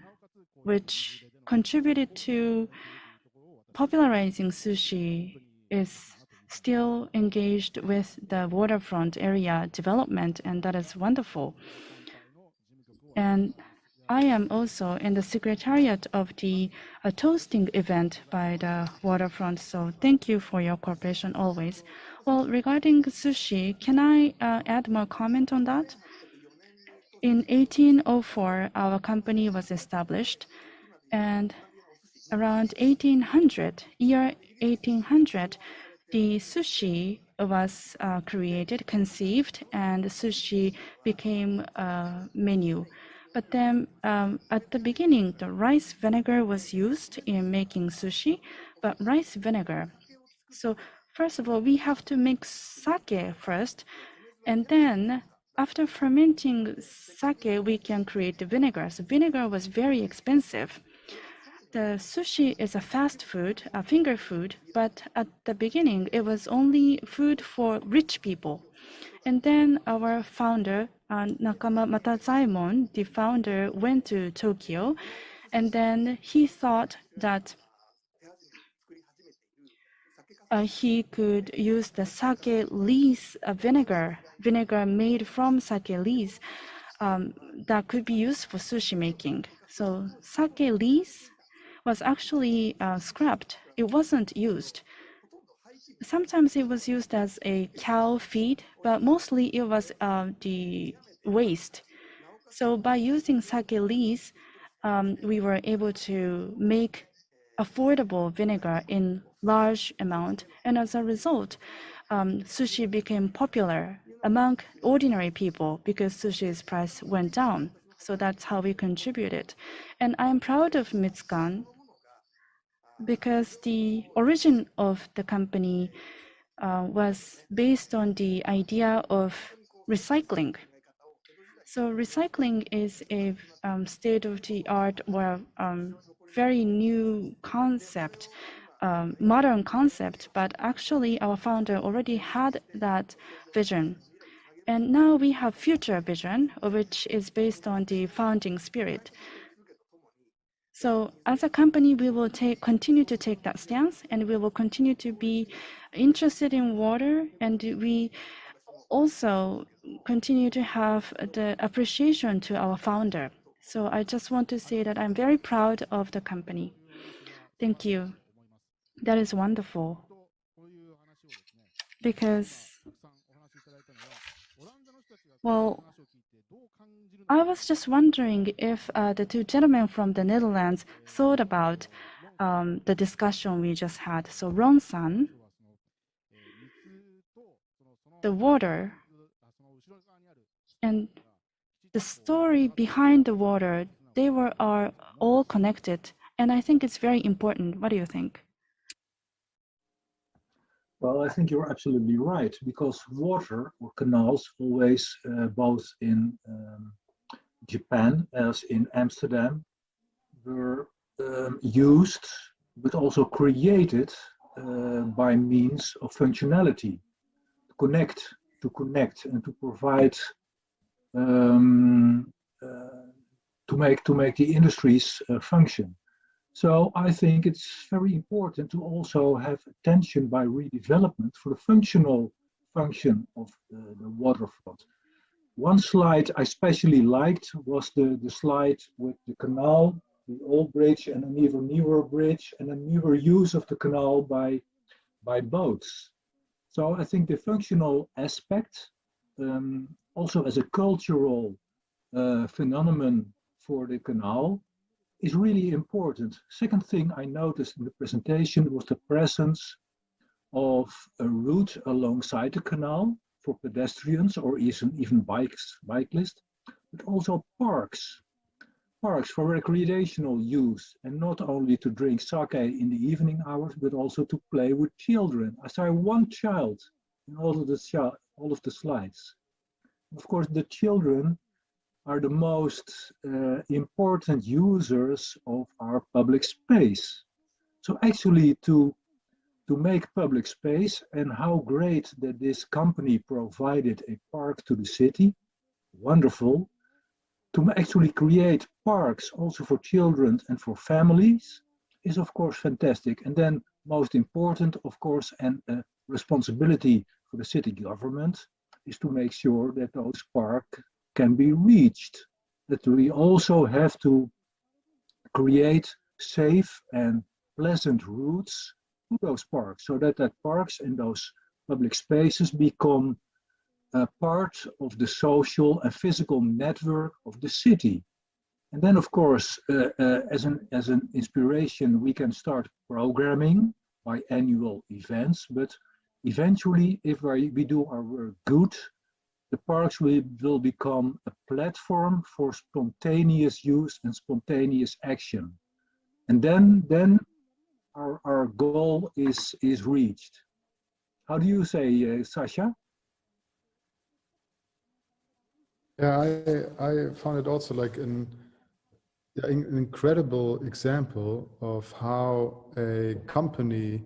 S3: which contributed to popularizing sushi, is still engaged with the waterfront area development, and that is wonderful. And I am also in the secretariat of the toasting event by the waterfront, so thank you for your cooperation always. Well, regarding sushi, can I add more comment on that? In 1804, our company was established, and around 1800, the sushi was created, conceived, and sushi became a menu. But then at the beginning, the rice vinegar was used in making sushi, but rice vinegar. So First of all, we have to make sake first, and then after fermenting sake, we can create the vinegar. So vinegar was very expensive. The sushi is a fast food, a finger food, but at the beginning, it was only food for rich people. And then our founder, Nakama Matazaemon, the founder, went to Tokyo, and then he thought that he could use the sake lees vinegar made from sake lees that could be used for sushi making. So sake lees was actually scrapped. It wasn't used. Sometimes it was used as a cow feed, but mostly it was the waste. So by using sake lees, we were able to make affordable vinegar in large amount, and as a result, sushi became popular among ordinary people because sushi's price went down. So that's how we contributed. And I'm proud of Mitsukan because the origin of the company was based on the idea of recycling. So recycling is a state-of-the-art or very new concept, modern concept, but actually our founder already had that vision. And now we have future vision, which is based on the founding spirit. So as a company, we will continue to take that stance, and we will continue to be interested in water, and we also continue to have the appreciation to our founder. So I just want to say that I'm very proud of the company. Thank you. That is wonderful. Because, well, I was just wondering if the two gentlemen from the Netherlands thought about the discussion we just had. So Ron-san, the water and the story behind the water, they are all connected. And I think it's very important. What do you think?
S4: Well, I think you're absolutely right, because water or canals always, both in Japan as in Amsterdam, were used, but also created by means of functionality, to connect and to provide, to make the industries function. So I think it's very important to also have attention by redevelopment for the functional function of the waterfront. One slide I especially liked was the slide with the canal, the old bridge and an even newer bridge, and a newer use of the canal by boats. So I think the functional aspect, also as a cultural phenomenon for the canal, is really important. Second thing I noticed in the presentation was the presence of a route alongside the canal for pedestrians or even cyclists, but also parks for recreational use, and not only to drink sake in the evening hours, but also to play with children. I saw one child in all of the slides. Of course, the children are the most important users of our public space. So actually to make public space, and how great that this company provided a park to the city, wonderful. To actually create parks also for children and for families is of course fantastic. And then most important, of course, and a responsibility for the city government is to make sure that those parks can be reached, that we also have to create safe and pleasant routes to those parks, so that parks and those public spaces become a part of the social and physical network of the city. And then, of course, as an inspiration, we can start programming by annual events, but eventually, if we do our work good, the parks will become a platform for spontaneous use and spontaneous action. And then our goal is reached. How do you say, Sasha?
S6: Yeah, I found it also like an incredible example of how a company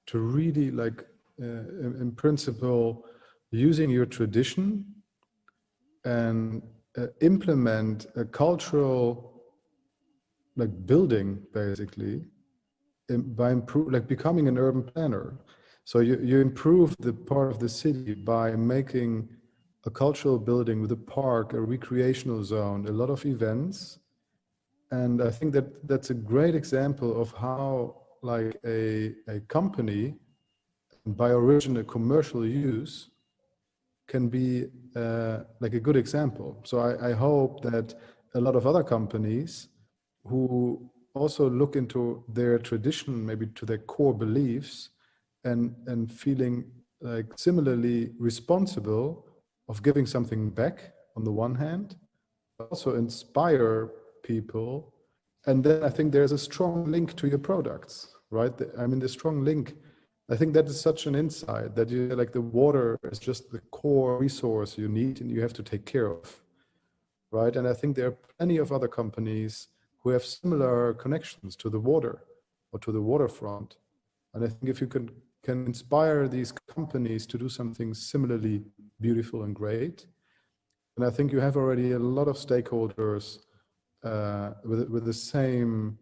S6: to really like in principle using your tradition and implement a cultural like building basically by becoming an urban planner. So you improve the part of the city by making a cultural building with a park, a recreational zone, a lot of events. And I think that that's a great example of how like a company by origin a commercial use can be like a good example. So I hope that a lot of other companies who also look into their tradition, maybe to their core beliefs and feeling like similarly responsible of giving something back on the one hand, but also inspire people. And then I think there's a strong link to your products, right? I mean, the strong link, I think that is such an insight that you like the water is just the core resource you need and you have to take care of, right? And I think there are plenty of other companies who have similar connections to the water or to the waterfront. And I think if you can inspire these companies to do something similarly beautiful and great, and I think you have already a lot of stakeholders with the same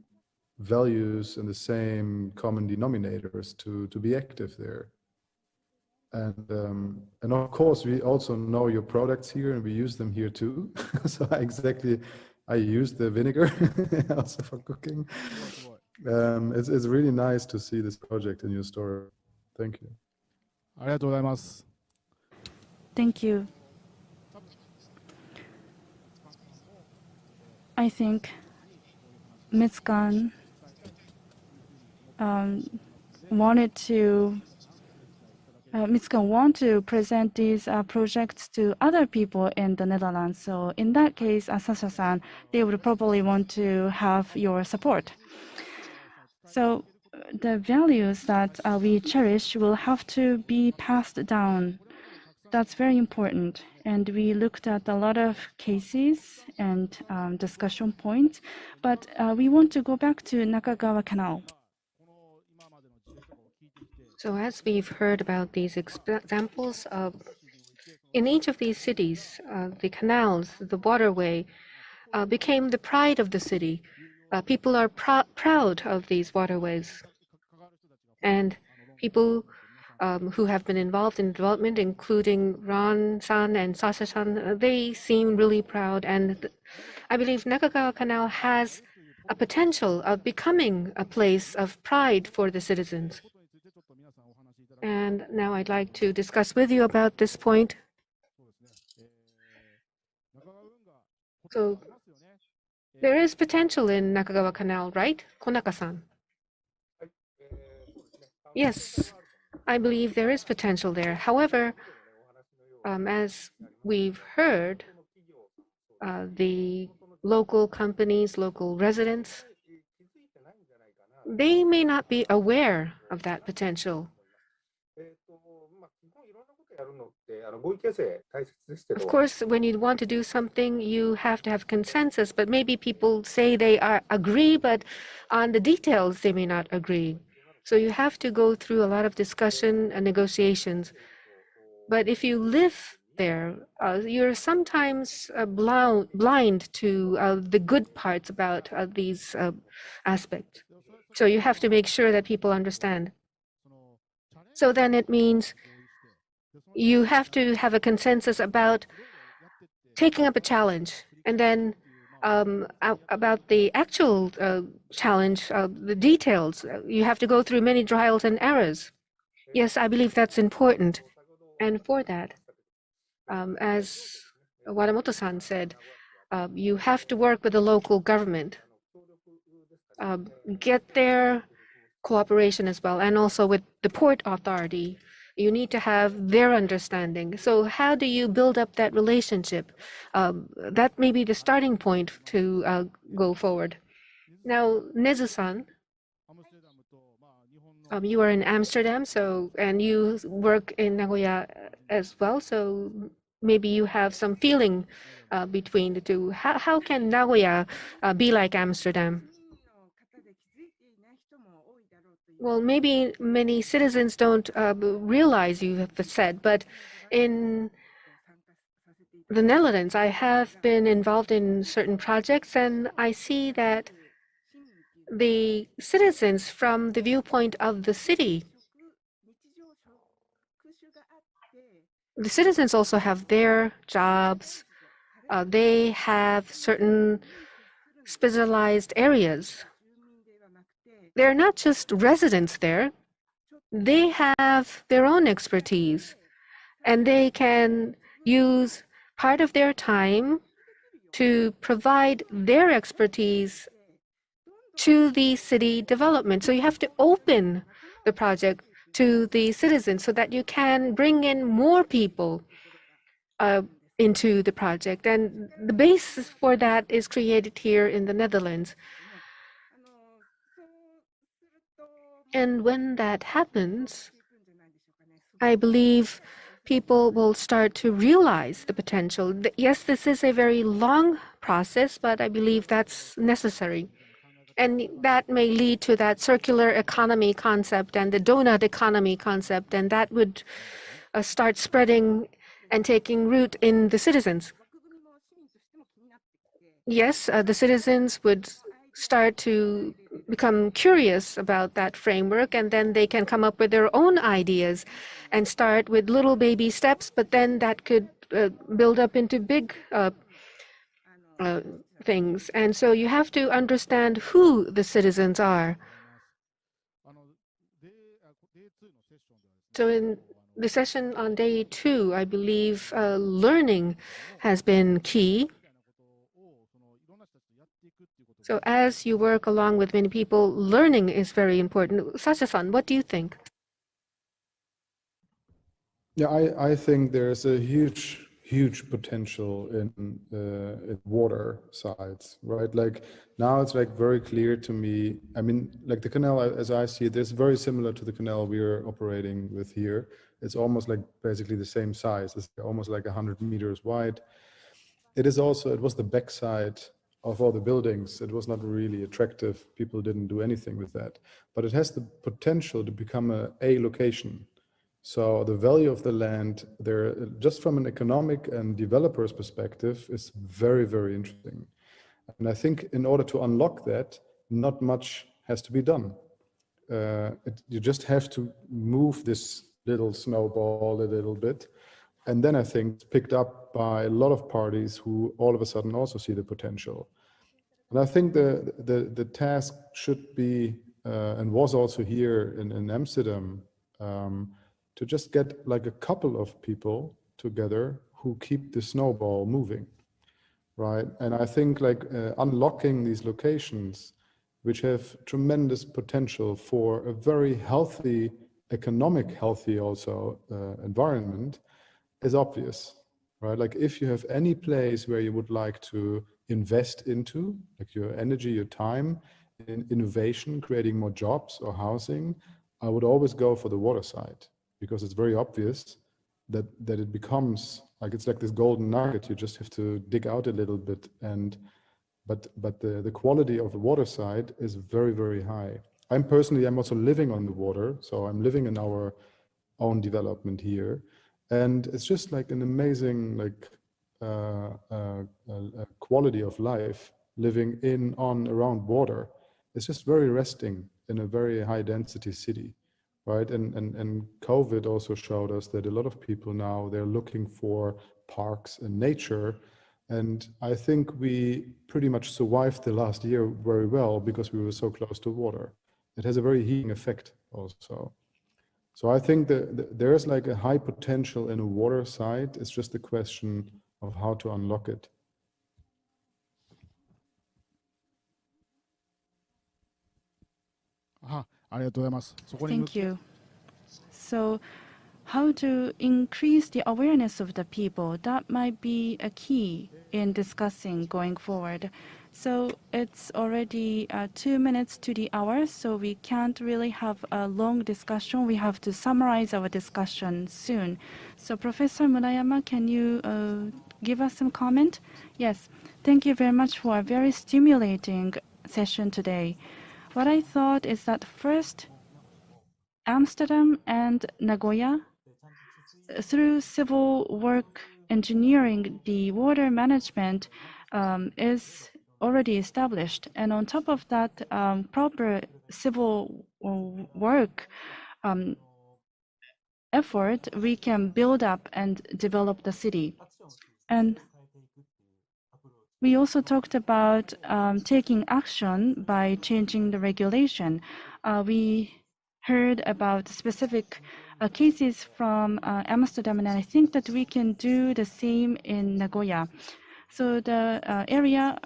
S6: values and the same common denominators to be active there. And of course, we also know your products here and we use them here too. So I use the vinegar also for cooking. It's really nice to see this project in your store. Thank you.
S5: ありがとうございます。
S3: Thank you. I think Mitsukan want to present these projects to other people in the Netherlands. So in that case, Sasha-san, they would probably want to have your support. So the values that we cherish will have to be passed down. That's very important. And we looked at a lot of cases and discussion points, but we want to go back to Nakagawa Canal.
S2: So as we've heard about these examples, in each of these cities, the canals, the waterway, became the pride of the city. People are proud of these waterways. And people who have been involved in development, including Ron-san and Sasha-san, they seem really proud. And I believe Nakagawa Canal has a potential of becoming a place of pride for the citizens. And now I'd like to discuss with you about this point. So there is potential in Nakagawa Canal, right? Konaka-san. Yes, I believe there is potential there. However, as we've heard, the local companies, local residents, they may not be aware of that potential. Of course, when you want to do something, you have to have consensus, but maybe people say they agree, but on the details, they may not agree. So you have to go through a lot of discussion and negotiations. But if you live there, you're sometimes blind to the good parts about these aspects. So you have to make sure that people understand. So then it means you have to have a consensus about taking up a challenge, and then about the actual challenge, the details, you have to go through many trials and errors. Yes, I believe that's important. And for that, as Wadamoto-san said, you have to work with the local government, get their cooperation as well, and also with the port authority. You need to have their understanding. So how do you build up that relationship? That may be the starting point to go forward. Now, Nezu-san, You are in Amsterdam, and you work in Nagoya as well, so maybe you have some feeling between the two. How can Nagoya be like Amsterdam? Well, maybe many citizens don't realize you have said, but in the Netherlands, I have been involved in certain projects, and I see that the citizens from the viewpoint of the city, the citizens also have their jobs. They have certain specialized areas. They're not just residents there. They have their own expertise, and they can use part of their time to provide their expertise to the city development. So you have to open the project to the citizens so that you can bring in more people into the project. And the basis for that is created here in the Netherlands. And when that happens, I believe people will start to realize the potential. Yes, this is a very long process, but I believe that's necessary. And that may lead to that circular economy concept and the donut economy concept, and that would start spreading and taking root in the citizens. Yes, the citizens would start to become curious about that framework, and then they can come up with their own ideas and start with little baby steps, but then that could build up into big things. And so you have to understand who the citizens are. So in the session on day 2, I believe learning has been key. So as you work along with many people, learning is very important. Sasha-san, what do you think?
S6: Yeah, I think there's a huge potential in water sides, right? Like now it's like very clear to me. I mean, like the canal, as I see it, is very similar to the canal we're operating with here. It's almost like basically the same size. It's almost like 100 meters wide. It was the backside of all the buildings. It was not really attractive. People didn't do anything with that, but it has the potential to become a location. So the value of the land there, just from an economic and developer's perspective, is very, very interesting. And I think in order to unlock that, not much has to be done. You just have to move this little snowball a little bit. And then I think it's picked up by a lot of parties who all of a sudden also see the potential. And I think the task should be, and was also here in Amsterdam, to just get like a couple of people together who keep the snowball moving, right? And I think like unlocking these locations, which have tremendous potential for a very healthy, economic healthy also environment, is obvious, right? Like if you have any place where you would like to invest into, like your energy, your time, in innovation, creating more jobs or housing, I would always go for the water side, because it's very obvious that it becomes like, it's like this golden nugget. You just have to dig out a little bit, but the quality of the water side is very, very high. I'm also living on the water, so I'm living in our own development here, and it's just like an amazing like quality of life living around water. It's just very resting in a very high density city. Right, and COVID also showed us that a lot of people now, they're looking for parks and nature, and I think we pretty much survived the last year very well because we were so close to water. It has a very healing effect also. So I think that there is like a high potential in a water side. It's just a question of how to unlock it.
S3: Thank you. So how to increase the awareness of the people, that might be a key in discussing going forward. So it's already 2 minutes to the hour, so we can't really have a long discussion. We have to summarize our discussion soon. So Professor Murayama, can you give us some comment? Yes, thank you very much for a very stimulating session today. What I thought is that first, Amsterdam and Nagoya, through civil work engineering, the water management is already established. And on top of that, proper civil work effort, we can build up and develop the city. And we also talked about taking action by changing the regulation. We heard about specific cases from Amsterdam, and I think that we can do the same in Nagoya. So the area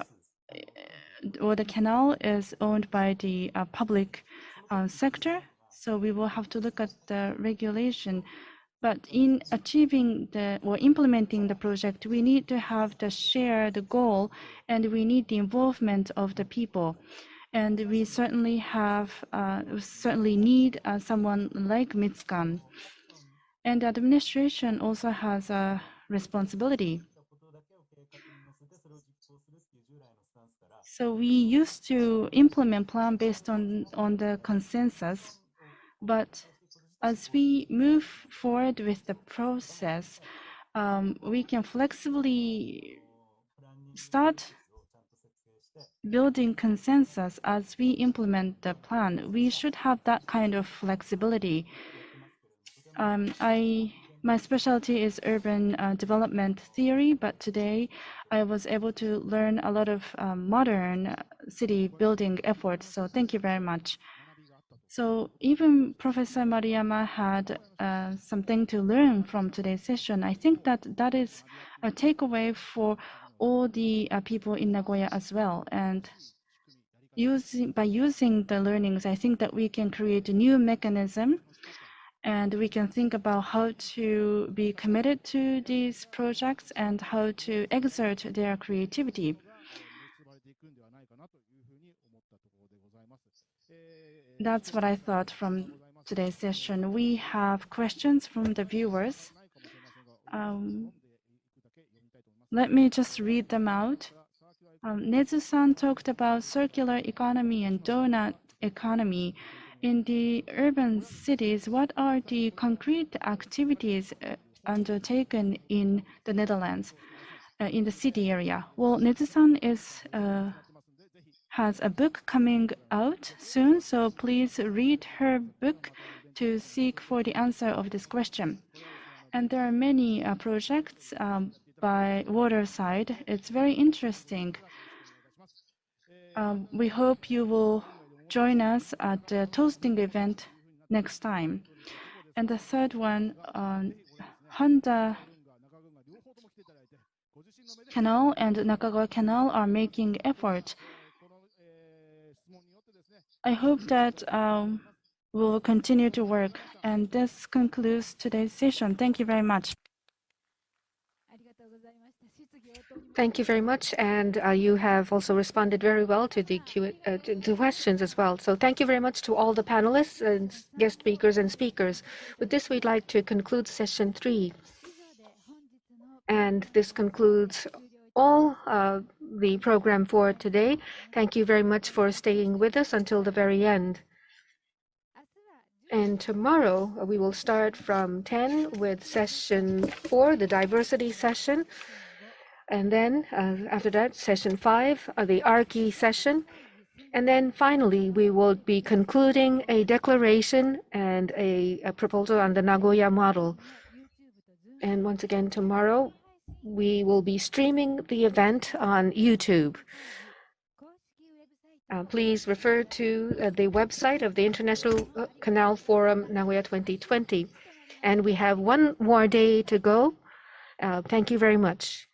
S3: or the canal is owned by the public sector, so we will have to look at the regulation. But in achieving or implementing the project, we need to have the share the goal, and we need the involvement of the people. And we certainly need someone like Mitsukan. And the administration also has a responsibility. So we used to implement plan based on the consensus, but as we move forward with the process, we can flexibly start building consensus as we implement the plan. We should have that kind of flexibility. My specialty is urban development theory, but today I was able to learn a lot of modern city building efforts. So thank you very much. So even Professor Maruyama had something to learn from today's session. I think that that is a takeaway for all the people in Nagoya as well. And by using the learnings, I think that we can create a new mechanism, and we can think about how to be committed to these projects and how to exert their creativity. That's what I thought from today's session. We have questions from the viewers. Let me just read them out. Nezu-san talked about circular economy and donut economy. In the urban cities, what are the concrete activities undertaken in the Netherlands, in the city area? Well, Nezu-san has a book coming out soon, so please read her book to seek for the answer of this question. And there are many projects by waterside. It's very interesting. We hope you will join us at the toasting event next time. And the third one, Honda Canal and Nakagawa Canal are making effort. I hope that we will continue to work. And this concludes today's session. Thank you very much.
S2: Thank you very much, and you have also responded very well to the questions as well. So thank you very much to all the panelists and guest speakers and speakers. With this, we'd like to conclude session 3. And this concludes all the program for today. Thank you very much for staying with us until the very end. And tomorrow, we will start from 10 with session 4, the diversity session. And then after that, session 5, the Archi session. And then finally, we will be concluding a declaration and a proposal on the Nagoya model. And once again, tomorrow, we will be streaming the event on YouTube. Please refer to the website of the International Canal Forum Nagoya 2020. And we have one more day to go. Thank you very much.